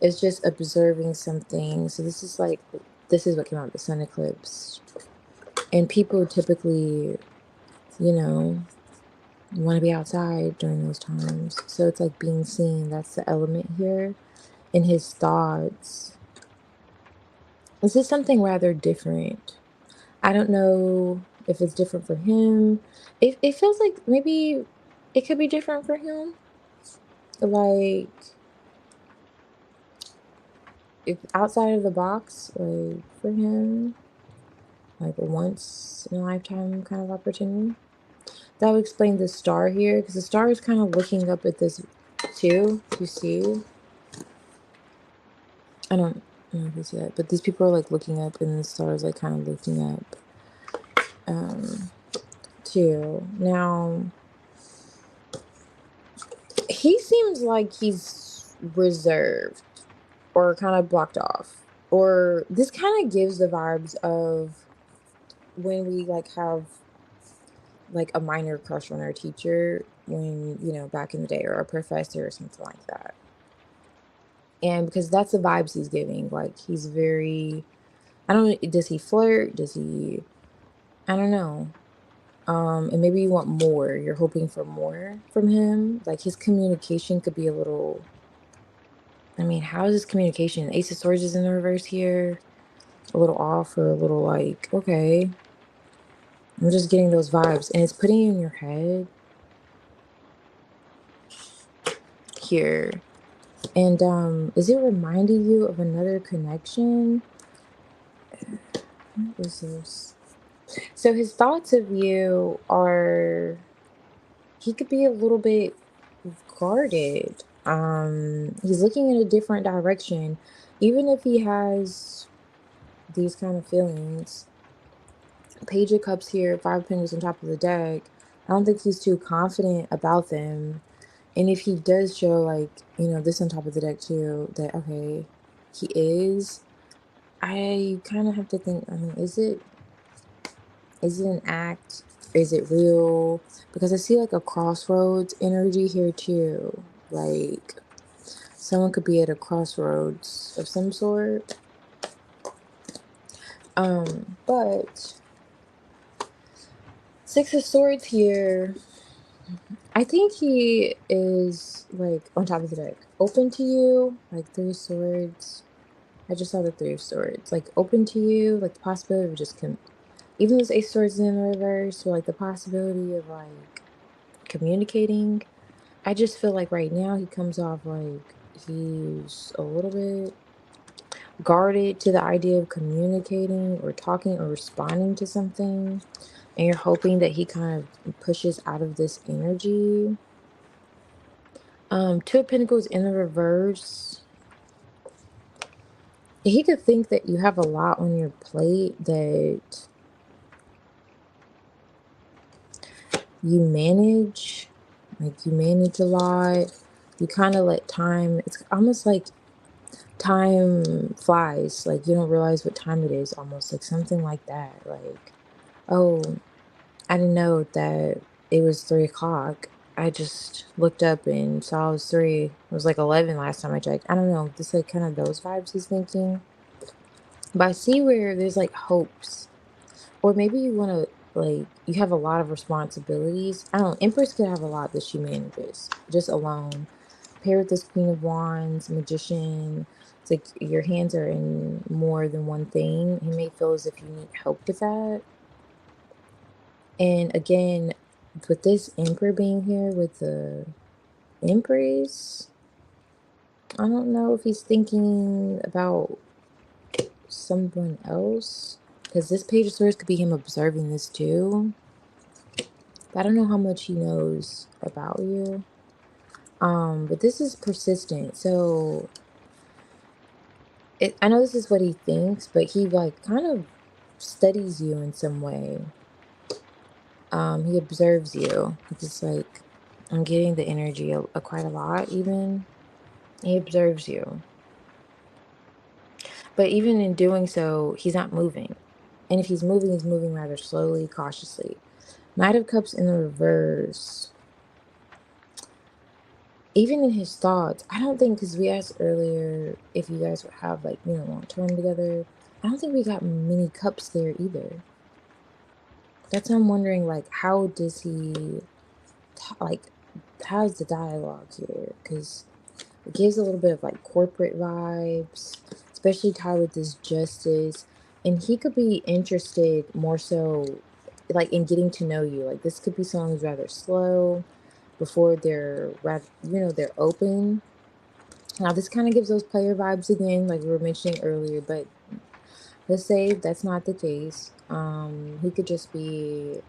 It's just observing something. So this is what came out, the sun eclipse. And people typically, you know, want to be outside during those times. So it's like being seen. That's the element here. In his thoughts. This is something rather different. I don't know if it's different for him. It feels like maybe it could be different for him. Like, if outside of the box, like for him, like a once in a lifetime kind of opportunity. That would explain the star here, because the star is kind of looking up at this too. You see? I don't know if you see that, but these people are like looking up, and the star is like kind of looking up too. Now, he seems like he's reserved or kind of blocked off, or this kind of gives the vibes of when we like have like a minor crush on our teacher when, back in the day, or a professor or something like that. And because that's the vibes he's giving, like he's very, I don't know, does he flirt? Does he, I don't know. And maybe you want more. You're hoping for more from him. Like his communication could be a little, I mean, how is his communication? Ace of Swords is in the reverse here. A little off, or a little like, okay. I'm just getting those vibes. And it's putting you in your head here. And is it reminding you of another connection? What is this? So his thoughts of you are, he could be a little bit guarded. He's looking in a different direction. Even if he has these kind of feelings. Page of Cups here, Five of Pentacles on top of the deck. I don't think he's too confident about them. And if he does show, like, this on top of the deck too, that, okay, he is, I kind of have to think, I mean, is it an act? Is it real? Because I see like a crossroads energy here too. Like someone could be at a crossroads of some sort. But Six of Swords here, I think he is like on top of the deck, open to you, like Three of Swords. I just saw the Three of Swords, like open to you, like the possibility of just even though this Ace of Swords is in the reverse, so like the possibility of like communicating. I just feel like right now he comes off like he's a little bit guarded to the idea of communicating or talking or responding to something. And you're hoping that he kind of pushes out of this energy. Two of Pentacles in the reverse. He could think that you have a lot on your plate, that you manage, like you manage a lot. You kind of let time, it's almost like time flies, like you don't realize what time it is, almost like something like that. Like, oh, I didn't know that it was 3 o'clock. I just looked up and saw it was 3. It was like 11 last time I checked. I don't know, just like kind of those vibes he's thinking. But I see where there's like hopes, or maybe you want to, like, you have a lot of responsibilities. I don't know, Empress could have a lot that she manages just alone. Paired with this Queen of Wands, Magician, it's like your hands are in more than one thing. He may feel as if you need help with that. And again, with this Emperor being here with the Empress, I don't know if he's thinking about someone else, because this Page of Swords could be him observing this too. But I don't know how much he knows about you. But this is persistent. So I know this is what he thinks, but he like kind of studies you in some way. He observes you. It's just like, I'm getting the energy quite a lot even. He observes you. But even in doing so, he's not moving. And if he's moving rather slowly, cautiously. Knight of Cups in the reverse. Even in his thoughts, I don't think, because we asked earlier if you guys would have like, long term together. I don't think we got many cups there either. That's why I'm wondering, like, how does he, like, how's the dialogue here? Because it gives a little bit of like corporate vibes, especially tied with this justice. And he could be interested more so, like, in getting to know you. Like, this could be someone who's rather slow before they're rather, they're open. Now, this kind of gives those player vibes again, like we were mentioning earlier, but let's say that's not the case. He could just be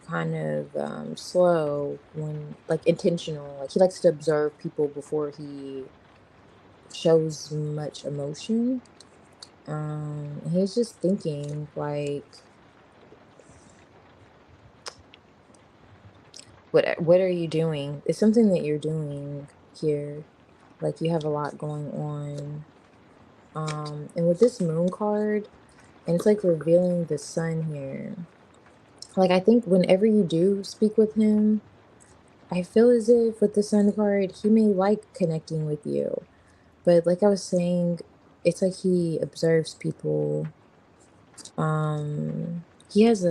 kind of slow, when like intentional. Like he likes to observe people before he shows much emotion. He's just thinking like, what are you doing? It's something that you're doing here. Like you have a lot going on. And with this moon card, and it's like revealing the sun here. Like, I think whenever you do speak with him, I feel as if with the sun card, he may like connecting with you. But like I was saying, it's like he observes people. He has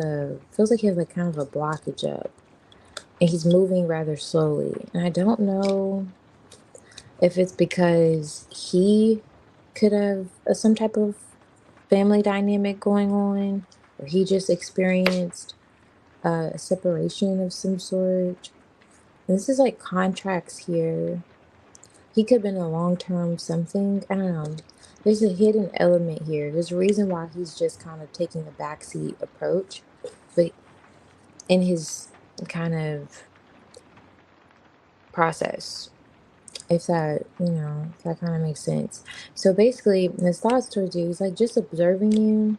feels like he has like kind of a blockage up, and he's moving rather slowly. And I don't know if it's because he could have some type of family dynamic going on, or he just experienced a separation of some sort. And this is like contracts here. He could have been a long term something. I don't know. There's a hidden element here. There's a reason why he's just kind of taking a backseat approach. But in his kind of process, if that, if that kind of makes sense. So basically, his thoughts towards you, he's like just observing you,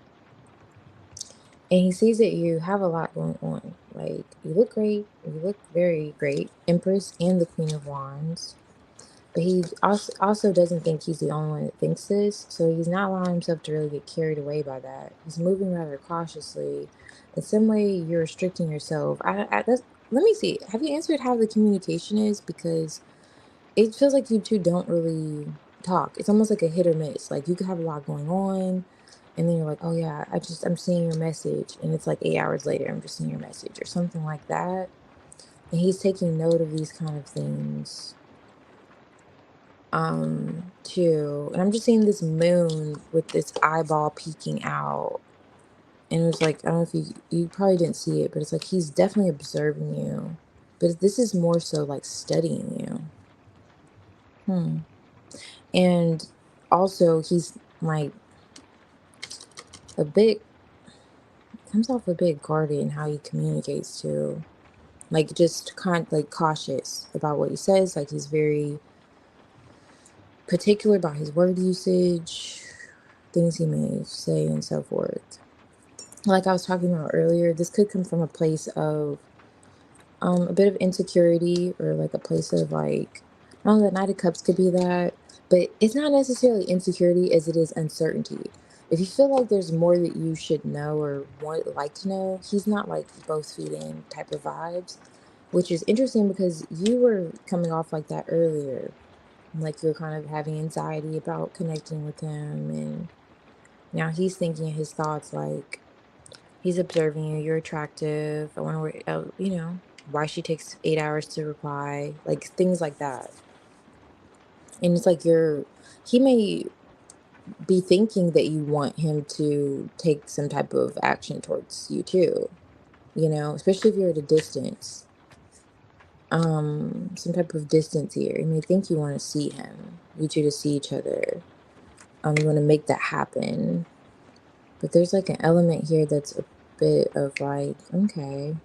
and he sees that you have a lot going on. Like, you look great, you look very great, Empress and the Queen of Wands. But he also doesn't think he's the only one that thinks this, so he's not allowing himself to really get carried away by that. He's moving rather cautiously. In some way, you're restricting yourself. Let me see. Have you answered how the communication is? Because it feels like you two don't really talk. It's almost like a hit or miss. Like, you could have a lot going on, and then you're like, oh yeah, I'm seeing your message, and it's like 8 hours later, I'm just seeing your message or something like that. And he's taking note of these kind of things too. And I'm just seeing this moon with this eyeball peeking out. And it was like, I don't know if you probably didn't see it, but it's like he's definitely observing you. But this is more so like studying you. Hmm. And also he's like a bit comes off a bit guarded in how he communicates too. Like, just like cautious about what he says. Like, he's very particular about his word usage, things he may say, and so forth. Like I was talking about earlier, this could come from a place of a bit of insecurity, or like a place of like, I don't know, the Knight of Cups could be that, but it's not necessarily insecurity as it is uncertainty. If you feel like there's more that you should know or like to know, he's not like both feet in type of vibes, which is interesting because you were coming off like that earlier. Like, you're kind of having anxiety about connecting with him, and now he's thinking his thoughts like, he's observing you. You're attractive. I wonder where, why she takes 8 hours to reply, like things like that. And it's like he may be thinking that you want him to take some type of action towards you too, especially if you're at a distance, some type of distance here. He may think you want to see him, you two to see each other. You want to make that happen. But there's like an element here that's a bit of like, okay,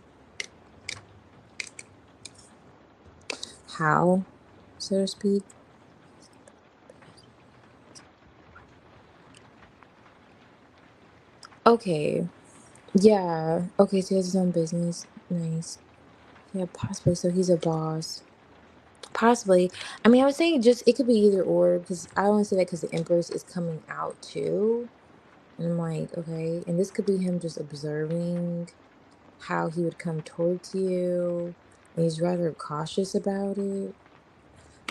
how, so to speak. Okay. Yeah. Okay, so he has his own business. Nice. Yeah, possibly. So he's a boss. Possibly. I mean, I was saying just it could be either or, because I only say that because the Empress is coming out too. And I'm like, okay. And this could be him just observing how he would come towards you. And he's rather cautious about it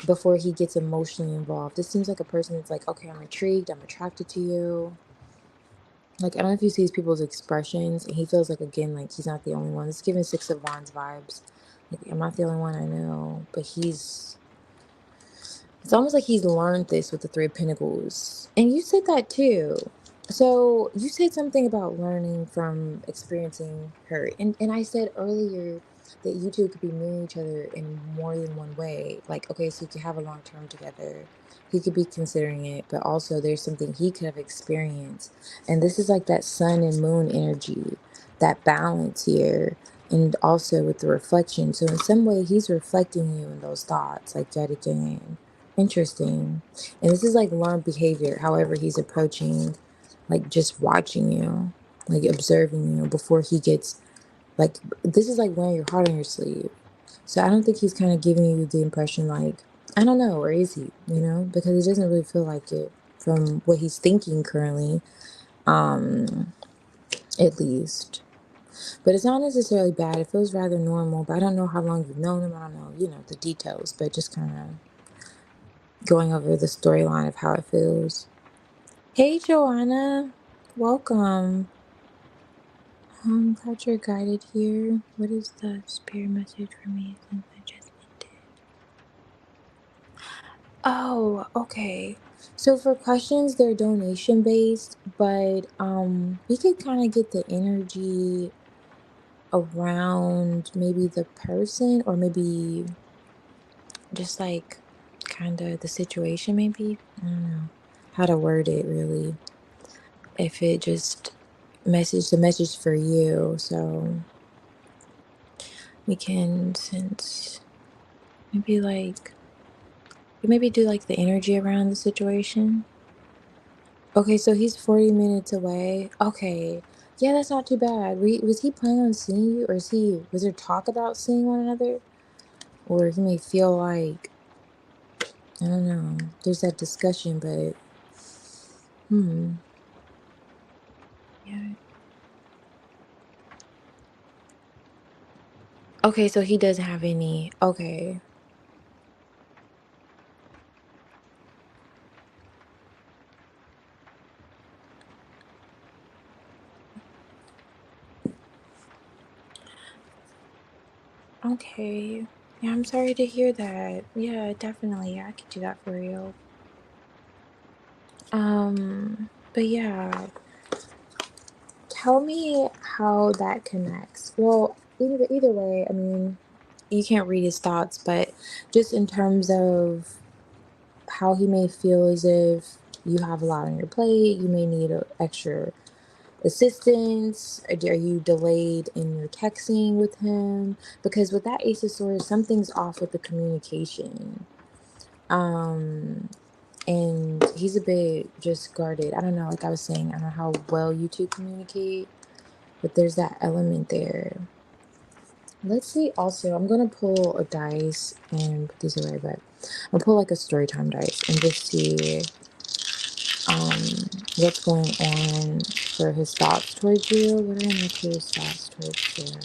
before he gets emotionally involved. This seems like a person that's like, okay, I'm intrigued, I'm attracted to you. Like, I don't know if you see these people's expressions, and he feels like, again, like he's not the only one. It's giving Six of Wands vibes. Like, I'm not the only one I know, but it's almost like he's learned this with the Three of Pentacles. And you said that too. So you said something about learning from experiencing hurt. And I said earlier that you two could be meeting each other in more than one way. Like, okay, so you could have a long term together. He could be considering it, but also there's something he could have experienced. And this is like that sun and moon energy, that balance here. And also with the reflection. So in some way, he's reflecting you in those thoughts, like yet again. Interesting. And this is like learned behavior, however he's approaching, like just watching you, like observing you before he gets, like, this is like wearing your heart on your sleeve. So I don't think he's kind of giving you the impression like, I don't know, or is he, because it doesn't really feel like it. from what he's thinking currently, at least. But it's not necessarily bad. It feels rather normal. But I don't know how long you've known him. I don't know, the details. But just kind of going over the storyline of how it feels. Hey, Joanna. Welcome. I'm glad you're guided here. What is the spirit message for me since I just ended? Oh, okay. So for questions, they're donation based, but we could kind of get the energy around maybe the person or maybe just like kind of the situation maybe. I don't know how to word it really. If it just the message for you. So we can since maybe like maybe do like the energy around the situation. Okay, so he's 40 minutes away. Okay. Yeah, that's not too bad. Was he planning on seeing you, or was there talk about seeing one another? Or he may feel like, I don't know, there's that discussion, but hmm. Yeah. Okay, so he doesn't have any. Okay. Okay. Yeah, I'm sorry to hear that. Yeah, definitely. Yeah, I could do that for you. But yeah, tell me how that connects. Well, either way, I mean, you can't read his thoughts, but just in terms of how he may feel as if you have a lot on your plate, you may need extra assistance. Are you delayed in your texting with him? Because with that Ace of Swords, something's off with the communication. Um, and he's a bit just guarded. I don't know, like I was saying, I don't know how well you two communicate, but there's that element there. Let's see. Also, I'm gonna pull a dice and put these away, but I'll pull like a story time dice and just see what's going on for his thoughts towards you. What are his thoughts towards Sarah?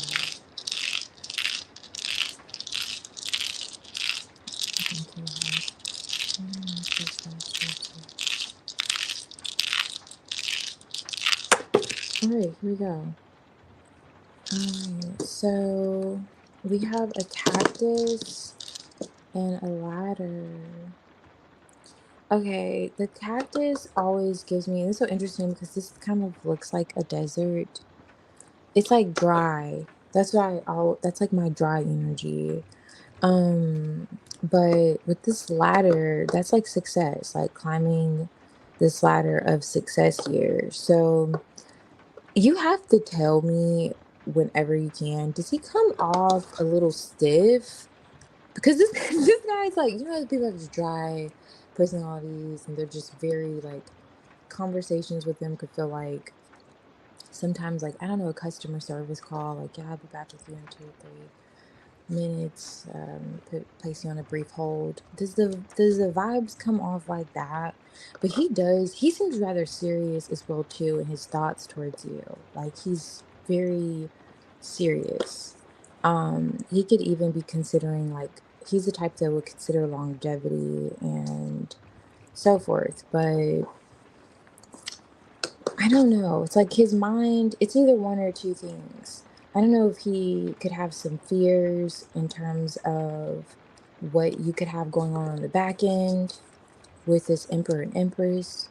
Thank you, Lord. What are Nature's thoughts towards you? All right, here we go. Alright, so we have a cactus and a ladder. Okay, the cactus always gives me, it's so interesting because this kind of looks like a desert. It's like dry. That's like my dry energy. Um, but with this ladder, that's like success, like climbing this ladder of success here. So you have to tell me whenever you can, does he come off a little stiff? Because this this guy's like, the people have just dry personalities and they're just very like conversations with them could feel like sometimes like I don't know, a customer service call, like, yeah, I'll be back with you in 2 or 3 minutes, place you on a brief hold. Does the vibes come off like that? But he seems rather serious as well too in his thoughts towards you. Like he's very serious. He could even be considering, like, he's the type that would consider longevity and so forth. But I don't know. It's like his mind, it's either one or two things. I don't know if he could have some fears in terms of what you could have going on the back end with this Emperor and Empress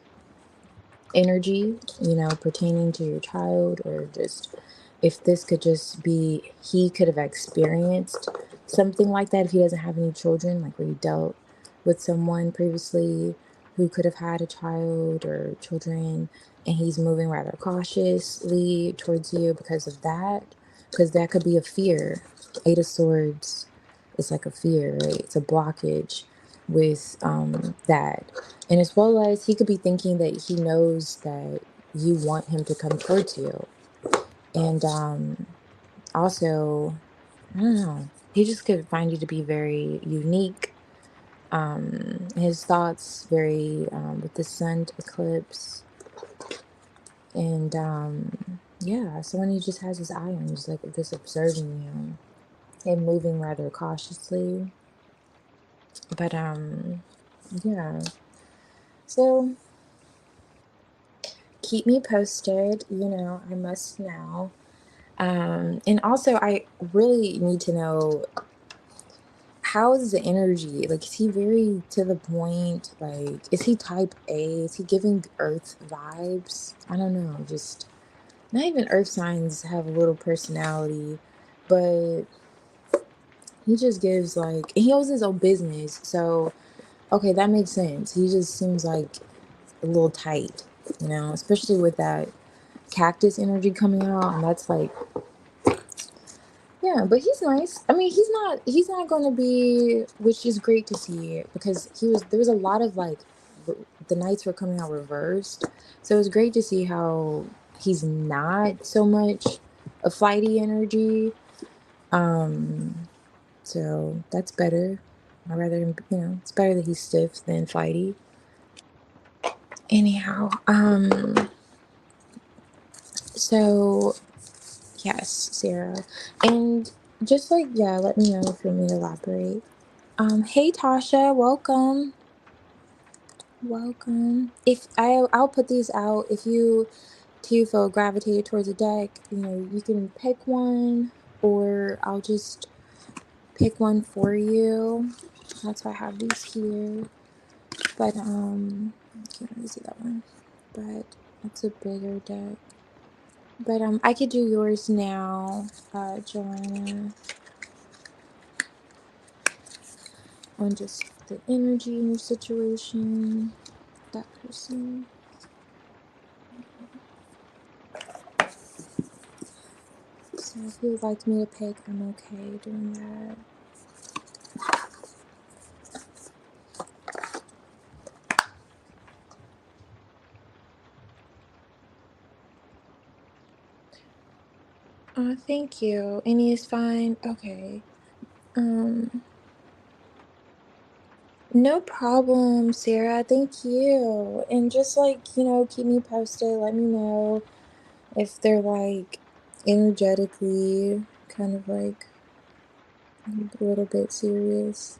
energy, pertaining to your child, or just if this could just be he could have experienced something like that if he doesn't have any children, like where he dealt with someone previously who could have had a child or children, and he's moving rather cautiously towards you because that could be a fear. Eight of Swords is like a fear, right? It's a blockage with that, and as well as he could be thinking that he knows that you want him to come towards you. And also, I don't know, he just could find you to be very unique, His thoughts very with the sun eclipse, and yeah, so when he just has his eye on you, just like just observing you and moving rather cautiously. But yeah. So keep me posted, I must know. And also I really need to know, how is the energy? Like, is he very to the point? Like, is he type A? Is he giving Earth vibes? I don't know. Just not even Earth signs have a little personality, but he just gives like he owns his own business. So okay, that makes sense. He just seems like a little tight, especially with that cactus energy coming out, and that's like, yeah, but he's nice. I mean, he's not going to be, which is great to see, because there was a lot of like the nights were coming out reversed. So it was great to see how he's not so much a flighty energy. Um so that's better. I rather him, it's better that he's stiff than flighty. Anyhow, so yes, Sarah. And just like, yeah, let me know if you want me to elaborate. Hey Tasha, welcome. Welcome. If I'll put these out, if you too feel gravitated towards a deck, you can pick one, or I'll just pick one for you. That's why I have these here. But I can't really see that one. But it's a bigger deck. But I could do yours now, Joanna, on just the energy in your situation, that person. So if you would like me to pick, I'm okay doing that. Thank you. Any is fine. Okay. Um, no problem, Sarah. Thank you. And just like, keep me posted. Let me know if they're like energetically kind of like a little bit serious.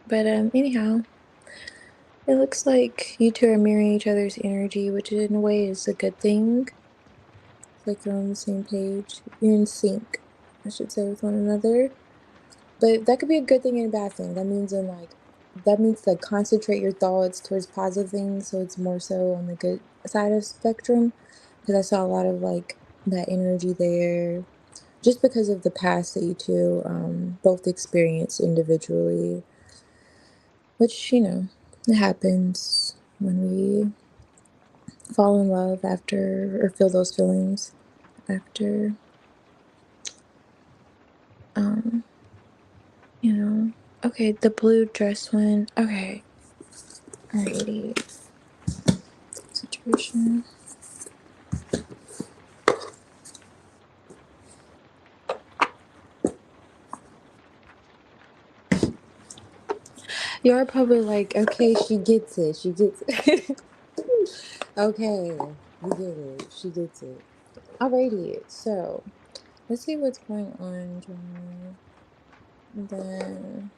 But anyhow, it looks like you two are mirroring each other's energy, which in a way is a good thing. It's like you're on the same page. You're in sync, I should say, with one another. But that could be a good thing and a bad thing. That means concentrate your thoughts towards positive things, so it's more so on the good side of spectrum. Because I saw a lot of like that energy there, just because of the past that you two both experienced individually, which it happens when we fall in love after, or feel those feelings after, um okay, the blue dress one. Okay, alrighty. Situation. You're probably like, okay, she gets it. She gets it. Okay, you get it. She gets it. Alrighty, so let's see what's going on, Joanna. And then,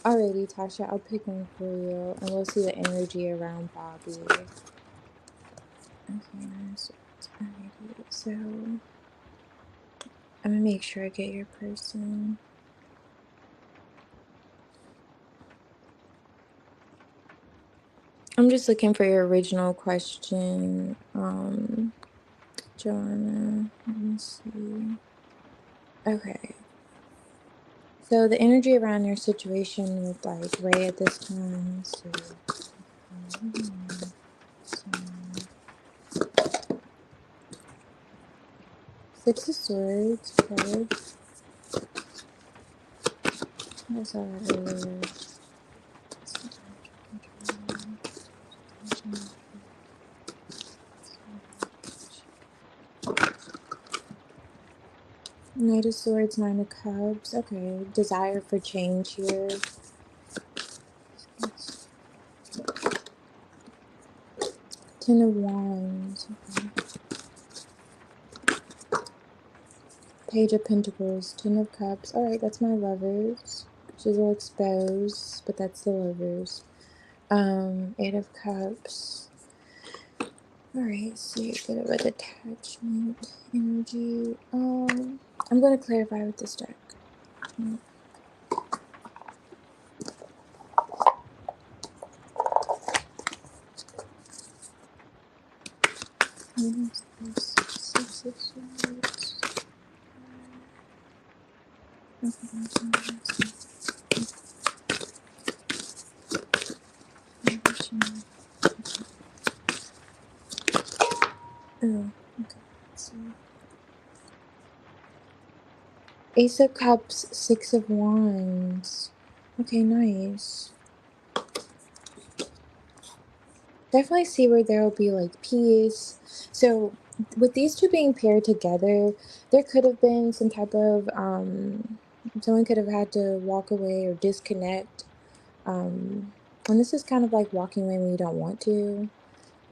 alrighty, Tasha, I'll pick one for you, and we'll see the energy around Bobby. Okay, so, alrighty, so I'm gonna make sure I get your person. I'm just looking for your original question, Joanna. Let me see. Okay. So the energy around your situation with like Ray at this time. So, Six of Swords. Okay. I saw that earlier. Knight of Swords, Nine of Cups. Okay. Desire for change here. Ten of Wands. Okay. Page of Pentacles, Ten of Cups. All right, that's my lovers. She's a little exposed, but that's the lovers. Eight of Cups. All right, see a bit of an attachment energy. I'm going to clarify with this deck. Six of Swords. Oh, okay. So, Ace of Cups, Six of Wands. Okay, nice. Definitely see where there will be like peace. So with these two being paired together, there could have been some type of someone could have had to walk away or disconnect. And this is kind of like walking away when you don't want to,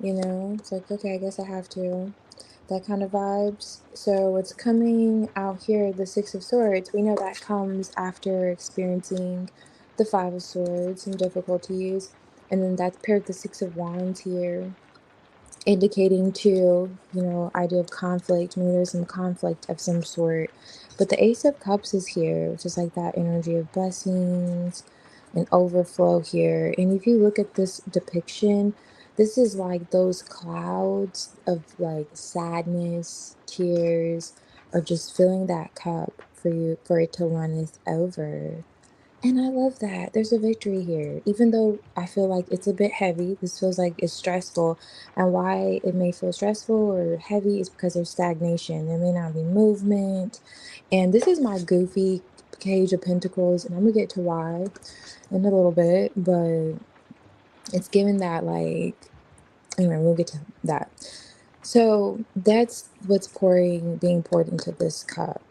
you know? It's like, okay, I guess I have to. That kind of vibes. So what's coming out here, the Six of Swords, we know that comes after experiencing the Five of Swords and difficulties. And then that's paired with the Six of Wands here, indicating to, you know, idea of conflict. Maybe there's some conflict of some sort. But the Ace of Cups is here, which is like that energy of blessings and overflow here. And if you look at this depiction, this is like those clouds of like sadness, tears, or just filling that cup for you, for it to runneth over. And I love that. There's a victory here. Even though I feel like it's a bit heavy, this feels like it's stressful. And why it may feel stressful or heavy is because there's stagnation. There may not be movement. And this is my goofy Page of Pentacles. And I'm going to get to why in a little bit. But it's given that, like, anyway, we'll get to that. So that's what's being poured into this cup,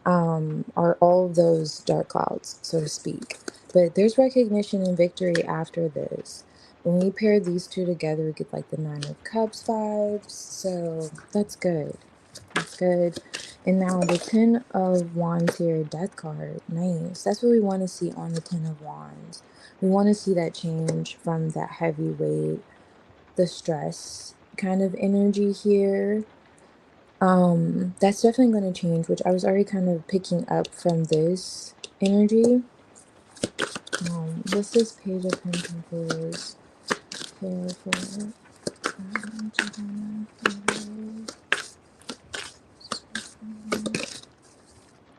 are all of those dark clouds, so to speak. But there's recognition and victory after this. When we pair these two together, we get like the Nine of Cups vibes. So that's good. That's good. And now the Ten of Wands here, Death card. Nice. That's what we want to see on the Ten of Wands. We want to see that change from that heavy weight, the stress kind of energy here. That's definitely going to change, which I was already kind of picking up from this energy. This is Page of Pentacles here for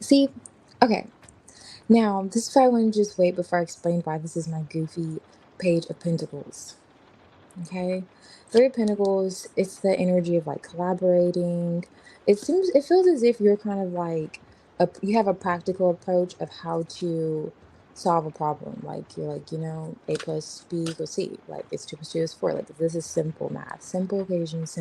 see, okay. Now, this is why I want to just wait before I explain why this is my goofy Page of Pentacles. Okay, Three of Pentacles, it's the energy of like collaborating. It feels as if you're kind of like you have a practical approach of how to solve a problem. Like you're like, you know, A plus B equals C. Like it's 2 plus 2 is 4. Like this is simple math, simple equations,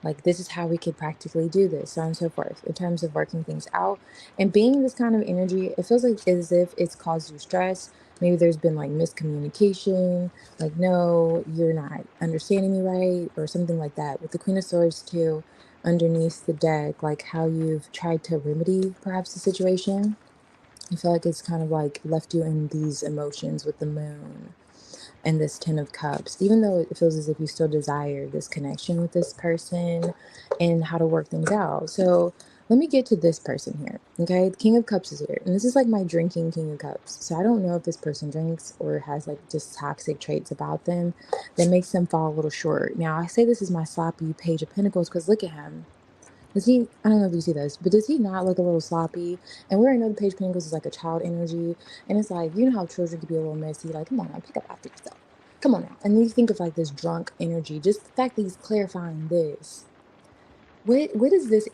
like this is how we could practically do this, so on and so forth, in terms of working things out. And being this kind of energy, it feels like as if it's caused you stress. Maybe there's been like miscommunication, like, no, you're not understanding me right, or something like that. With the Queen of Swords too, underneath the deck, like how you've tried to remedy perhaps the situation. I feel like it's kind of like left you in these emotions with the moon and this Ten of Cups, even though it feels as if you still desire this connection with this person and how to work things out. So let me get to this person here. Okay, the King of Cups is here, and this is like my drinking King of Cups. So I don't know if this person drinks or has like just toxic traits about them that makes them fall a little short. Now I say this is my sloppy Page of Pentacles because look at him. Does he, I don't know if you see this, but does he not look a little sloppy? And we already know the Page of Pentacles is like a child energy. And it's like, you know how children can be a little messy. Like, come on now, pick up after yourself. Come on now. And then you think of like this drunk energy, just the fact that he's clarifying this. What is this?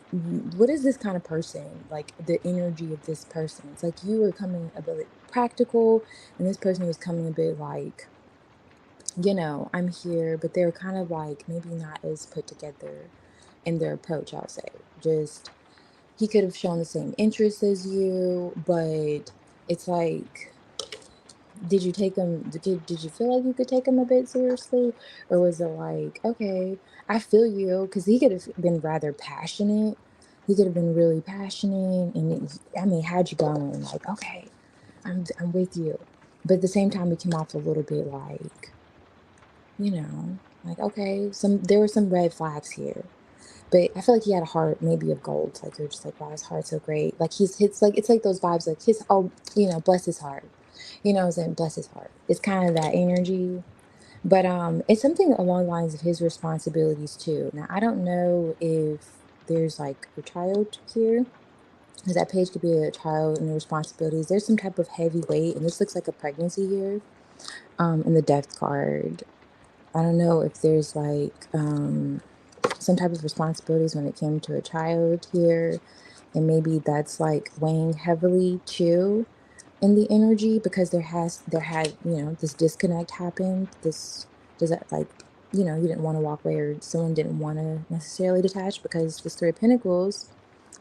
What is this kind of person? Like the energy of this person. It's like you were coming a bit practical, and this person was coming a bit like, you know, I'm here, but they're kind of like maybe not as put together in their approach, I'll say. Just he could have shown the same interest as you, but it's like did you take him, did you feel like you could take him a bit seriously? Or was it like, okay, I feel you, because he could have been rather passionate. He could have been really passionate, and I mean, had you going like, okay, I'm with you, but at the same time, it came off a little bit like, like, okay, there were some red flags here. But I feel like he had a heart maybe of gold. Like you're just like, wow, his heart's so great. Like it's like those vibes, like his, oh, bless his heart. What I'm saying? Bless his heart. It's kind of that energy. But it's something along the lines of his responsibilities too. Now I don't know if there's like a child here, because that page could be a child and the responsibilities. There's some type of heavy weight, and this looks like a pregnancy here. In the death card. I don't know if there's like some type of responsibilities when it came to a child here, and maybe that's like weighing heavily too in the energy, because there had this disconnect happened. This does that, like, you didn't want to walk away, or someone didn't want to necessarily detach, because this Three of Pentacles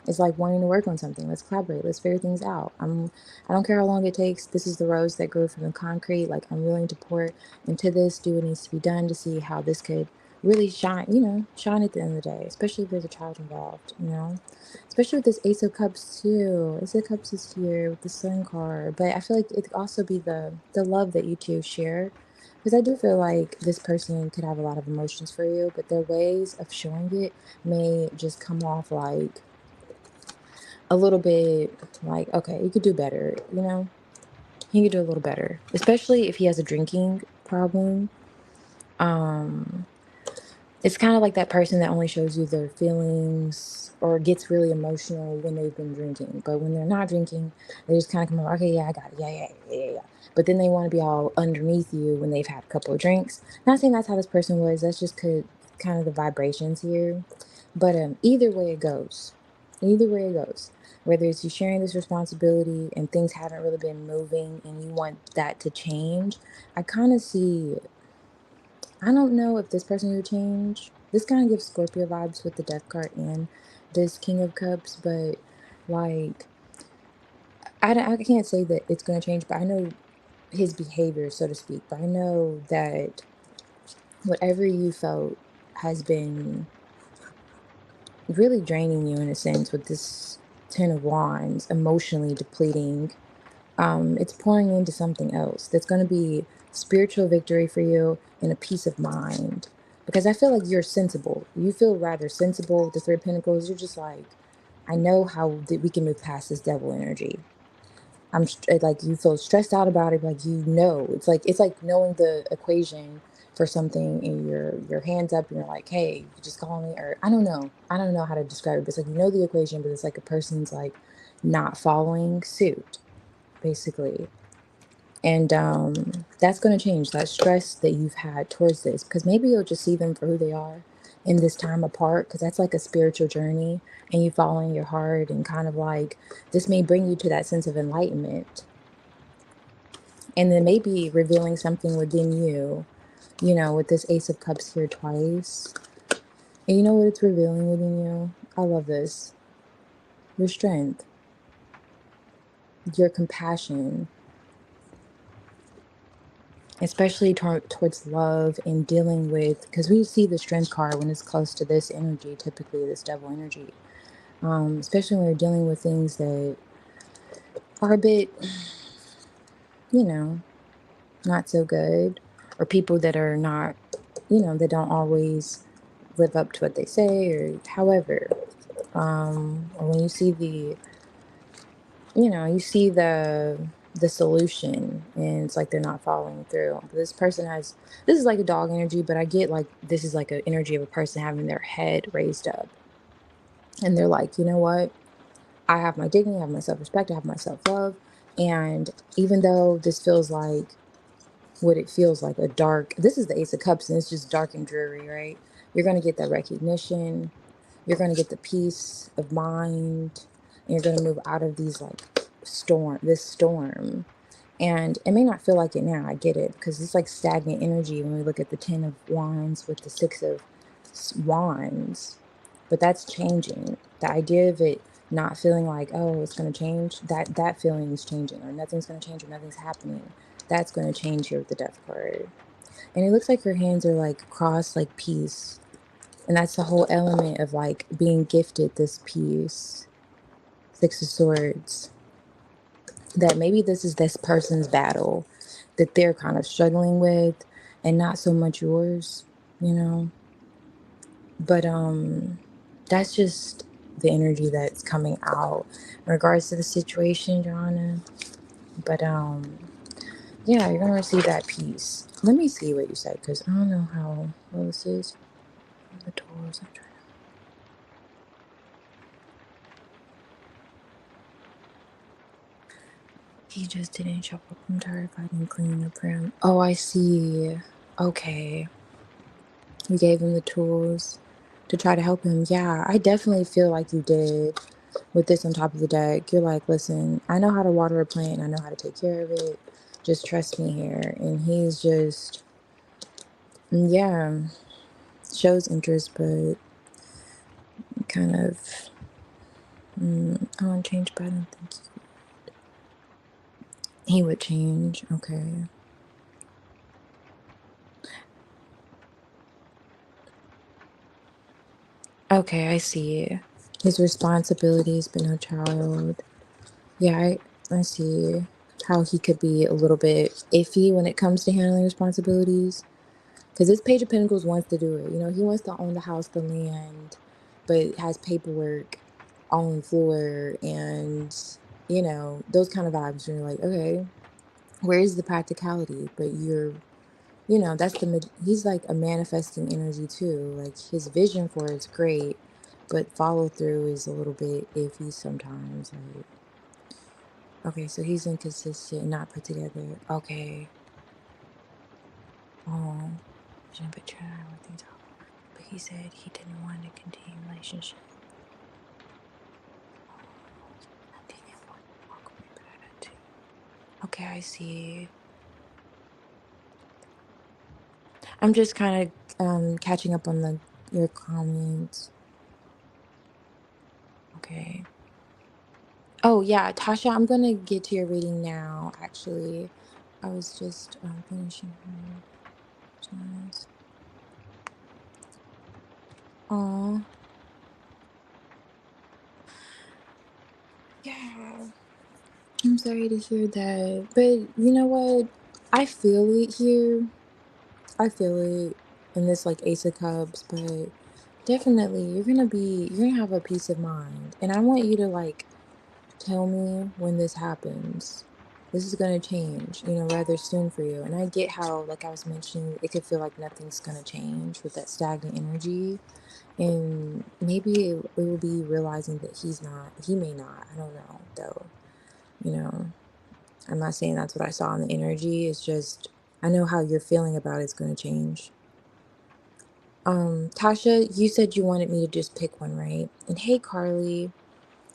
is like wanting to work on something. Let's collaborate. Let's figure things out. I don't care how long it takes. This is the rose that grew from the concrete. Like, I'm willing to pour into this, do what needs to be done to see how this could really shine, shine at the end of the day, especially if there's a child involved. Especially with this Ace of Cups too. Ace of Cups is here with the Sun card. But I feel like it could also be the love that you two share. Because I do feel like this person could have a lot of emotions for you, but their ways of showing it may just come off like a little bit like, okay, you could do better. He could do a little better, especially if he has a drinking problem. um it's kind of like that person that only shows you their feelings or gets really emotional when they've been drinking, but when they're not drinking, they just kind of come over, okay, yeah, I got it, yeah, yeah, yeah, yeah, yeah. But then they want to be all underneath you when they've had a couple of drinks. Not saying that's how this person was, that's just kind of the vibrations here. But either way it goes, whether it's you sharing this responsibility and things haven't really been moving and you want that to change, I kind of see, I don't know if this person will change. This kind of gives Scorpio vibes with the Death card and this King of Cups, but like, I can't say that it's going to change, but I know his behavior, so to speak. But I know that whatever you felt has been really draining you in a sense with this Ten of Wands, emotionally depleting. It's pouring into something else that's going to be spiritual victory for you and a peace of mind. Because I feel like you're sensible. You feel rather sensible with the Three of Pentacles. You're just like, I know how that we can move past this devil energy. Like, you feel stressed out about it, like, it's like knowing the equation for something, and your hands up and you're like, hey, you just call me, or I don't know how to describe it, but it's like, the equation, but it's like a person's like not following suit, basically. And that's going to change that stress that you've had towards this, because maybe you'll just see them for who they are in this time apart, because that's like a spiritual journey, and you following your heart, and kind of like, this may bring you to that sense of enlightenment, and then maybe revealing something within you, with this Ace of Cups here twice. And you know what it's revealing within you? I love this. Your strength, your compassion, especially towards love and dealing with, because we see the strength card when it's close to this energy, typically this devil energy. Especially when you're dealing with things that are a bit, you know, not so good, or people that are not, that don't always live up to what they say, or however. Or when you see the solution, and it's like they're not following through. But this is like a dog energy, but I get like this is like an energy of a person having their head raised up, and they're like, you know what? I have my dignity, I have my self-respect, I have my self-love, and even though this feels like what it feels like, this is the Ace of Cups, and it's just dark and dreary, right? You're going to get that recognition, you're going to get the peace of mind, and you're going to move out of this storm. And it may not feel like it now, I get it, because it's like stagnant energy when we look at the Ten of Wands with the Six of Wands. But that's changing. The idea of it not feeling like, oh, it's going to change, that feeling is changing, or nothing's going to change, or nothing's happening. That's going to change here with the death card. And it looks like your hands are like crossed like peace. And that's the whole element of like being gifted this piece. Six of Swords. That maybe this is this person's battle that they're kind of struggling with and not so much yours, you know. But that's just the energy that's coming out in regards to the situation, Joanna. But yeah, you're gonna receive that peace. Let me see what you said, because I don't know how well this is. The tools I'm trying to. He just didn't show up. I'm tired fighting cleaning up for him. Oh, I see. Okay. You gave him the tools to try to help him. Yeah, I definitely feel like you did with this on top of the deck. You're like, listen, I know how to water a plant and I know how to take care of it. Just trust me here. And he's just, yeah, shows interest, but kind of, I want to change, but I don't think he would change. Okay. Okay, I see. His responsibilities, but no child. Yeah, I see how he could be a little bit iffy when it comes to handling responsibilities. Because this Page of Pentacles wants to do it. You know, he wants to own the house, the land, but has paperwork on the floor and, you know, those kind of vibes. And you're like, okay, where's the practicality? But you're, you know, that's he's like a manifesting energy too. Like his vision for it's great, but follow through is a little bit iffy sometimes. Like, okay, so he's inconsistent, not put together. Okay. Oh, shouldn't be trying to work things out. But he said he didn't want to continue relationship. I didn't want to walk away, but I had to. Okay, I see. I'm just kind of catching up on your comments. Okay. Oh yeah, Tasha, I'm gonna get to your reading now. Actually, I was just finishing her. Nice. Aw, yeah. I'm sorry to hear that, but you know what? I feel it here. I feel it in this like Ace of Cups, but definitely you're gonna have a peace of mind. And I want you to like tell me when this happens. This is gonna change, you know, rather soon for you. And I get how, like I was mentioning, it could feel like nothing's gonna change with that stagnant energy. And maybe it will be realizing that he may not. I don't know though. You know, I'm not saying that's what I saw in the energy. It's just I know how you're feeling about it's gonna change. Tasha, you said you wanted me to just pick one, right? And hey, Carly,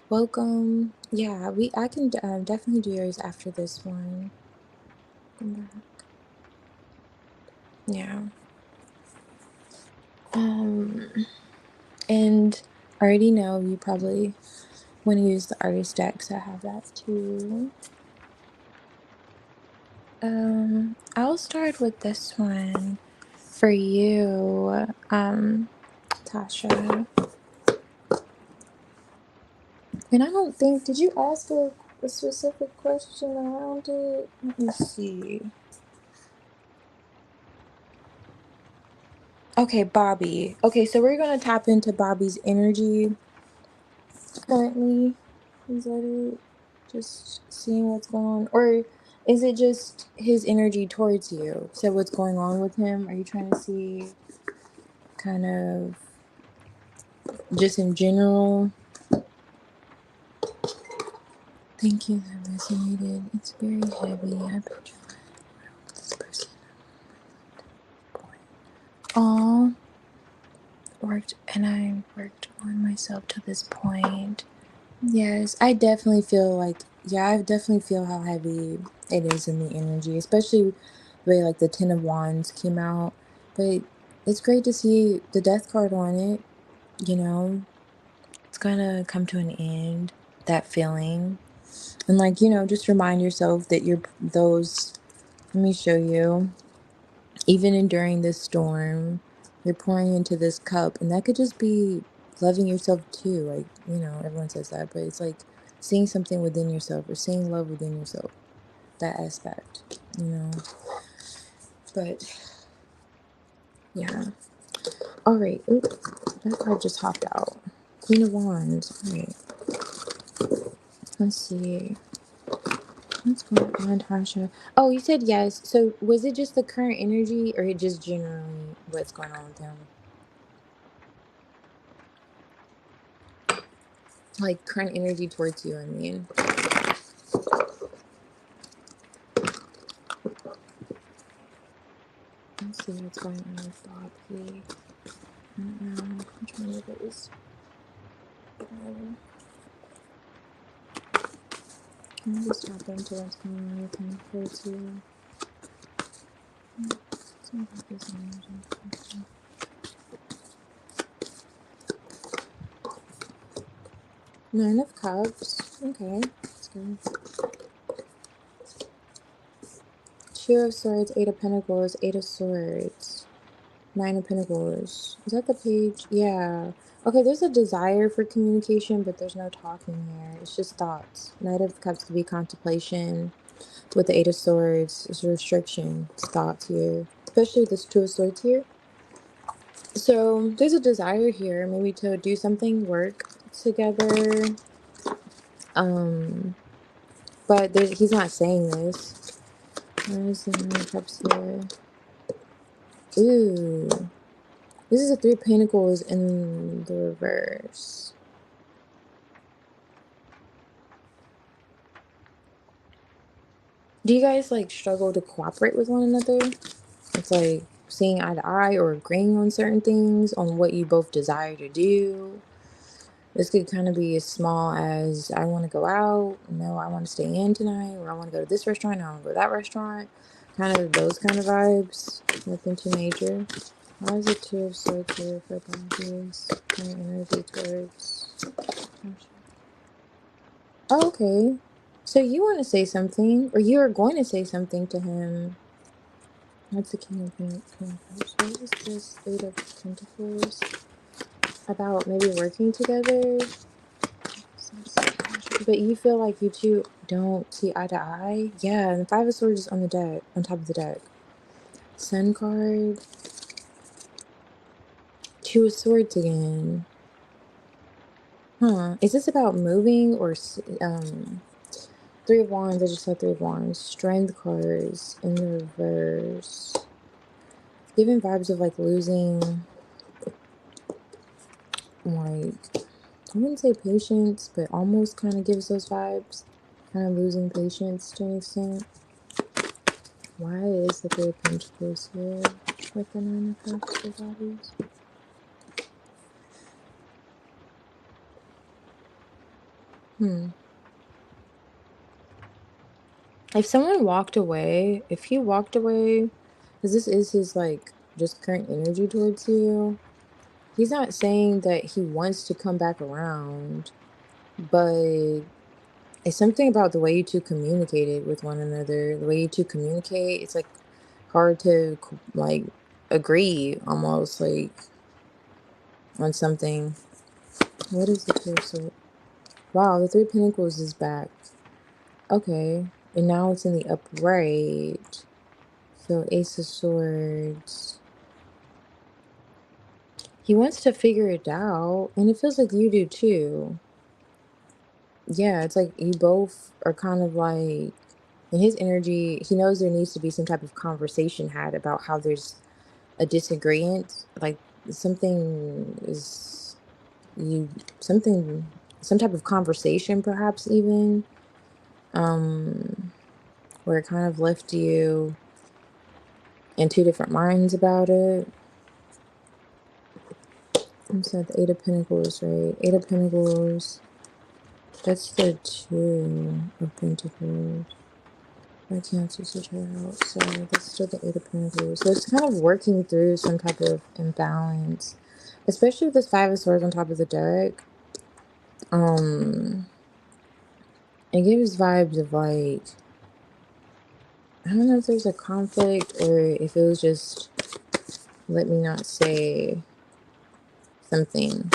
welcome. Yeah, I can definitely do yours after this one. Come back. Yeah. Um, and I already know you probably want to use the artist decks. I have that too. I'll start with this one for you, Tasha. And I don't think, did you ask a specific question around it? Let me see. Okay, Bobby. Okay, so we're gonna tap into Bobby's energy currently. Is that it? Just seeing what's going on, or is it just his energy towards you? So what's going on with him? Are you trying to see kind of just in general? Thank you, that resonated. It's very heavy. I bet you this person. Aw, I worked on myself to this point. Yes, I definitely feel like, yeah, I definitely feel how heavy it is in the energy, especially the way like the Ten of Wands came out. But it's great to see the Death card on it, you know, it's gonna come to an end, that feeling. And like, you know, just remind yourself that those Let me show you. Even during this storm, you're pouring into this cup, and that could just be loving yourself too. Like, you know, everyone says that, but it's like seeing something within yourself or seeing love within yourself. That aspect, you know. But yeah. All right. Oop, that card just hopped out. Queen of Wands. All right. Let's see. What's going on, Tasha? Oh, you said yes. So was it just the current energy or just generally what's going on with him? Like current energy towards you, I mean. Let's see what's going on with Bob here. I don't know. I'm trying to look at this. Can I just tap into what's going on with him towards you? Something about this energy. Nine of Cups. Okay. That's good. Two of Swords, Eight of Pentacles, Eight of Swords, Nine of Pentacles. Is that the page? Yeah. Okay, there's a desire for communication, but there's no talking here. It's just thoughts. Knight of Cups could be contemplation. With the Eight of Swords, it's a restriction. It's thoughts here. Especially this Two of Swords here. So there's a desire here, maybe to do something, work together. But he's not saying this. Where is the Nine of Cups here? Ooh. This is a Three of Pentacles in the reverse. Do you guys like struggle to cooperate with one another? It's like seeing eye to eye or agreeing on certain things, on what you both desire to do. This could kind of be as small as I want to go out, no, I want to stay in tonight, or I want to go to this restaurant, I want to go to that restaurant. Kind of those kind of vibes. Nothing too major. Why is it Two of Swords here for boundaries? Kind of energy towards. Oh, okay. So you want to say something, or you are going to say something to him. That's the King of Pentacles. What is this Eight of Pentacles? About maybe working together? But you feel like you two don't see eye to eye? Yeah, and the Five of Swords is on the deck, on top of the deck. Sun card. Two of Swords again. Huh. Is this about moving or Three of Wands? I just saw Three of Wands. Strength cards in the reverse. Giving vibes of like losing, like, I wouldn't say patience, but almost kind of gives those vibes. Kind of losing patience to an extent. Why is the Three of Pentacles here with the Nine of Cups for bodies? If someone walked away, if he walked away, because this is his like just current energy towards you, he's not saying that he wants to come back around, but it's something about the way you two communicated with one another, the way you two communicate. It's like hard to like agree almost like on something. What is the Two of Swords? Wow, the Three of Pentacles is back. Okay, and now it's in the upright. So Ace of Swords. He wants to figure it out, and it feels like you do too. Yeah, it's like you both are kind of like, in his energy, he knows there needs to be some type of conversation had about how there's a disagreement. Like something is, you, something, some type of conversation perhaps even, where it kind of left you in two different minds about it. I'm sorry, the Eight of Pentacles, right? Eight of Pentacles. That's the Two of Pentacles. I cancel switch her out. So that's still the Eight of Pentacles. So it's kind of working through some type of imbalance. Especially with this Five of Swords on top of the deck. It gives vibes of like I don't know if there's a conflict or if it was just let me not say something.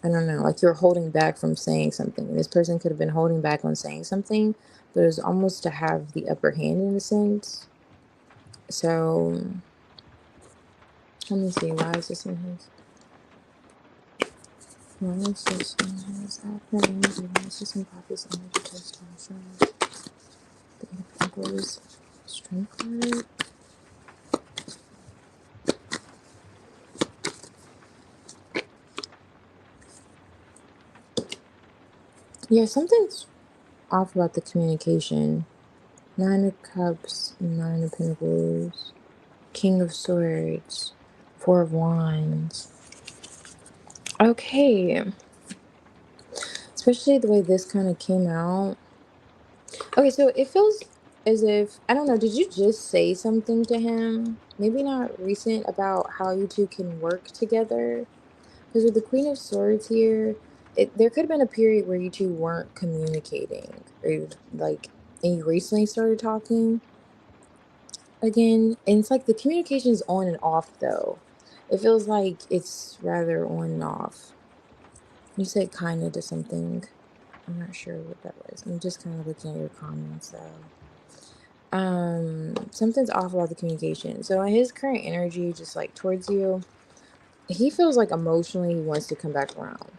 I don't know, like you're holding back from saying something. And this person could have been holding back on saying something, but it was almost to have the upper hand in a sense. So let me see, why is this in his? Why is this in his energy? Why is this in Poppy's energy testosterone? The Eight of Pentacles, Strength card. Yeah, something's off about the communication. Nine of Cups, Nine of Pentacles, King of Swords, Four of Wands. Okay. Especially the way this kind of came out. Okay, so it feels as if, I don't know, did you just say something to him? Maybe not recent about how you two can work together? Because with the Queen of Swords here, there could have been a period where you two weren't communicating. Or like, and you recently started talking again. And it's like the communication is on and off though. It feels like it's rather on and off. You said kind of to something. I'm not sure what that was. I'm just kind of looking at your comments though. Something's off about the communication. So his current energy, just like towards you, he feels like emotionally he wants to come back around.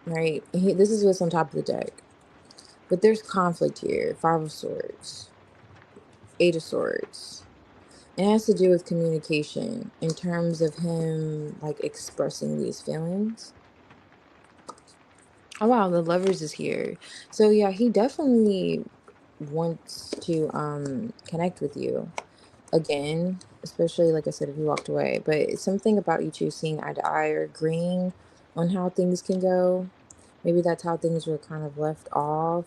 Right? This is what's on top of the deck. But there's conflict here. Five of Swords. Eight of Swords. It has to do with communication in terms of him like expressing these feelings. Oh wow, the Lovers is here. So yeah, he definitely wants to connect with you again, especially like I said, if you walked away. But it's something about you two seeing eye to eye or agreeing on how things can go. Maybe that's how things were kind of left off.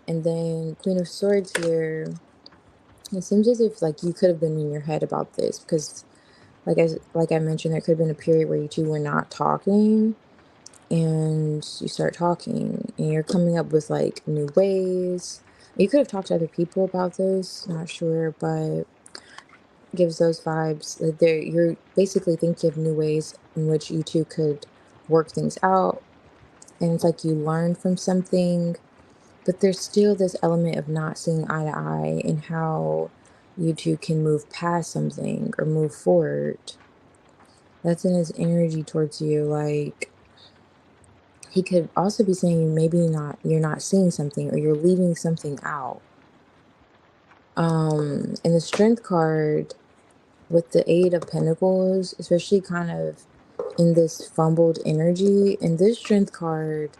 And then Queen of Swords here, it seems as if like you could have been in your head about this because like I mentioned, there could have been a period where you two were not talking and you start talking and you're coming up with like new ways. You could have talked to other people about this, not sure, but gives those vibes. Like you're basically thinking of new ways in which you two could work things out. And it's like you learned from something, but there's still this element of not seeing eye to eye and how you two can move past something or move forward. That's in his energy towards you. Like he could also be saying maybe not you're not seeing something or you're leaving something out. And the Strength card with the Eight of Pentacles, especially kind of in this fumbled energy, and this Strength card,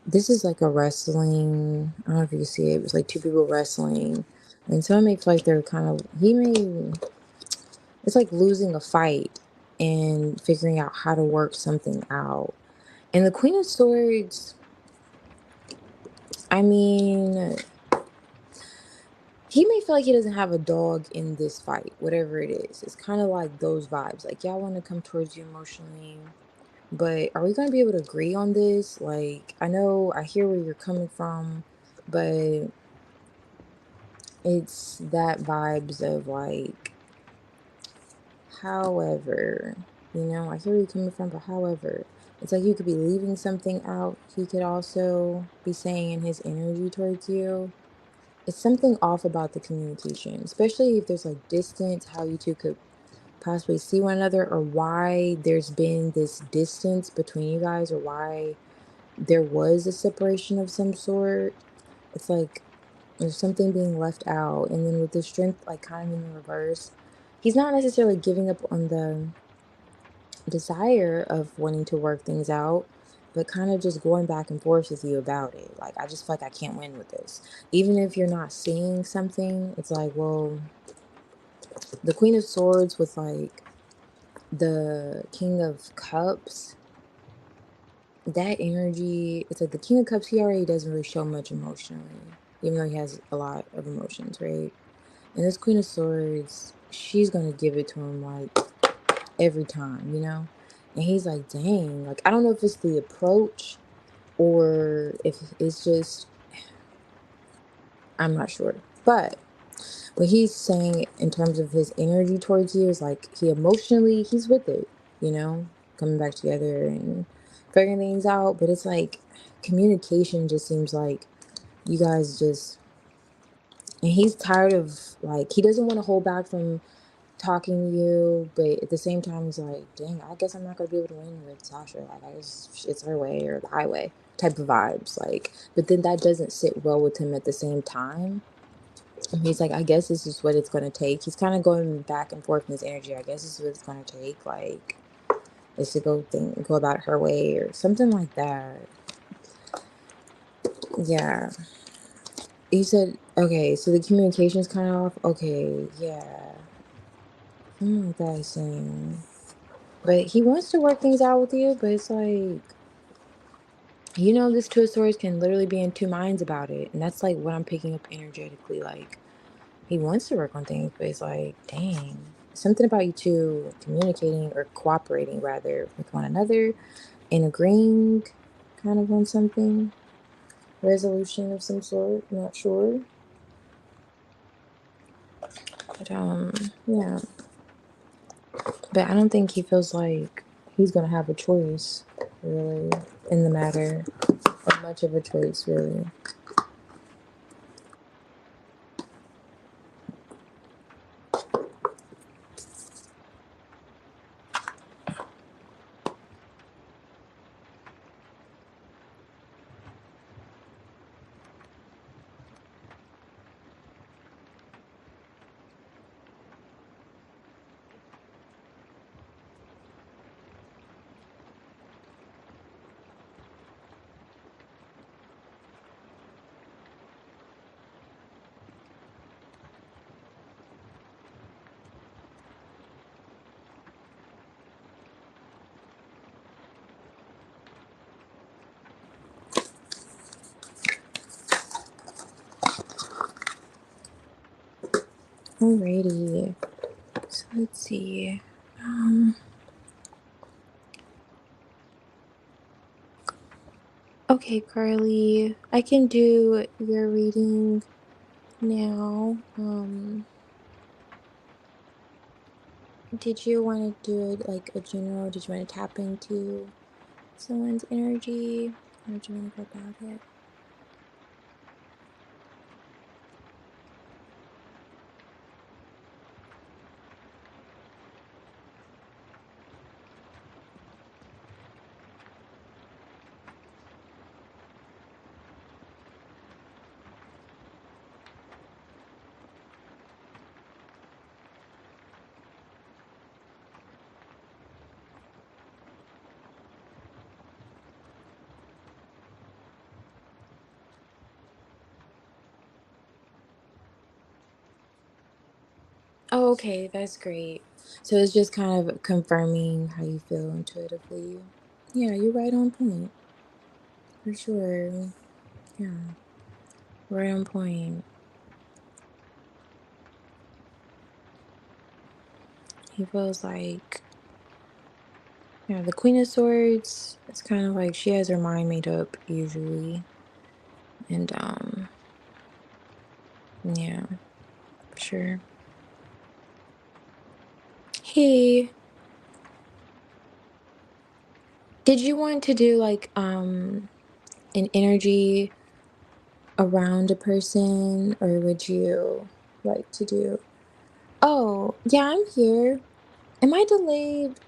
this is like a wrestling, I don't know if you can see it, it was like two people wrestling. And so it makes like they're kind of, it's like losing a fight and figuring out how to work something out. And the Queen of Swords, I mean, he may feel like he doesn't have a dog in this fight, whatever it is. It's kind of like those vibes. Like, y'all want to come towards you emotionally, but are we going to be able to agree on this? Like, I know I hear where you're coming from, but it's that vibes of like, however, I hear where you're coming from, but however, it's like you could be leaving something out. He could also be saying in his energy towards you. It's something off about the communication, especially if there's like distance, how you two could possibly see one another, or why there's been this distance between you guys, or why there was a separation of some sort. It's like there's something being left out. And then with the Strength, like kind of in the reverse, he's not necessarily giving up on the desire of wanting to work things out, but kind of just going back and forth with you about it. Like, I just feel like I can't win with this. Even if you're not seeing something, it's like, well, the Queen of Swords with like the King of Cups, that energy, it's like the King of Cups, he already doesn't really show much emotionally, even though he has a lot of emotions, right? And this Queen of Swords, she's gonna give it to him like every time. And he's like, dang, like I don't know if it's the approach or if it's just I'm not sure. But what he's saying in terms of his energy towards you is like he emotionally, he's with it, you know, coming back together and figuring things out. But it's like communication just seems like you guys just, and he's tired of, like, he doesn't want to hold back from talking to you, but at the same time he's like, dang, I guess I'm not gonna be able to win with Sasha. Like, I guess it's her way or the highway type of vibes. Like, but then that doesn't sit well with him at the same time. And he's like, I guess this is what it's gonna take. He's kind of going back and forth in his energy. I guess this is what it's gonna take. Like, is to go about it her way or something like that. Yeah. He said, okay, so the communication's kind of off. Okay, yeah, something like that. He's saying. But he wants to work things out with you, but it's like, this Two of Swords can literally be in two minds about it. And that's like what I'm picking up energetically. Like, he wants to work on things, but it's like, dang, something about you two communicating or cooperating rather with one another and agreeing kind of on something. Resolution of some sort, not sure. But yeah. But I don't think he feels like he's gonna have a choice, really, in the matter. Or much of a choice, really. Alrighty. So let's see. Um, okay, Carly. I can do your reading now. Did you want to do it like a general? Did you want to tap into someone's energy? How did you want to go about it? Oh, okay, that's great. So it's just kind of confirming how you feel intuitively. Yeah, you're right on point. For sure. Yeah, right on point. He feels like, yeah, the Queen of Swords, it's kind of like she has her mind made up usually. And yeah, for sure. Hey, did you want to do like an energy around a person, or would you like to do? Oh, yeah, I'm here. Am I delayed?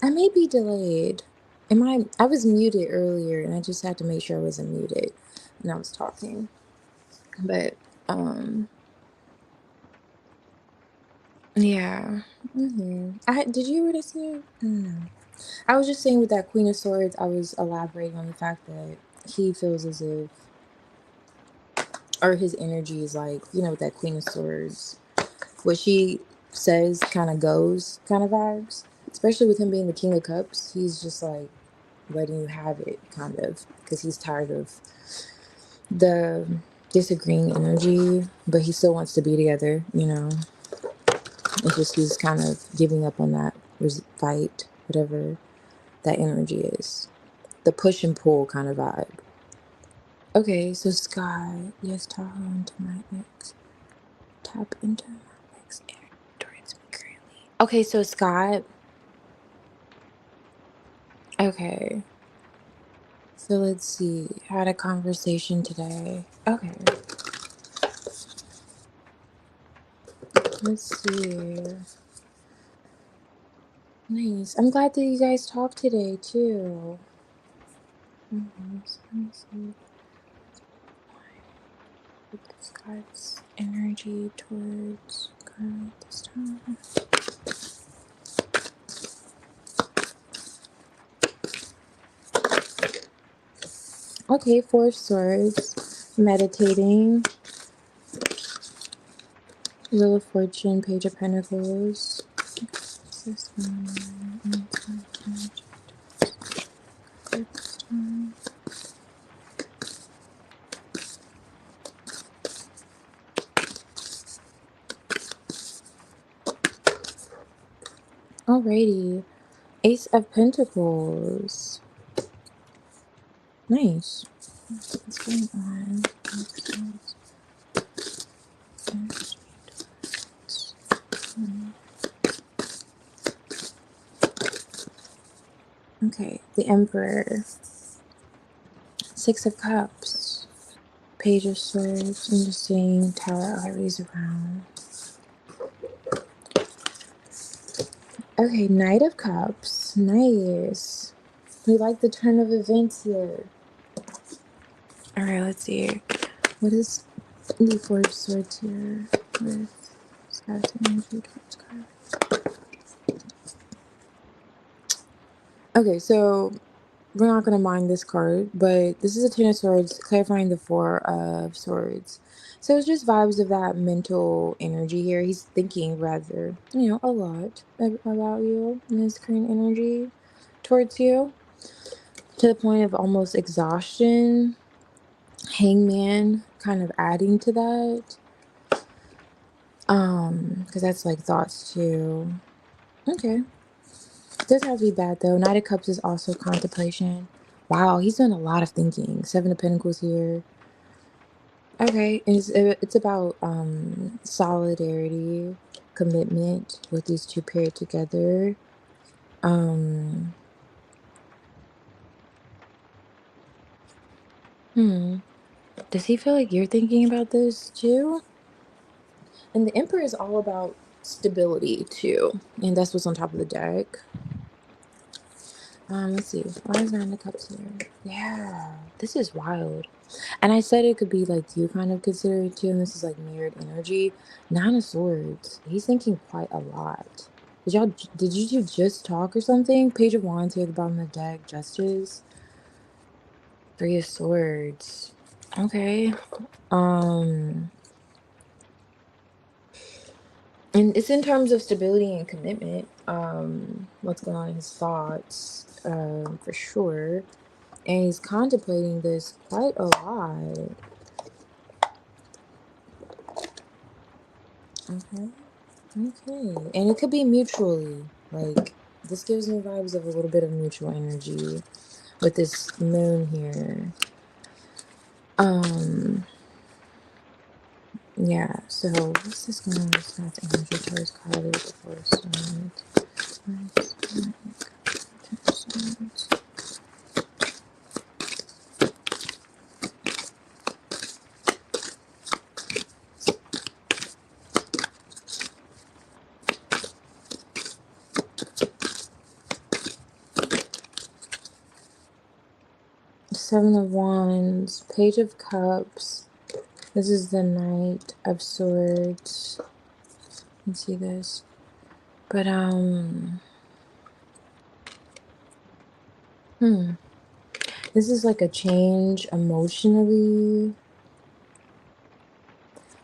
I may be delayed. I was muted earlier and I just had to make sure I wasn't muted and I was talking. But yeah. Did you already see it? I don't know. I was just saying with that Queen of Swords, I was elaborating on the fact that he feels as if, or his energy is like, with that Queen of Swords, what she says kind of goes kind of vibes. Especially with him being the King of Cups, he's just like letting you have it, kind of, because he's tired of the disagreeing energy, but he still wants to be together. It's just he's kind of giving up on that fight, whatever that energy is. The push and pull kind of vibe. Okay, so Scott, yes, tap into my ex. Tap into my ex energy towards me currently. Okay, so Scott. Okay, so let's see. Had a conversation today. Okay, let's see. Nice. I'm glad that you guys talked today too. So let me see. With Scott's energy towards girl this time. Okay, Four of Swords, meditating, Wheel of Fortune, Page of Pentacles. What's this one? This time. Alrighty, Ace of Pentacles. Nice. What's going on? Okay, the Emperor. Six of Cups. Page of Swords. I'm just seeing Tower always around. Okay, Knight of Cups. Nice. We like the turn of events here. Alright, let's see. What is the Four of Swords here with Scott's energy towards Scott? Okay, so we're not going to mind this card, but this is a Ten of Swords clarifying the Four of Swords. So it's just vibes of that mental energy here. He's thinking rather, a lot about you and his current energy towards you to the point of almost exhaustion. Hangman kind of adding to that. Because that's like thoughts too. Okay. Doesn't have to be bad though. Knight of Cups is also contemplation. Wow, he's done a lot of thinking. Seven of Pentacles here. Okay, and it's about solidarity, commitment with these two paired together. Um, does he feel like you're thinking about this too? And the Emperor is all about stability too, and that's what's on top of the deck. Let's see. Why is Nine of Cups here? Yeah, this is wild. And I said it could be like you kind of consider it too, and this is like mirrored energy. Nine of Swords. He's thinking quite a lot. Did you two just talk or something? Page of Wands here at the bottom of the deck. Justice. Three of Swords. Okay. Um, and it's in terms of stability and commitment. What's going on in his thoughts, for sure. And he's contemplating this quite a lot. Okay. Okay. And it could be mutually. Like, this gives me vibes of a little bit of mutual energy with this moon here. Yeah, so what's this going on with Scott's energy towards Carly before Swords? Seven of Wands, Page of Cups. This is the Knight of Swords. You can see this. But, this is like a change emotionally.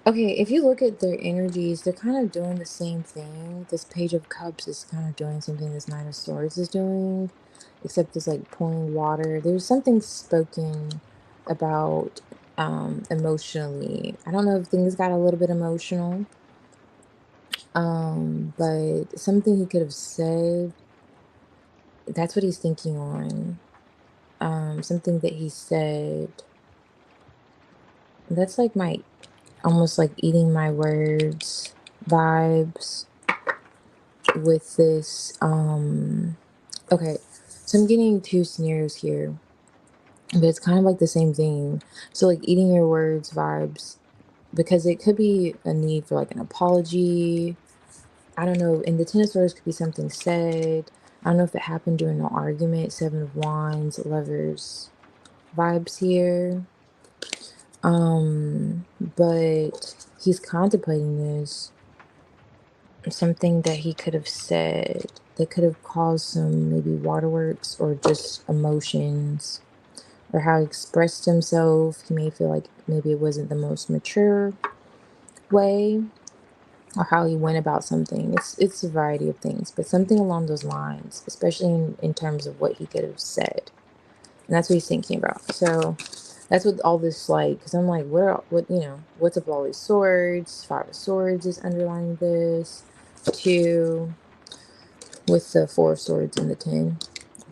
Okay, if you look at their energies, they're kind of doing the same thing. This Page of Cups is kind of doing something this Nine of Swords is doing, except it's like pouring water. There's something spoken about emotionally. I don't know if things got a little bit emotional, but something he could have said, that's what he's thinking on. Something that he said That's like my almost like eating my words vibes with this. Okay, so I'm getting two scenarios here, but it's kind of like the same thing. So like eating your words vibes, because it could be a need for like an apology. I don't know. And the Ten of Swords could be something said. I don't know if it happened during an argument. Seven of Wands, Lovers vibes here. But he's contemplating this. Something that he could have said that could have caused some maybe waterworks or just emotions, or how he expressed himself. He may feel like maybe it wasn't the most mature way, or how he went about something. It's a variety of things, but something along those lines, especially in terms of what he could have said. And that's what he's thinking about. So that's what all this like, because I'm like, what's up with all these swords? Five of Swords is underlining this. Two with the Four of Swords and the 10.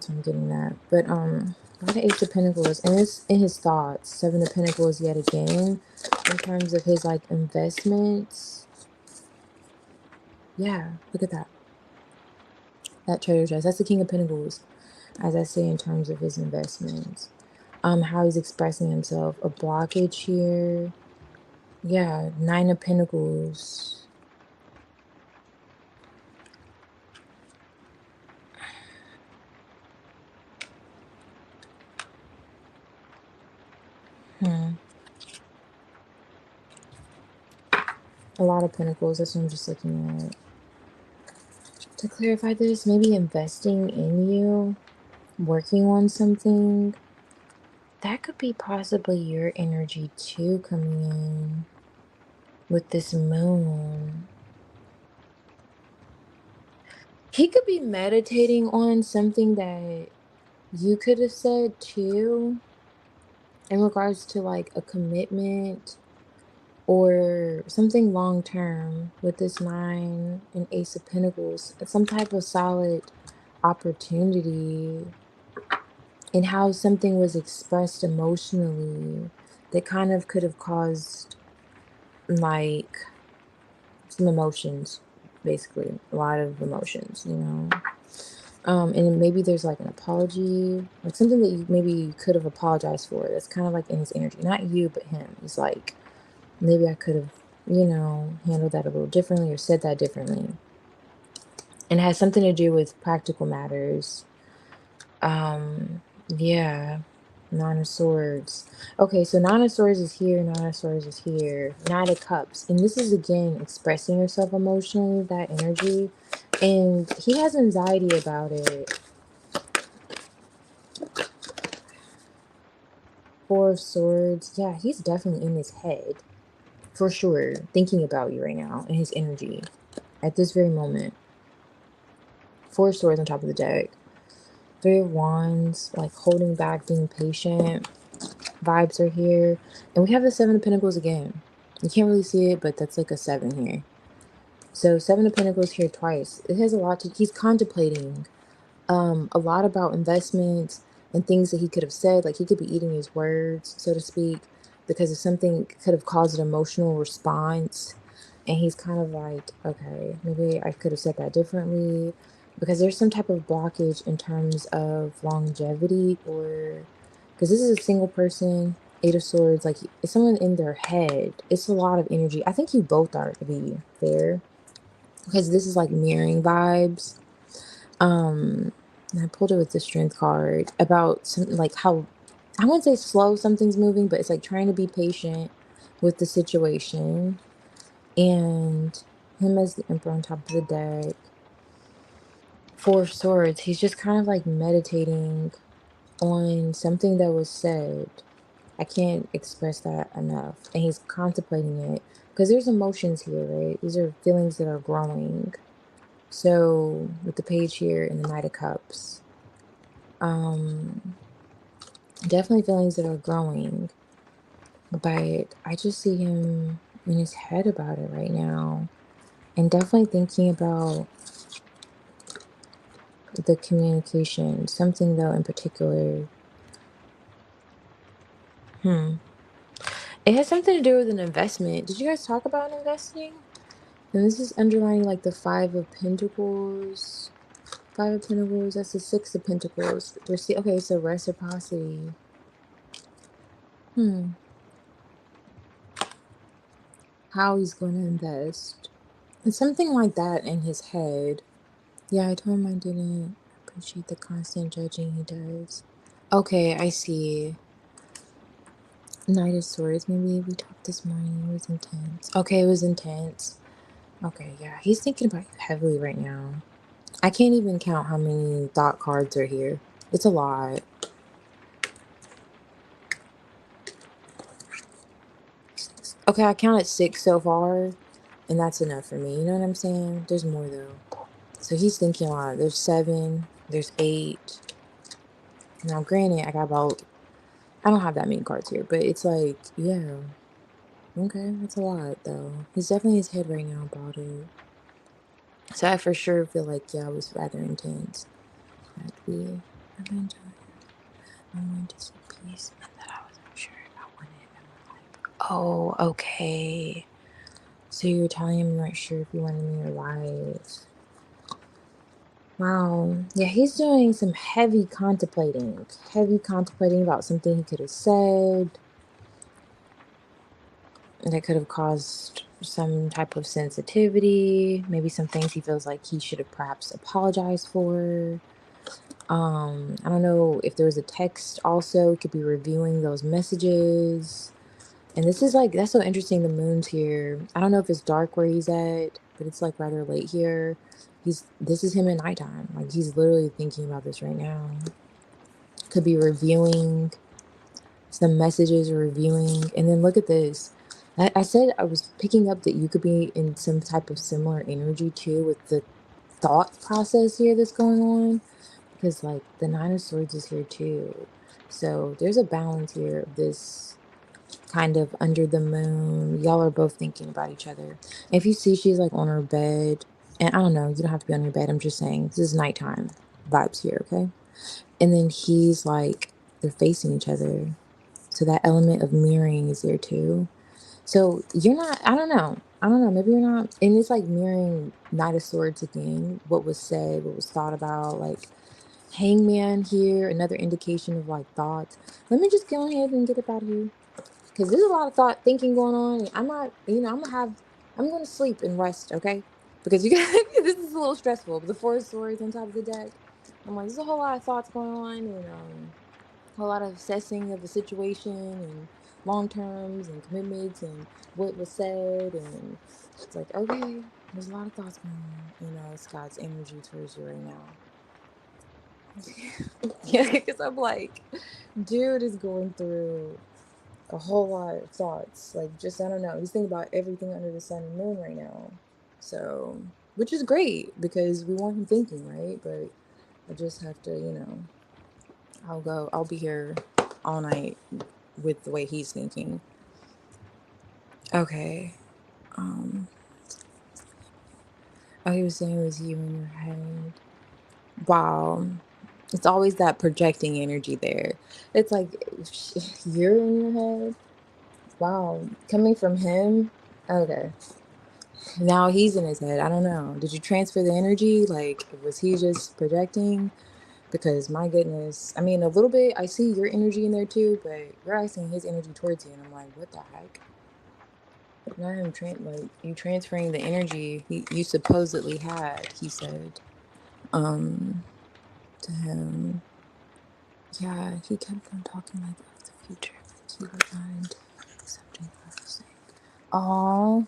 So I'm getting that. But why the Ace of Pentacles? And it's in his thoughts. Seven of Pentacles yet again. In terms of his like investments. Yeah, look at that. That treasure chest. That's the King of Pentacles. As I say, in terms of his investments. How he's expressing himself. A blockage here. Yeah, Nine of Pentacles. A lot of Pentacles. That's what I'm just looking at. To clarify this, maybe investing in you, working on something. That could be possibly your energy too, coming in with this moon. He could be meditating on something that you could have said too, in regards to like a commitment or something long term with this Nine and Ace of Pentacles. It's some type of solid opportunity, and how something was expressed emotionally that kind of could have caused like some emotions, basically a lot of emotions, and maybe there's like an apology, like something that maybe you could have apologized for. That's kind of like in his energy, not you but him. He's like, maybe I could have, handled that a little differently or said that differently. And it has something to do with practical matters. Yeah. Nine of Swords. Okay, so Nine of Swords is here, Nine of Swords is here. Nine of Cups. And this is again expressing yourself emotionally, that energy. And he has anxiety about it. Four of Swords. Yeah, he's definitely in his head. For sure. Thinking about you right now and his energy at this very moment. Four of Swords on top of the deck. Three of Wands, like holding back, being patient. Vibes are here. And we have the Seven of Pentacles again. You can't really see it, but that's like a 7 here. So Seven of Pentacles here twice. It has a lot to, he's contemplating a lot about investments and things that he could have said. Like he could be eating his words, so to speak, because of something could have caused an emotional response. And he's kind of like, okay, maybe I could have said that differently, because there's some type of blockage in terms of longevity, or because this is a single person. Eight of Swords, like it's someone in their head. It's a lot of energy. I think you both are, to be fair, because this is like mirroring vibes. And I pulled it with the Strength card about some, like how, I wouldn't say slow something's moving, but it's like trying to be patient with the situation. And him as the Emperor on top of the deck. Four of Swords, he's just kind of like meditating on something that was said. I can't express that enough. And he's contemplating it because there's emotions here, right? These are feelings that are growing. So with the page here and the Knight of Cups, definitely feelings that are growing. But I just see him in his head about it right now, and definitely thinking about the communication. Something though in particular. It has something to do with an investment. Did you guys talk about investing? And this is underlining like the Five of Pentacles. Five of Pentacles, that's the Six of Pentacles. Okay, so reciprocity. How he's going to invest. It's something like that in his head. Yeah, I told him I didn't appreciate the constant judging he does. Okay, I see. Knight of Swords. Maybe we talked this morning. It was intense. Okay, it was intense. Okay, yeah. He's thinking about you heavily right now. I can't even count how many thought cards are here. It's a lot. Okay, I counted 6 so far, and that's enough for me. You know what I'm saying? There's more though. So he's thinking a lot. There's 7, there's 8. Now, granted, I don't have that many cards here, but it's like, yeah. Okay, that's a lot though. He's definitely in his head right now about it. So I for sure feel like, yeah, it was rather intense. That we eventually I wanted to see peace and that I wasn't sure if I wanted it in my life. Oh, okay. So you were telling him you weren't sure if you wanted me in your life. Wow. Yeah, he's doing some heavy contemplating. Heavy contemplating about something he could have said that could have caused some type of sensitivity. Maybe some things he feels like he should have perhaps apologized for. I don't know if there was a text also. He could be reviewing those messages. And this is like, that's so interesting. The moon's here. I don't know if it's dark where he's at, but it's like rather late here. This is him at nighttime. Like he's literally thinking about this right now. Could be reviewing some messages or reviewing. And then look at this. I said I was picking up that you could be in some type of similar energy too with the thought process here that's going on. Because like the Nine of Swords is here too. So there's a balance here of this kind of under the moon. Y'all are both thinking about each other. If you see she's like on her bed, and I don't know, you don't have to be on your bed. I'm just saying this is nighttime vibes here, okay? And then he's like, they're facing each other. So that element of mirroring is there too. So you're not, I don't know. I don't know. Maybe you're not. And it's like mirroring Knight of Swords again. What was said, what was thought about. Like Hangman here, another indication of like thoughts. Let me just go ahead and get up out of here. Because there's a lot of thought thinking going on. And I'm not, I'm going to sleep and rest, okay? Because you guys, this is a little stressful. The Four of Swords on top of the deck. I'm like, there's a whole lot of thoughts going on. And, a whole lot of assessing of the situation and long terms and commitments and what was said, and it's like, okay, there's a lot of thoughts going on. It's God's energy towards you right now. Yeah, because I'm like, dude is going through a whole lot of thoughts. Like, just, I don't know, he's thinking about everything under the sun and moon right now. So, which is great because we want him thinking, right? But I just have to, I'll be here all night with the way he's thinking. Okay. Um, he was saying it was you in your head. Wow. It's always that projecting energy there. It's like, you're in your head. Wow. Coming from him. Okay. Now he's in his head. I don't know. Did you transfer the energy? Like, was he just projecting? Because my goodness, I mean, a little bit, I see your energy in there too, but you're asking his energy towards you, and I'm like, what the heck? Not him, like you transferring the energy you supposedly had. He said, um, to him, yeah, he kept on talking like of the future, like he was not into accepting what I was saying. Oh,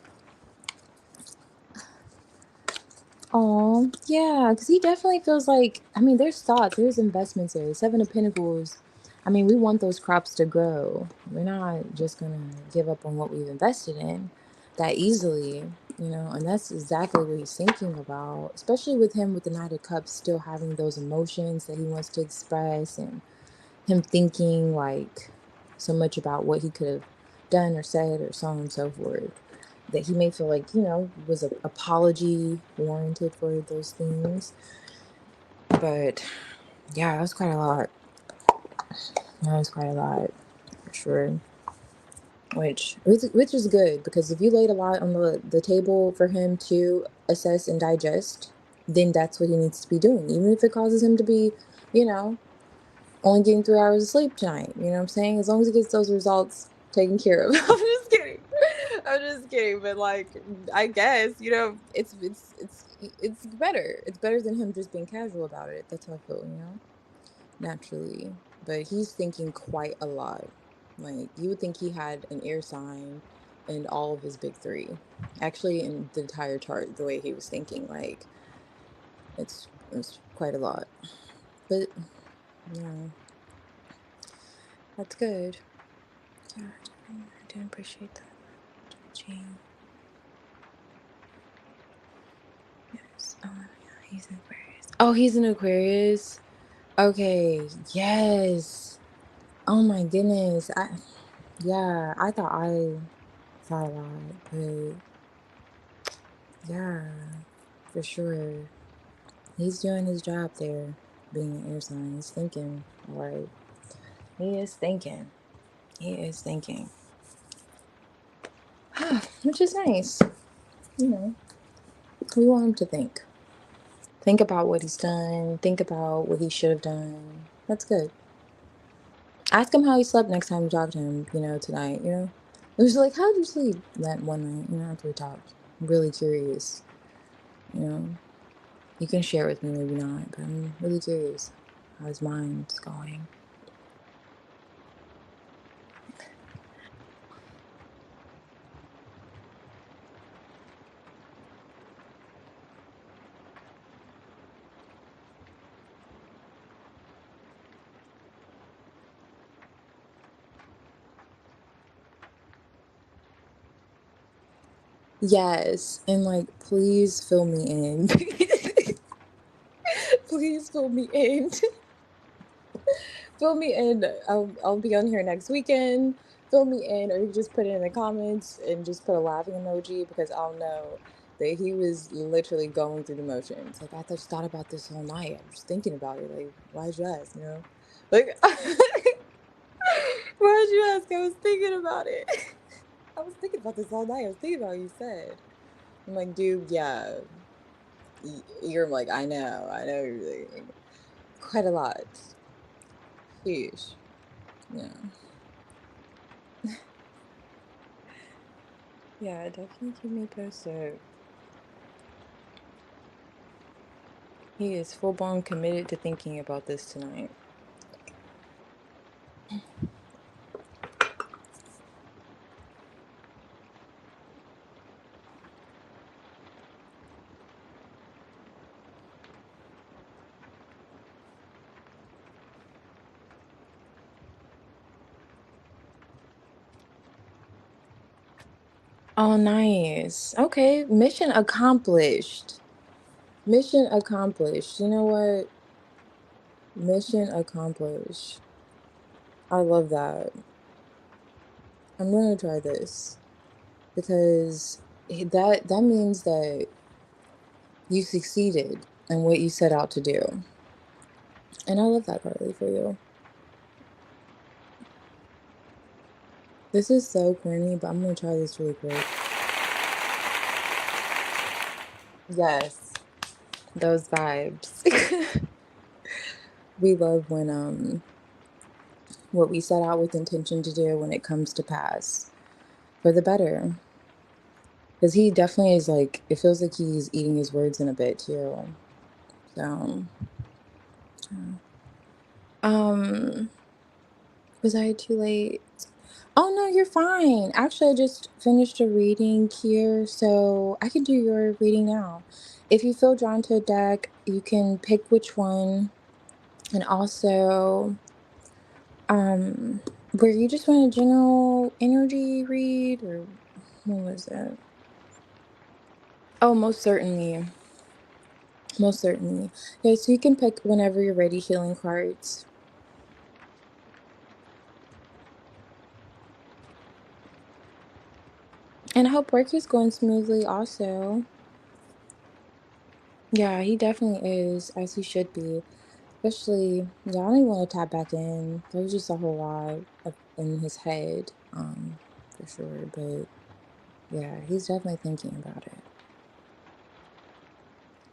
oh, yeah, because he definitely feels like, I mean, there's thoughts, there's investments there. Seven of Pentacles. I mean, we want those crops to grow. We're not just gonna give up on what we've invested in that easily, and that's exactly what he's thinking about, especially with him with the Knight of Cups still having those emotions that he wants to express, and him thinking like so much about what he could have done or said or so on and so forth, that he may feel like, was an apology warranted for those things. But yeah, that was quite a lot. That was quite a lot, for sure. which is good, because if you laid a lot on the table for him to assess and digest, then that's what he needs to be doing, even if it causes him to be, you know, only getting 3 hours of sleep tonight. You know what I'm saying? As long as he gets those results taken care of. I'm just kidding. I'm just kidding. But like, I guess, it's better. It's better than him just being casual about it. That's how I feel. Naturally. But he's thinking quite a lot. Like, you would think he had an air sign and all of his big three. Actually, in the entire chart, the way he was thinking, like, it's quite a lot. But yeah, that's good. Yeah, I do appreciate that. Judging. Yes. Oh, yeah, he's an Aquarius. Oh, he's an Aquarius. Okay. Yes. Oh my goodness. Yeah, I thought a lot, but yeah, for sure. He's doing his job there, being an air sign. He's thinking, all right. He is thinking. He is thinking. Which is nice. You know, we want him to think. Think about what he's done. Think about what he should have done. That's good. Ask him how he slept next time you talk to him, tonight. It was like, how did you sleep that one night, after we talked? I'm really curious, you know. You can share with me, maybe not, but I'm really curious how his mind's going. Yes, and like, please fill me in. Please fill me in. Fill me in. I'll be on here next weekend. Fill me in, or you can just put it in the comments and just put a laughing emoji, because I'll know that he was literally going through the motions. Like, I just thought about this all night. I was thinking about it. Like, why'd you ask? Like, why'd you ask? I was thinking about it. I was thinking about this all night. I was thinking about what you said. I'm like, dude, yeah. You're like, I know you're thinking quite a lot. Huge. Yeah. Yeah, definitely keep me posted. He is full blown committed to thinking about this tonight. Oh, nice. Okay, mission accomplished. Mission accomplished. You know what? Mission accomplished. I love that. I'm gonna try this, because that means that you succeeded in what you set out to do. And I love that, Carly, for you. This is so corny, but I'm gonna try this really quick. Yes, those vibes. We love when what we set out with intention to do, when it comes to pass for the better. Because he definitely is, like, it feels like he's eating his words in a bit too. So, yeah. Um, was I too late? Oh no, you're fine. Actually, I just finished a reading here, so I can do your reading now. If you feel drawn to a deck, you can pick which one. And also, um, were you just want a general energy read, or what was it? Oh, most certainly. Most certainly. Yeah, so you can pick whenever you're ready, healing cards. And I hope work is going smoothly also. Yeah, he definitely is, as he should be. Especially, yeah, I don't even want to tap back in. There was just a whole lot in his head. for sure. But yeah, he's definitely thinking about it.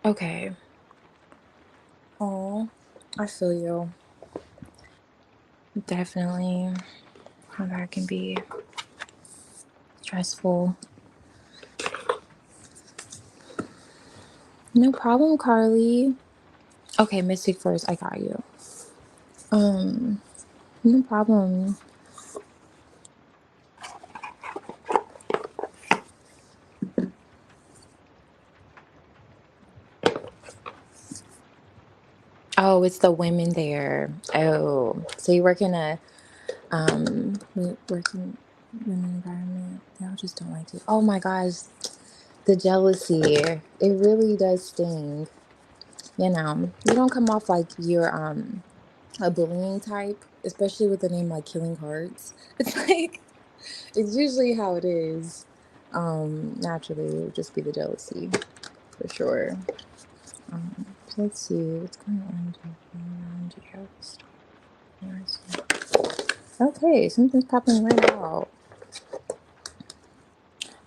Okay. Oh, I feel you. Definitely how that can be stressful. No problem, Carly. Okay, Mystic first. I got you. Um, no problem. Oh, it's the women there. Oh, so you work in a working women environment. They all just don't like you. Oh my gosh, the jealousy. It really does sting. You know, you don't come off like you're a bullying type, especially with a name like Killing Hearts. It's like it's usually how it is. Naturally, it would just be the jealousy for sure. So let's see what's going on around you. Okay, something's popping right out.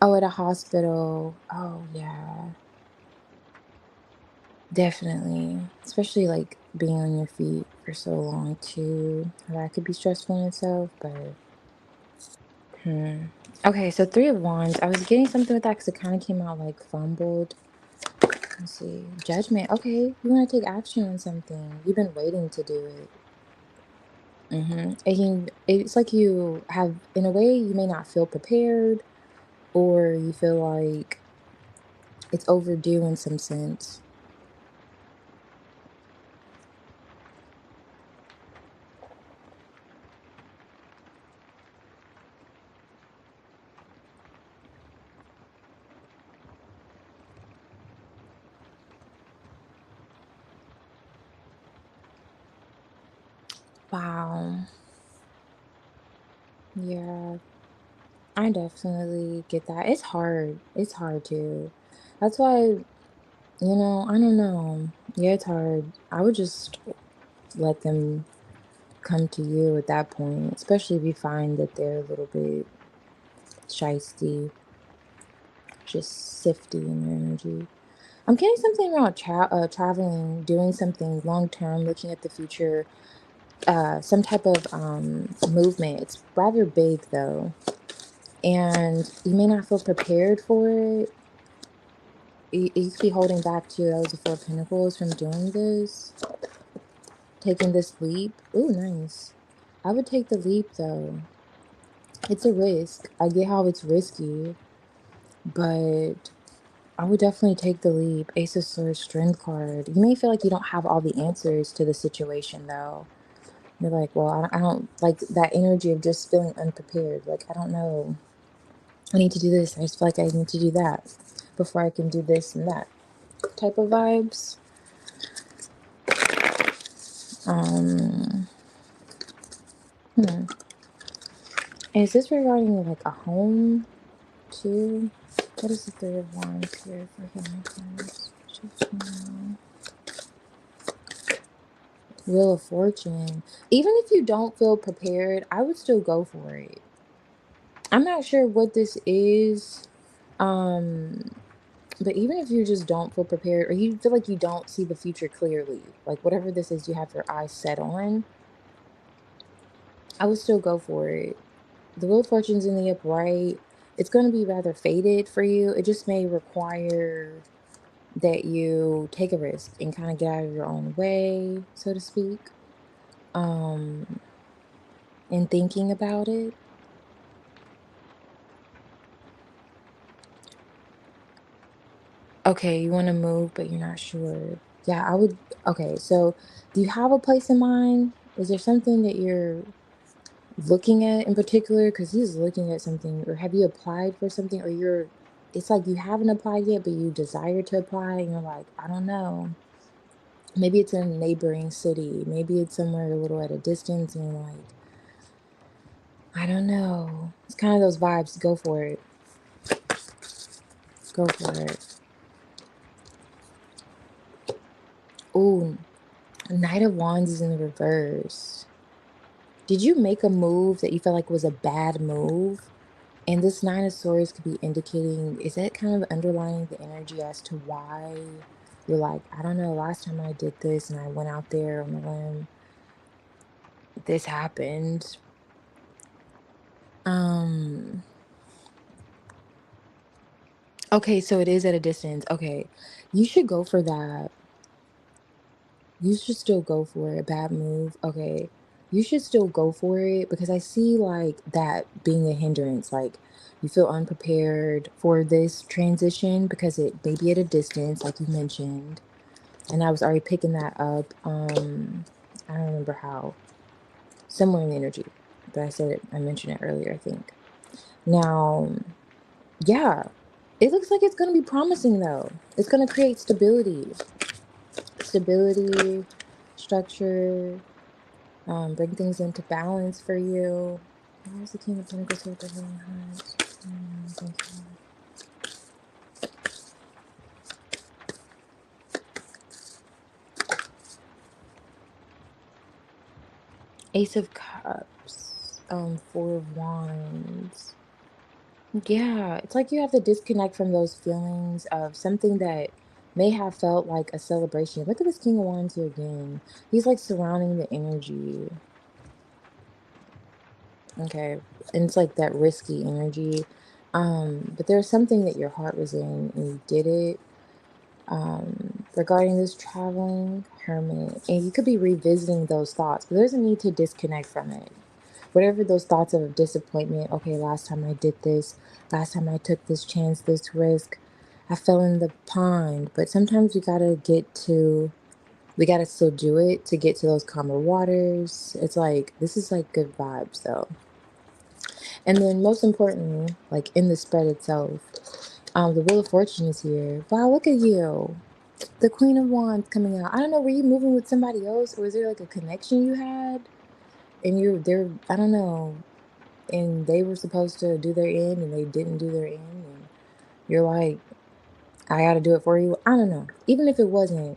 Oh, at a hospital. Oh, yeah, definitely. Especially like being on your feet for so long too. That could be stressful in itself, but hmm. Okay, so Three of Wands. I was getting something with that because it kind of came out like fumbled. Let's see. Judgment. Okay, you want to take action on something. You've been waiting to do it. And it's like you have, in a way, you may not feel prepared, or you feel like it's overdue in some sense. Wow. Yeah, I definitely get that. It's hard. It's hard too. That's why, I don't know. Yeah, it's hard. I would just let them come to you at that point, especially if you find that they're a little bit shisty, just sifty in their energy. I'm getting something about traveling, doing something long term, looking at the future, some type of movement. It's rather big though, and you may not feel prepared for it. You could be holding back too. That was the Four of Pentacles from doing this, taking this leap. Ooh, nice. I would take the leap though. It's a risk. I get how it's risky, but I would definitely take the leap. Ace of Swords, Strength card. You may feel like you don't have all the answers to the situation though. You're like, well, I don't like that energy of just feeling unprepared. Like, I don't know. I need to do this. I just feel like I need to do that before I can do this and that type of vibes. Um, hmm. Is this regarding like a home too? What is the Three of Wands here for healing friends? Wheel of Fortune. Even if you don't feel prepared, I would still go for it. I'm not sure what this is. Um, but even if you just don't feel prepared or you feel like you don't see the future clearly, like whatever this is you have your eyes set on, I would still go for it. The Wheel of Fortune's in the upright. It's going to be rather faded for you. It just may require that you take a risk and kind of get out of your own way, so to speak, um, in thinking about it. Okay, you want to move, but you're not sure. Yeah, I would. Okay, so do you have a place in mind? Is there something that you're looking at in particular? Because he's looking at something, or have you applied for something, or it's like you haven't applied yet, but you desire to apply, and you're like, I don't know. Maybe it's in a neighboring city. Maybe it's somewhere a little at a distance, and you're like, I don't know. It's kind of those vibes. Go for it. Go for it. Ooh, Knight of Wands is in the reverse. Did you make a move that you felt like was a bad move? And this Nine of Swords could be indicating, is that kind of underlining the energy as to why you're like, I don't know, last time I did this and I went out there on the limb, this happened. Um, okay, so it is at a distance. Okay. You should go for that. You should still go for it. Bad move. Okay. You should still go for it because I see like that being a hindrance. Like you feel unprepared for this transition because it may be at a distance, like you mentioned. And I was already picking that up. I don't remember how. Somewhere in the energy. But I said it, I mentioned it earlier, I think. Now, yeah. It looks like it's gonna be promising though. It's gonna create stability. Stability, structure, bring things into balance for you. Why is the King of Pentacles here with the Healing Heart? Thank you. Ace of Cups, Four of Wands. Yeah, it's like you have to disconnect from those feelings of something that may have felt like a celebration. Look at this King of Wands here again. He's like surrounding the energy. Okay. And it's like that risky energy. But there's something that your heart was in and you did it. Regarding this traveling hermit, and you could be revisiting those thoughts, but there's a need to disconnect from it. Whatever those thoughts of disappointment, okay, last time I did this, last time I took this chance, this risk, I fell in the pond. But sometimes we gotta still do it to get to those calmer waters. It's like, this is like good vibes though. And then most importantly, like in the spread itself, the Wheel of Fortune is here. Wow, look at you. The Queen of Wands coming out. I don't know, were you moving with somebody else? Or was there like a connection you had? And you're there, I don't know. And they were supposed to do their end and they didn't do their end. And you're like, I gotta do it for you. I don't know. Even if it wasn't,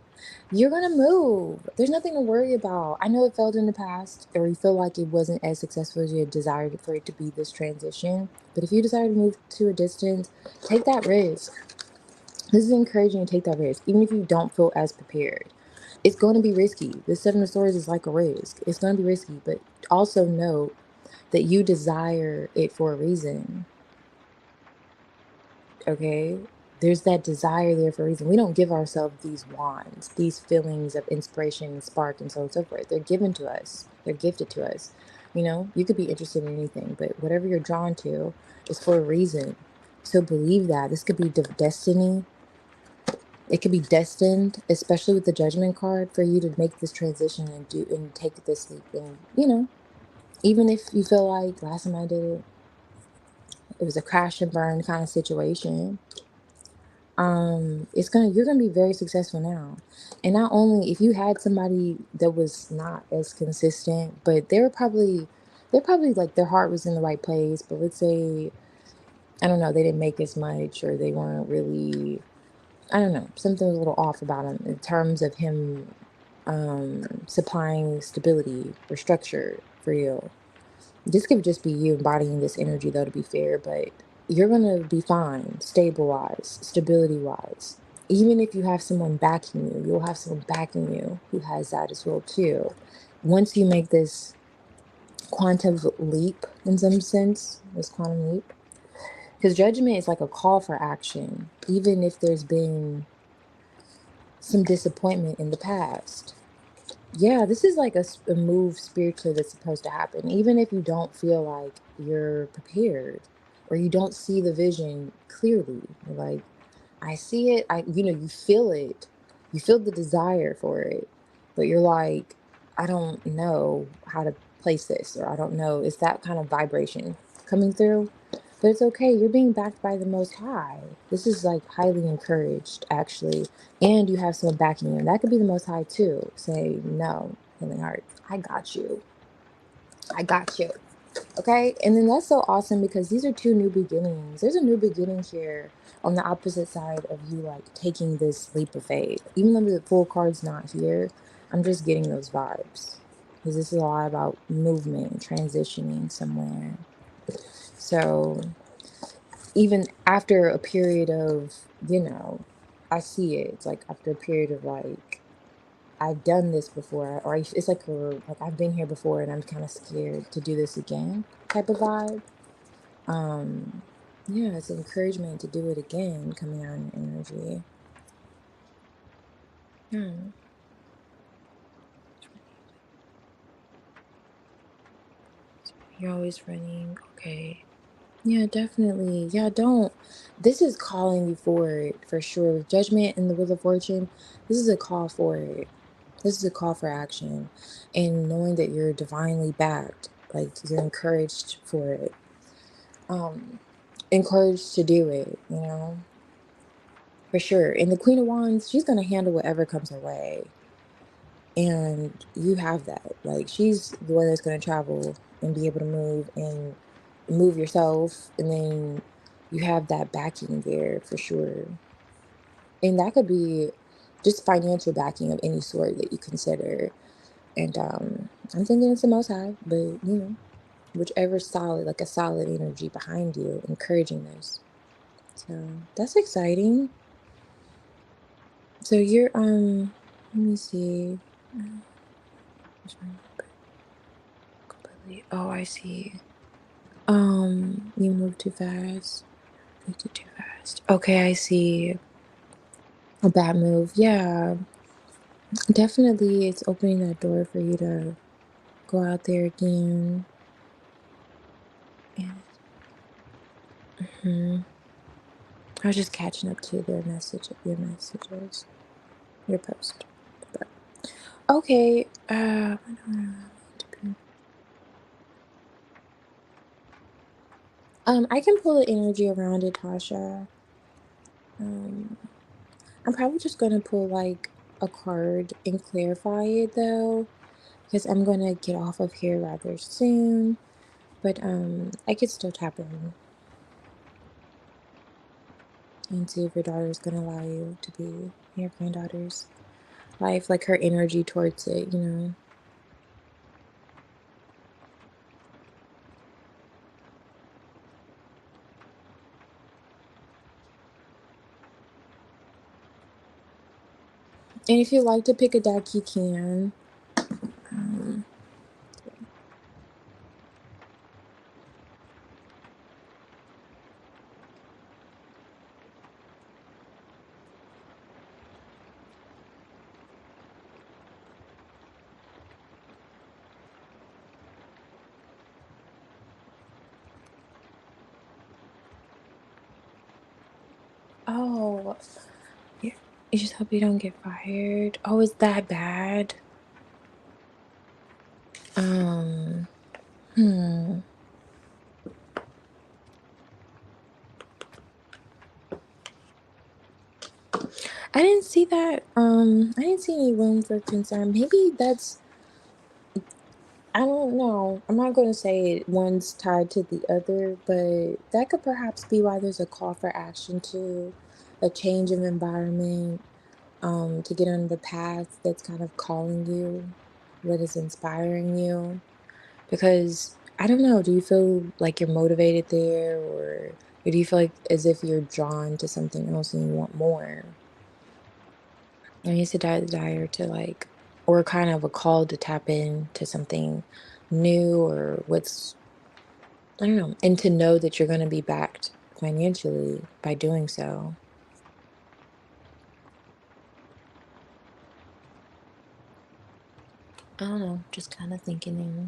you're gonna move. There's nothing to worry about. I know it failed in the past, or you feel like it wasn't as successful as you had desired for it to be this transition. But if you desire to move to a distance, take that risk. This is encouraging to take that risk, even if you don't feel as prepared. It's going to be risky. The Seven of Swords is like a risk. It's going to be risky, but also know that you desire it for a reason. Okay? There's that desire there for a reason. We don't give ourselves these wands, these feelings of inspiration and spark and so on and so forth. They're given to us. They're gifted to us. You know, you could be interested in anything, but whatever you're drawn to is for a reason. So believe that. This could be destiny. It could be destined, especially with the Judgment card, for you to make this transition and take this leap. And even if you feel like last time I did it, it was a crash and burn kind of situation. You're gonna be very successful now. And not only if you had somebody that was not as consistent, but they're probably like their heart was in the right place, but let's say, I don't know, they didn't make as much or they weren't really, I don't know, something was a little off about him in terms of him supplying stability or structure for you. This could just be you embodying this energy, though, to be fair, but you're going to be fine, stable wise, stability wise. Even if you have someone backing you, you'll have someone backing you who has that as well, too. Once you make this quantum leap, in some sense, this quantum leap, because judgment is like a call for action, even if there's been some disappointment in the past. Yeah, this is like a move spiritually that's supposed to happen. Even if you don't feel like you're prepared or you don't see the vision clearly. You're like, I see it. You feel it. You feel the desire for it. But you're like, I don't know how to place this, or I don't know. It's that kind of vibration coming through. But it's okay. You're being backed by the Most High. This is like highly encouraged, actually. And you have someone backing you. And that could be the Most High, too. Say, no, Healing Heart, I got you. I got you. Okay? And then that's so awesome because these are two new beginnings. There's a new beginning here on the opposite side of you, like, taking this leap of faith. Even though the full card's not here, I'm just getting those vibes. Because this is a lot about movement, transitioning somewhere. So even after a period of, you know, I see it. It's like after a period of like, I've done this before, or it's like like I've been here before and I'm kind of scared to do this again type of vibe. Um, yeah, it's encouragement to do it again coming out in energy. Yeah. You're always running. Okay. Yeah, definitely. Yeah, don't. This is calling you for it for sure. With judgment and the wheel of fortune, this is a call for it. This is a call for action. And knowing that you're divinely backed, like you're encouraged for it. Um, encouraged to do it, for sure. And the Queen of Wands, she's gonna handle whatever comes her way. And you have that. Like she's the one that's going to travel and be able to move and move yourself. And then you have that backing there for sure. And that could be just financial backing of any sort that you consider. And I'm thinking it's the most high, but whichever solid, like a solid energy behind you, encouraging this. So that's exciting. So you're let me see. Where's my number? Completely. Oh, I see. You moved too fast. Moved it too fast. Okay, I see. A bad move. Yeah, definitely. It's opening that door for you to go out there again. And I was just catching up to your messages, your post. But okay. I can pull the energy around it, Tasha. Um, I'm probably just gonna pull like a card and clarify it though, because I'm gonna get off of here rather soon. But I could still tap in and see if your daughter's gonna allow you to be in your granddaughter's life, like her energy towards it. And if you like to pick a deck, you can. Um, oh, yeah. You just hope you don't get fired. Oh, is that bad? Um, hmm. I didn't see that. I didn't see any room for concern. Maybe that's, I don't know. I'm not going to say one's tied to the other, but that could perhaps be why there's a call for action to a change of environment, to get on the path that's kind of calling you, what is inspiring you. Because I don't know, do you feel like you're motivated there, or do you feel like as if you're drawn to something else and you want more? And it's a desire to like, or kind of a call to tap into something new or what's, I don't know, and to know that you're going to be backed financially by doing so. I don't know, just kind of thinking there.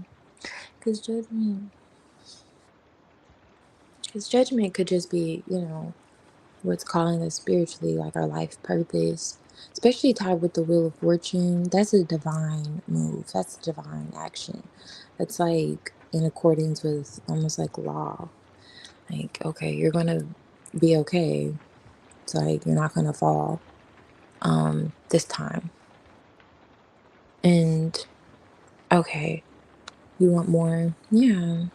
Because judgment could just be, what's calling us spiritually, like our life purpose, especially tied with the wheel of fortune. That's a divine move. That's a divine action. That's like in accordance with almost like law. Like, okay, you're gonna be okay. It's like you're not gonna fall this time. And okay, you want more. Yeah.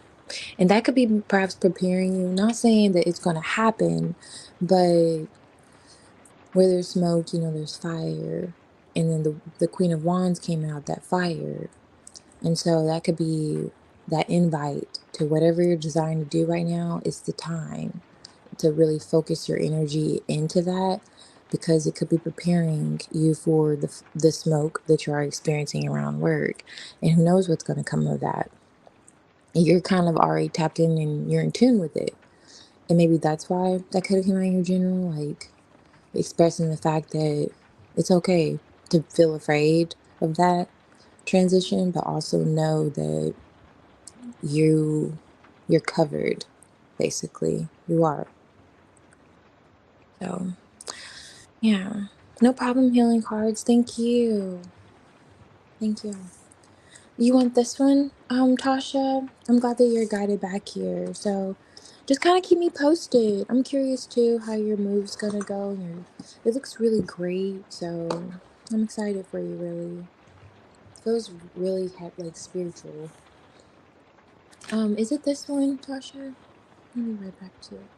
And that could be perhaps preparing you, not saying that it's gonna happen, but where there's smoke, there's fire. And then the Queen of Wands came out, that fire. And so that could be that invite to whatever you're desiring to do right now. It's the time. to really focus your energy into that, because it could be preparing you for the smoke that you are experiencing around work, and who knows what's going to come of that. You're kind of already tapped in and you're in tune with it, and maybe that's why that could have come out in your journal, like expressing the fact that it's okay to feel afraid of that transition, but also know that you're covered. Basically, you are. So yeah, no problem, healing cards. Thank you. Thank you. You want this one, Tasha? I'm glad that you're guided back here. So just kind of keep me posted. I'm curious too how your move's gonna go. And it looks really great. So I'm excited for you. Really feels really like spiritual. Is it this one, Tasha? Let me right back to it.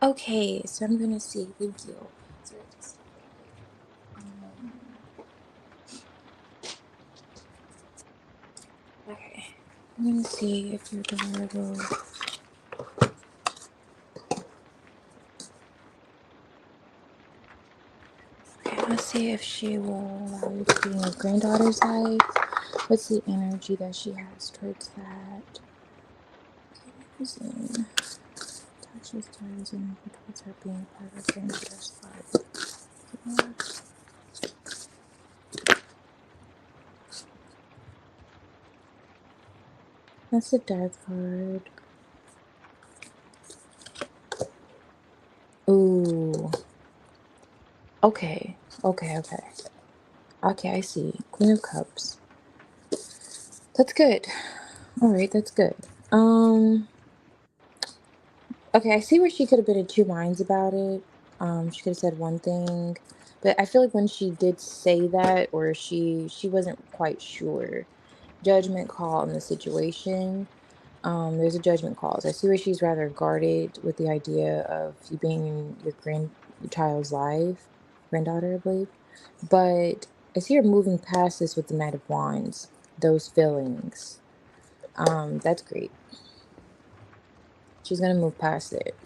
Okay, so I'm gonna see. Thank you. So just- um, okay, I'm gonna see if your daughter will. Okay, let's see if she will allow you to be in your granddaughter's life. What's the energy that she has towards that? Okay, using touches daughter's energy towards her being part of her granddaughter's life. Yeah, that's the death card. Ooh. Okay. Okay. Okay. Okay. I see. Queen of Cups. That's good. All right. That's good. Um. Okay, I see where she could have been in two minds about it. She could have said one thing, but I feel like when she did say that, or she wasn't quite sure. Judgment call in the situation. There's a judgment call. So I see where she's rather guarded with the idea of you being in your grandchild's life, granddaughter, I believe. But I see her moving past this with the Knight of Wands. Those feelings. That's great. She's gonna move past it.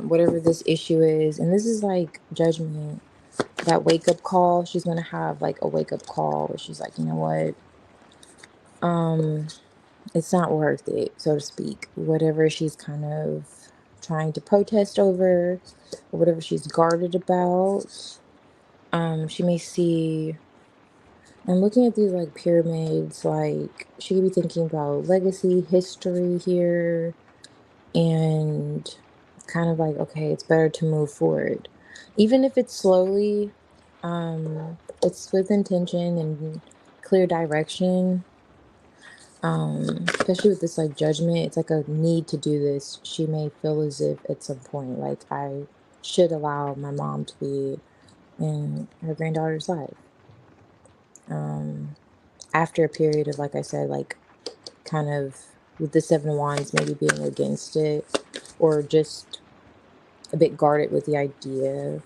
Whatever this issue is. And this is like judgment, that wake up call. She's going to have like a wake up call where she's like, you know what? Um, it's not worth it, so to speak. Whatever she's kind of trying to protest over, or whatever she's guarded about, she may see. I'm looking at these like pyramids, like she could be thinking about legacy, history here, and kind of like, okay, it's better to move forward, even if it's slowly. It's with intention and clear direction. Especially with this like judgment, it's like a need to do this. She may feel as if at some point, like, I should allow my mom to be in her granddaughter's life. um After a period of, like I said, like, kind of with the Seven of Wands maybe being against it, or just a bit guarded with the idea.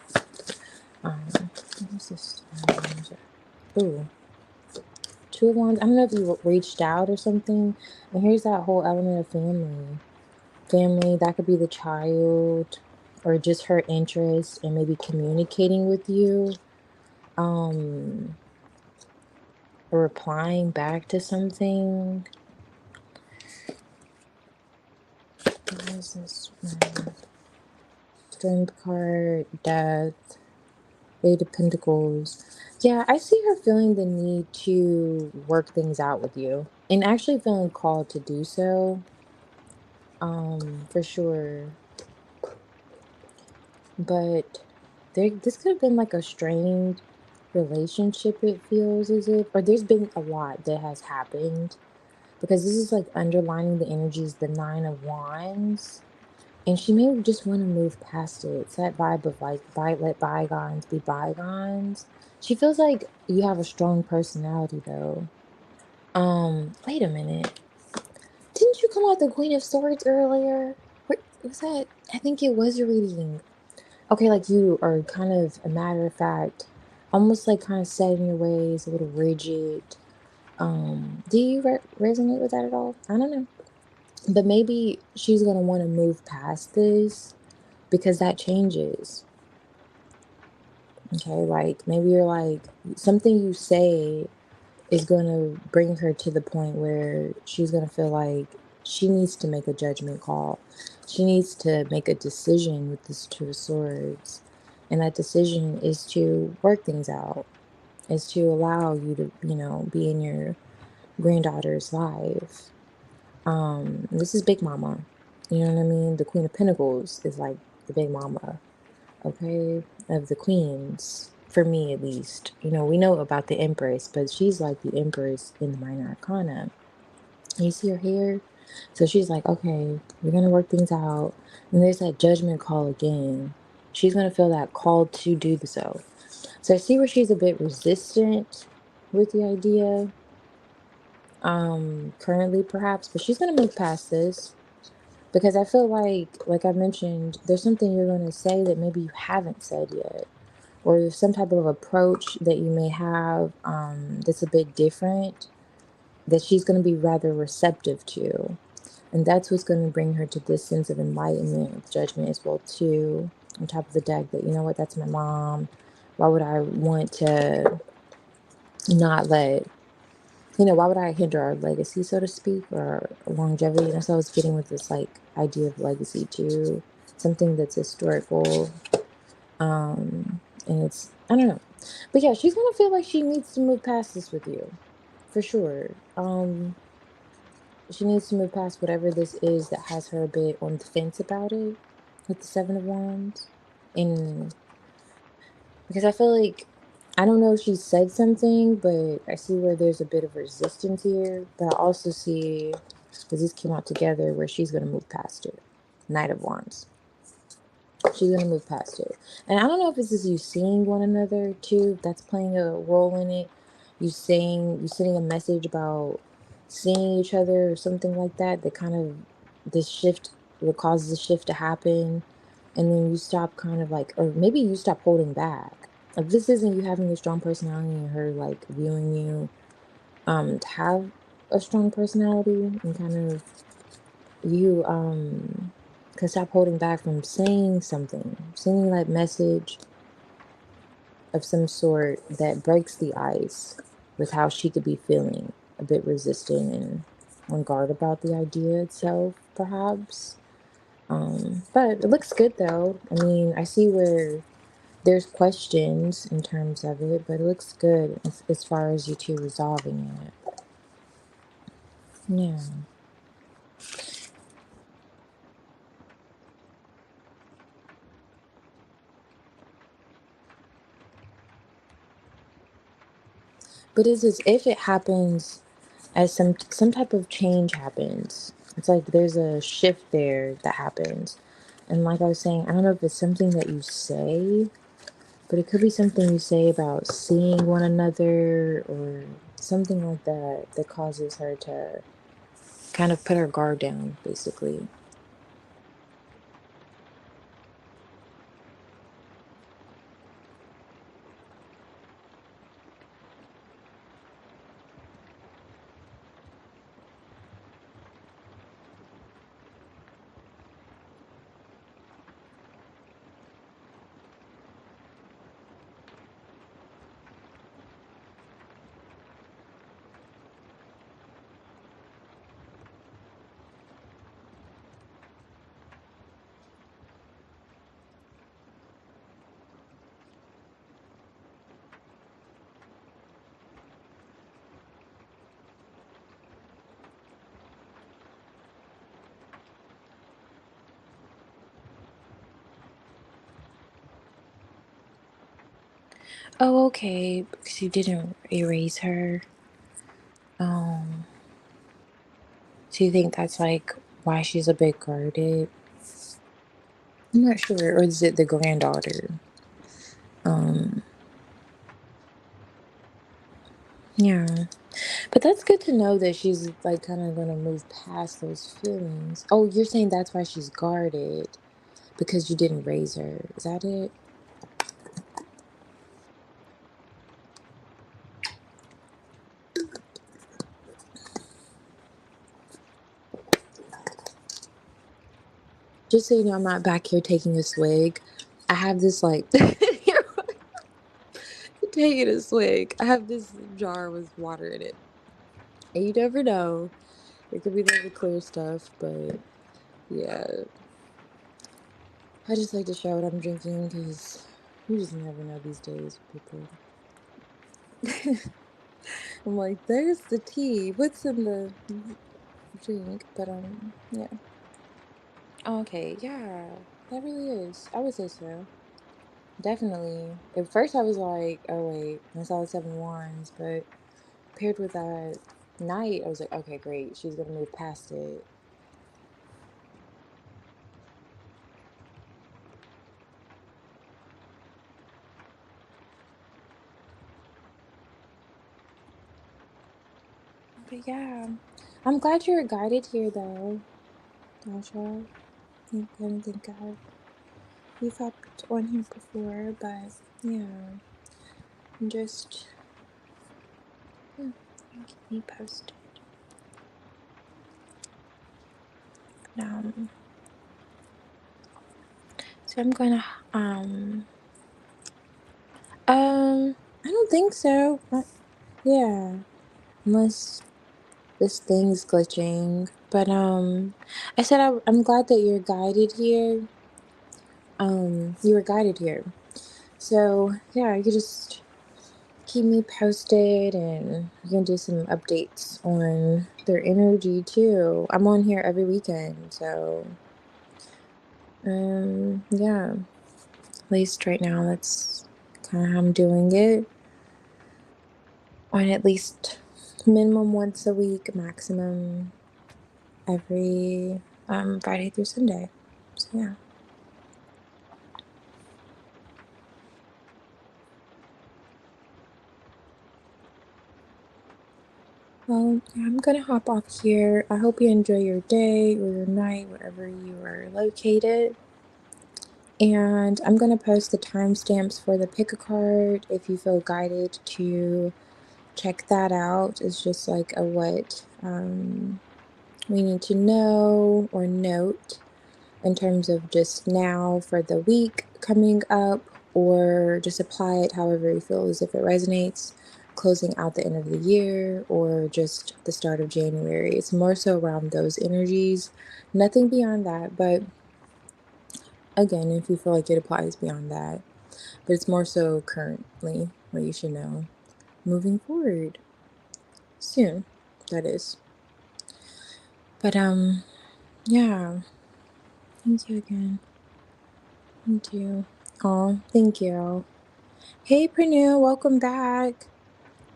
What is this? Ooh. Two of Wands. I don't know if you reached out or something. And here's that whole element of family. Family, that could be the child or just her interest in maybe communicating with you, um, or replying back to something. What is this one? Strength card, death, Eight of Pentacles. Yeah, I see her feeling the need to work things out with you and actually feeling called to do so. For sure. But this could have been like a strained relationship, it feels as if, or there's been a lot that has happened because this is like underlining the energies, the Nine of Wands. And she may just want to move past it. It's that vibe of like, let bygones be bygones. She feels like you have a strong personality though. Wait a minute. Didn't you come out the Queen of Swords earlier? What was that? I think it was your reading. Okay, like you are kind of a matter of fact, almost like kind of set in your ways, a little rigid. Do you resonate with that at all? I don't know. But maybe she's going to want to move past this because that changes. Okay, like maybe you're like something you say is going to bring her to the point where she's going to feel like she needs to make a judgment call. She needs to make a decision with this Two of Swords. And that decision is to work things out, is to allow you to, be in your granddaughter's life. This is Big Mama. You know what I mean? The Queen of Pentacles is like the Big Mama, okay, of the queens, for me at least. We know about the Empress, but she's like the Empress in the Minor Arcana. You see her hair? So she's like, okay, we're going to work things out. And there's that judgment call again. She's going to feel that call to do so. So I see where she's a bit resistant with the idea, currently perhaps, but she's going to move past this. Because I feel like I mentioned, there's something you're going to say that maybe you haven't said yet, or some type of approach that you may have, that's a bit different, that she's going to be rather receptive to. And that's what's going to bring her to this sense of enlightenment, of judgment as well too, on top of the deck, that, you know what, that's my mom. Why would I want to not let, why would I hinder our legacy, so to speak, or longevity? And that's what I was getting with this like idea of legacy too, something that's historical. And it's, I don't know, but yeah, she's gonna feel like she needs to move past this with you, for sure. She needs to move past whatever this is that has her a bit on the fence about it, with the Seven of Wands, and because I feel like, I don't know if she said something, but I see where there's a bit of resistance here. But I also see, because these came out together, where she's going to move past it. Knight of Wands. She's going to move past it. And I don't know if this is you seeing one another too, that's playing a role in it. You sending a message about seeing each other or something like that, that kind of, this shift, what causes the shift to happen. And then you stop kind of like, or maybe you stop holding back. Like this isn't you having a strong personality and her like viewing you to have a strong personality, and kind of you can stop holding back from saying something, sending that message of some sort that breaks the ice with how she could be feeling a bit resistant and on guard about the idea itself, perhaps. But it looks good though. I mean, I see where there's questions in terms of it, but it looks good as far as you two resolving it. Yeah. But it's as if it happens as some type of change happens. It's like there's a shift there that happens. And like I was saying, I don't know if it's something that you say, but it could be something you say about seeing one another or something like that, that causes her to kind of put her guard down, basically. Oh, okay. Because you didn't erase her. Um, so you think that's like why she's a bit guarded? I'm not sure. Or is it the granddaughter? Um, yeah. But that's good to know that she's like kind of gonna move past those feelings. Oh, you're saying that's why she's guarded because you didn't raise her. Is that it? Just so you know, I'm not back here taking a swig. I have this like you're taking a swig. I have this jar with water in it. And you never know. It could be the clear stuff, but yeah. I just like to show what I'm drinking because you just never know these days with people. I'm like, there's the tea. What's in the drink? But yeah. Okay, yeah. That really is. I would say so. Definitely. At first I was like, oh wait, I saw the seven wands, but paired with that night, I was like, okay, great. She's gonna move past it. But yeah. I'm glad you're guided here though, Dasha. Thank God. We've hopped on here before, but yeah. Just yeah, keep me posted. Um so I'm gonna I don't think so. Yeah. Unless this thing's glitching. But I said I'm glad that you're guided here. You were guided here. So yeah, you could just keep me posted and you can do some updates on their energy too. I'm on here every weekend, so yeah. At least right now that's kinda how I'm doing it. On at least minimum once a week, maximum every Friday through Sunday. So yeah. Well, yeah, I'm gonna hop off here. I hope you enjoy your day or your night, wherever you are located. And I'm gonna post the timestamps for the pick a card if you feel guided to check that out. It's just like a what we need to know or note in terms of just now for the week coming up, or just apply it however you feel as if it resonates, closing out the end of the year or just the start of January. It's more so around those energies, nothing beyond that. But again, if you feel like it applies beyond that, but it's more so currently what you should know moving forward soon, that is. But yeah, thank you again. Thank you. Oh, thank you. Hey, Pernille, welcome back.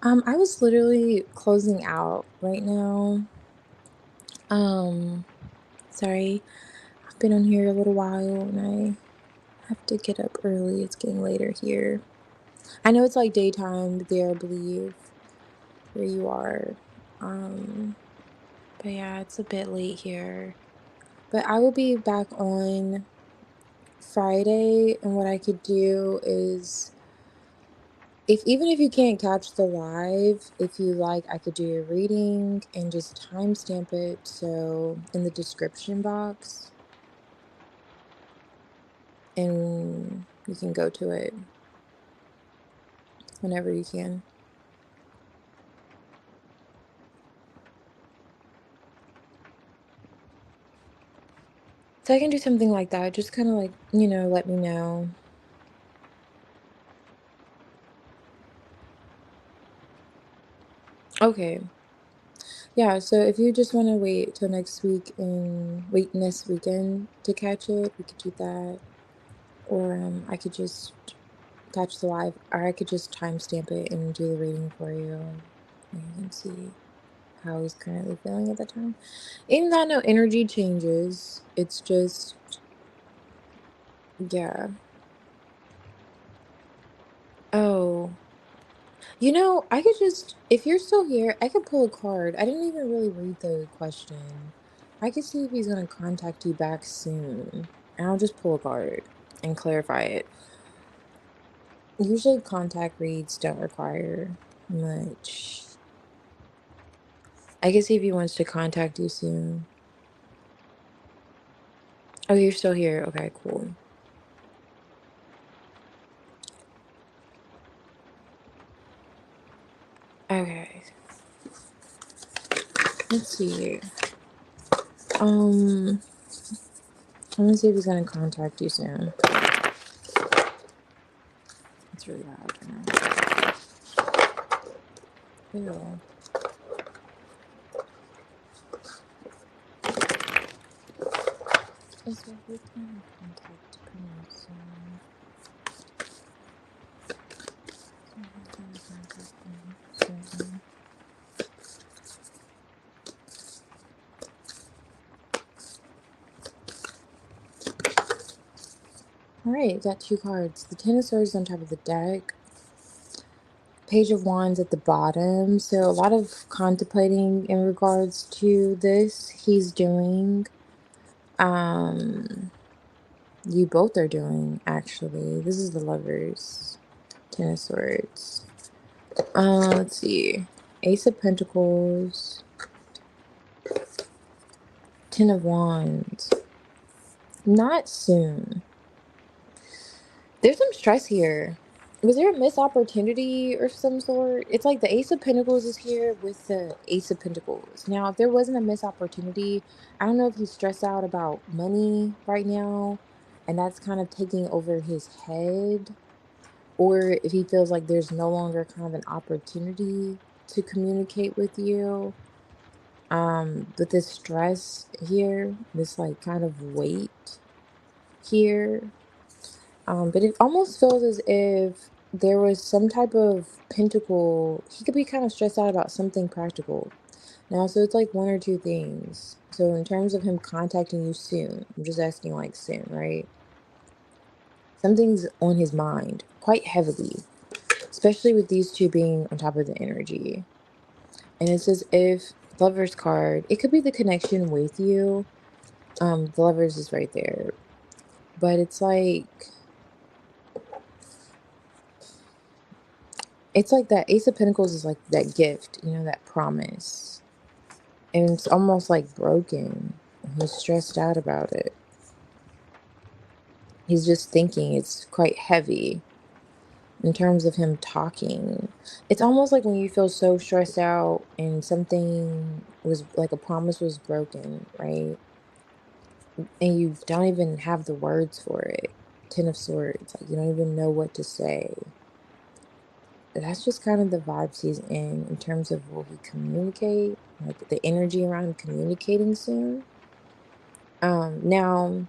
I was literally closing out right now. Um, sorry, I've been on here a little while and I have to get up early. It's getting later here. I know it's like daytime there, I believe, where you are. Um, but yeah, it's a bit late here. But I will be back on Friday, and what I could do is if even if you can't catch the live, if you like, I could do a reading and just timestamp it so in the description box, and you can go to it whenever you can. So I can do something like that. Just kind of like, let me know. Okay. Yeah, so if you just want to wait till next week and wait next weekend to catch it, we could do that. Or I could just catch the live, or I could just timestamp it and do the reading for you. And you can see how he's currently feeling at the time. Even though no energy changes, it's just, yeah. Oh, I could just, if you're still here, I could pull a card. I didn't even really read the question. I could see if he's going to contact you back soon. And I'll just pull a card and clarify it. Usually, contact reads don't require much. I can see if he wants to contact you soon. Oh, you're still here. Okay, cool. Okay, let's see. Um, let me see if he's gonna contact you soon. It's really loud right now. Ew. Is there who's gonna contact me soon? Someone's gonna contact me soon. All right, got two cards. The Ten of Swords on top of the deck. Page of Wands at the bottom. So a lot of contemplating in regards to this he's doing. You both are doing, actually. This is the Lovers. Ten of Swords. Let's see. Ace of Pentacles. Ten of Wands. Not soon. There's some stress here. Was there a missed opportunity or some sort? It's like the Ace of Pentacles is here with the Ace of Pentacles. Now, if there wasn't a missed opportunity, I don't know if he's stressed out about money right now, and that's kind of taking over his head, or if he feels like there's no longer kind of an opportunity to communicate with you. But this stress here, this like kind of weight here. But it almost feels as if there was some type of pentacle. He could be kind of stressed out about something practical. Now, so it's like one or two things. So in terms of him contacting you soon, I'm just asking like soon, right? Something's on his mind quite heavily, especially with these two being on top of the energy. And it's as if Lover's card, it could be the connection with you. The Lovers is right there. But it's like that Ace of Pentacles is like that gift, that promise. And it's almost like broken. He's stressed out about it. He's just thinking it's quite heavy in terms of him talking. It's almost like when you feel so stressed out and something was like a promise was broken, right? And you don't even have the words for it. Ten of Swords, like you don't even know what to say. That's just kind of the vibes he's in terms of will he communicate, like the energy around him communicating soon. Now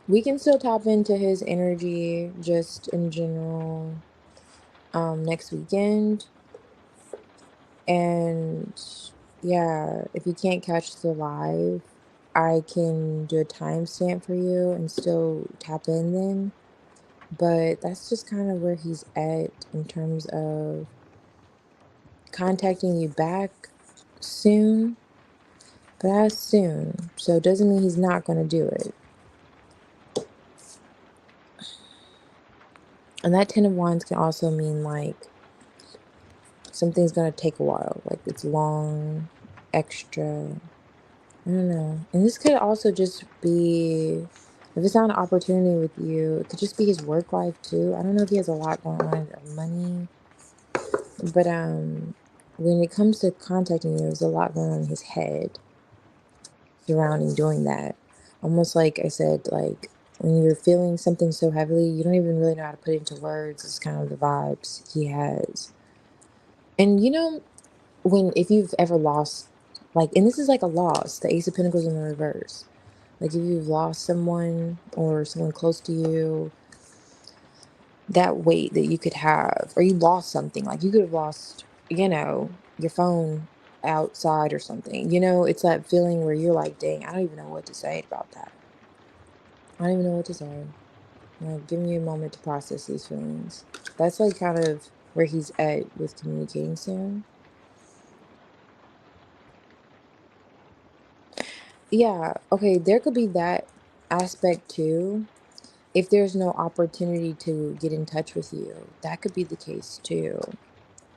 we can still tap into his energy just in general next weekend. And yeah, if you can't catch the live, I can do a timestamp for you and still tap in then. But that's just kind of where he's at in terms of contacting you back soon. But that's soon. So it doesn't mean he's not going to do it. And that Ten of Wands can also mean like something's going to take a while. Like it's long, extra. I don't know. And this could also just be, if it's not an opportunity with you, it could just be his work life too. I don't know if he has a lot going on of money. But when it comes to contacting you, there's a lot going on in his head surrounding doing that. Almost like I said, like when you're feeling something so heavily, you don't even really know how to put it into words. It's kind of the vibes he has. And if you've ever lost, like, and this is like a loss, the Ace of Pentacles in the reverse. Like if you've lost someone or someone close to you, that weight that you could have, or you lost something. Like you could have lost, your phone outside or something. It's that feeling where you're like, dang, I don't even know what to say about that. I don't even know what to say. Like, giving you a moment to process these feelings. That's like kind of where he's at with communicating soon. Yeah, okay, there could be that aspect too. If there's no opportunity to get in touch with you, that could be the case too.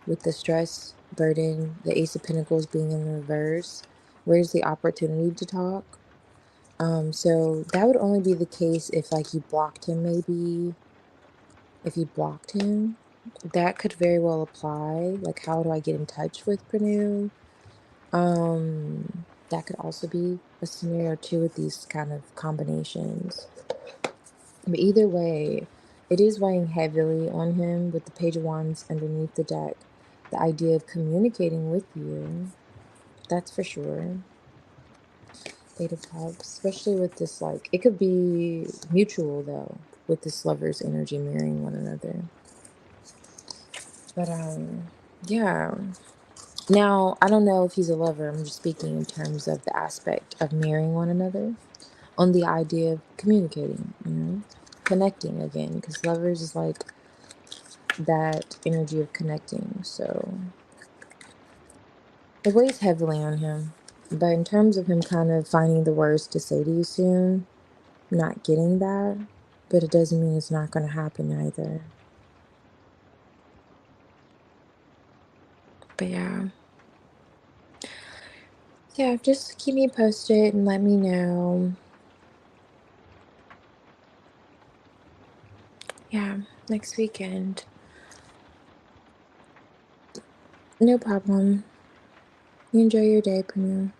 With the stress, burden, the Ace of Pentacles being in the reverse, where's the opportunity to talk? So that would only be the case if like you blocked him, maybe. If you blocked him, that could very well apply. Like, how do I get in touch with Pranu? That could also be a scenario too with these kind of combinations. But either way, it is weighing heavily on him with the Page of Wands underneath the deck. The idea of communicating with you, that's for sure. Eight of Cups, especially with this, like, it could be mutual though, with this lover's energy mirroring one another. But yeah. Now, I don't know if he's a lover. I'm just speaking in terms of the aspect of mirroring one another on the idea of communicating, connecting again, because lovers is like that energy of connecting. So it weighs heavily on him. But in terms of him kind of finding the words to say to you soon, not getting that, but it doesn't mean it's not going to happen either. But yeah. Yeah, just keep me posted and let me know. Yeah, next weekend. No problem. You enjoy your day, Panu.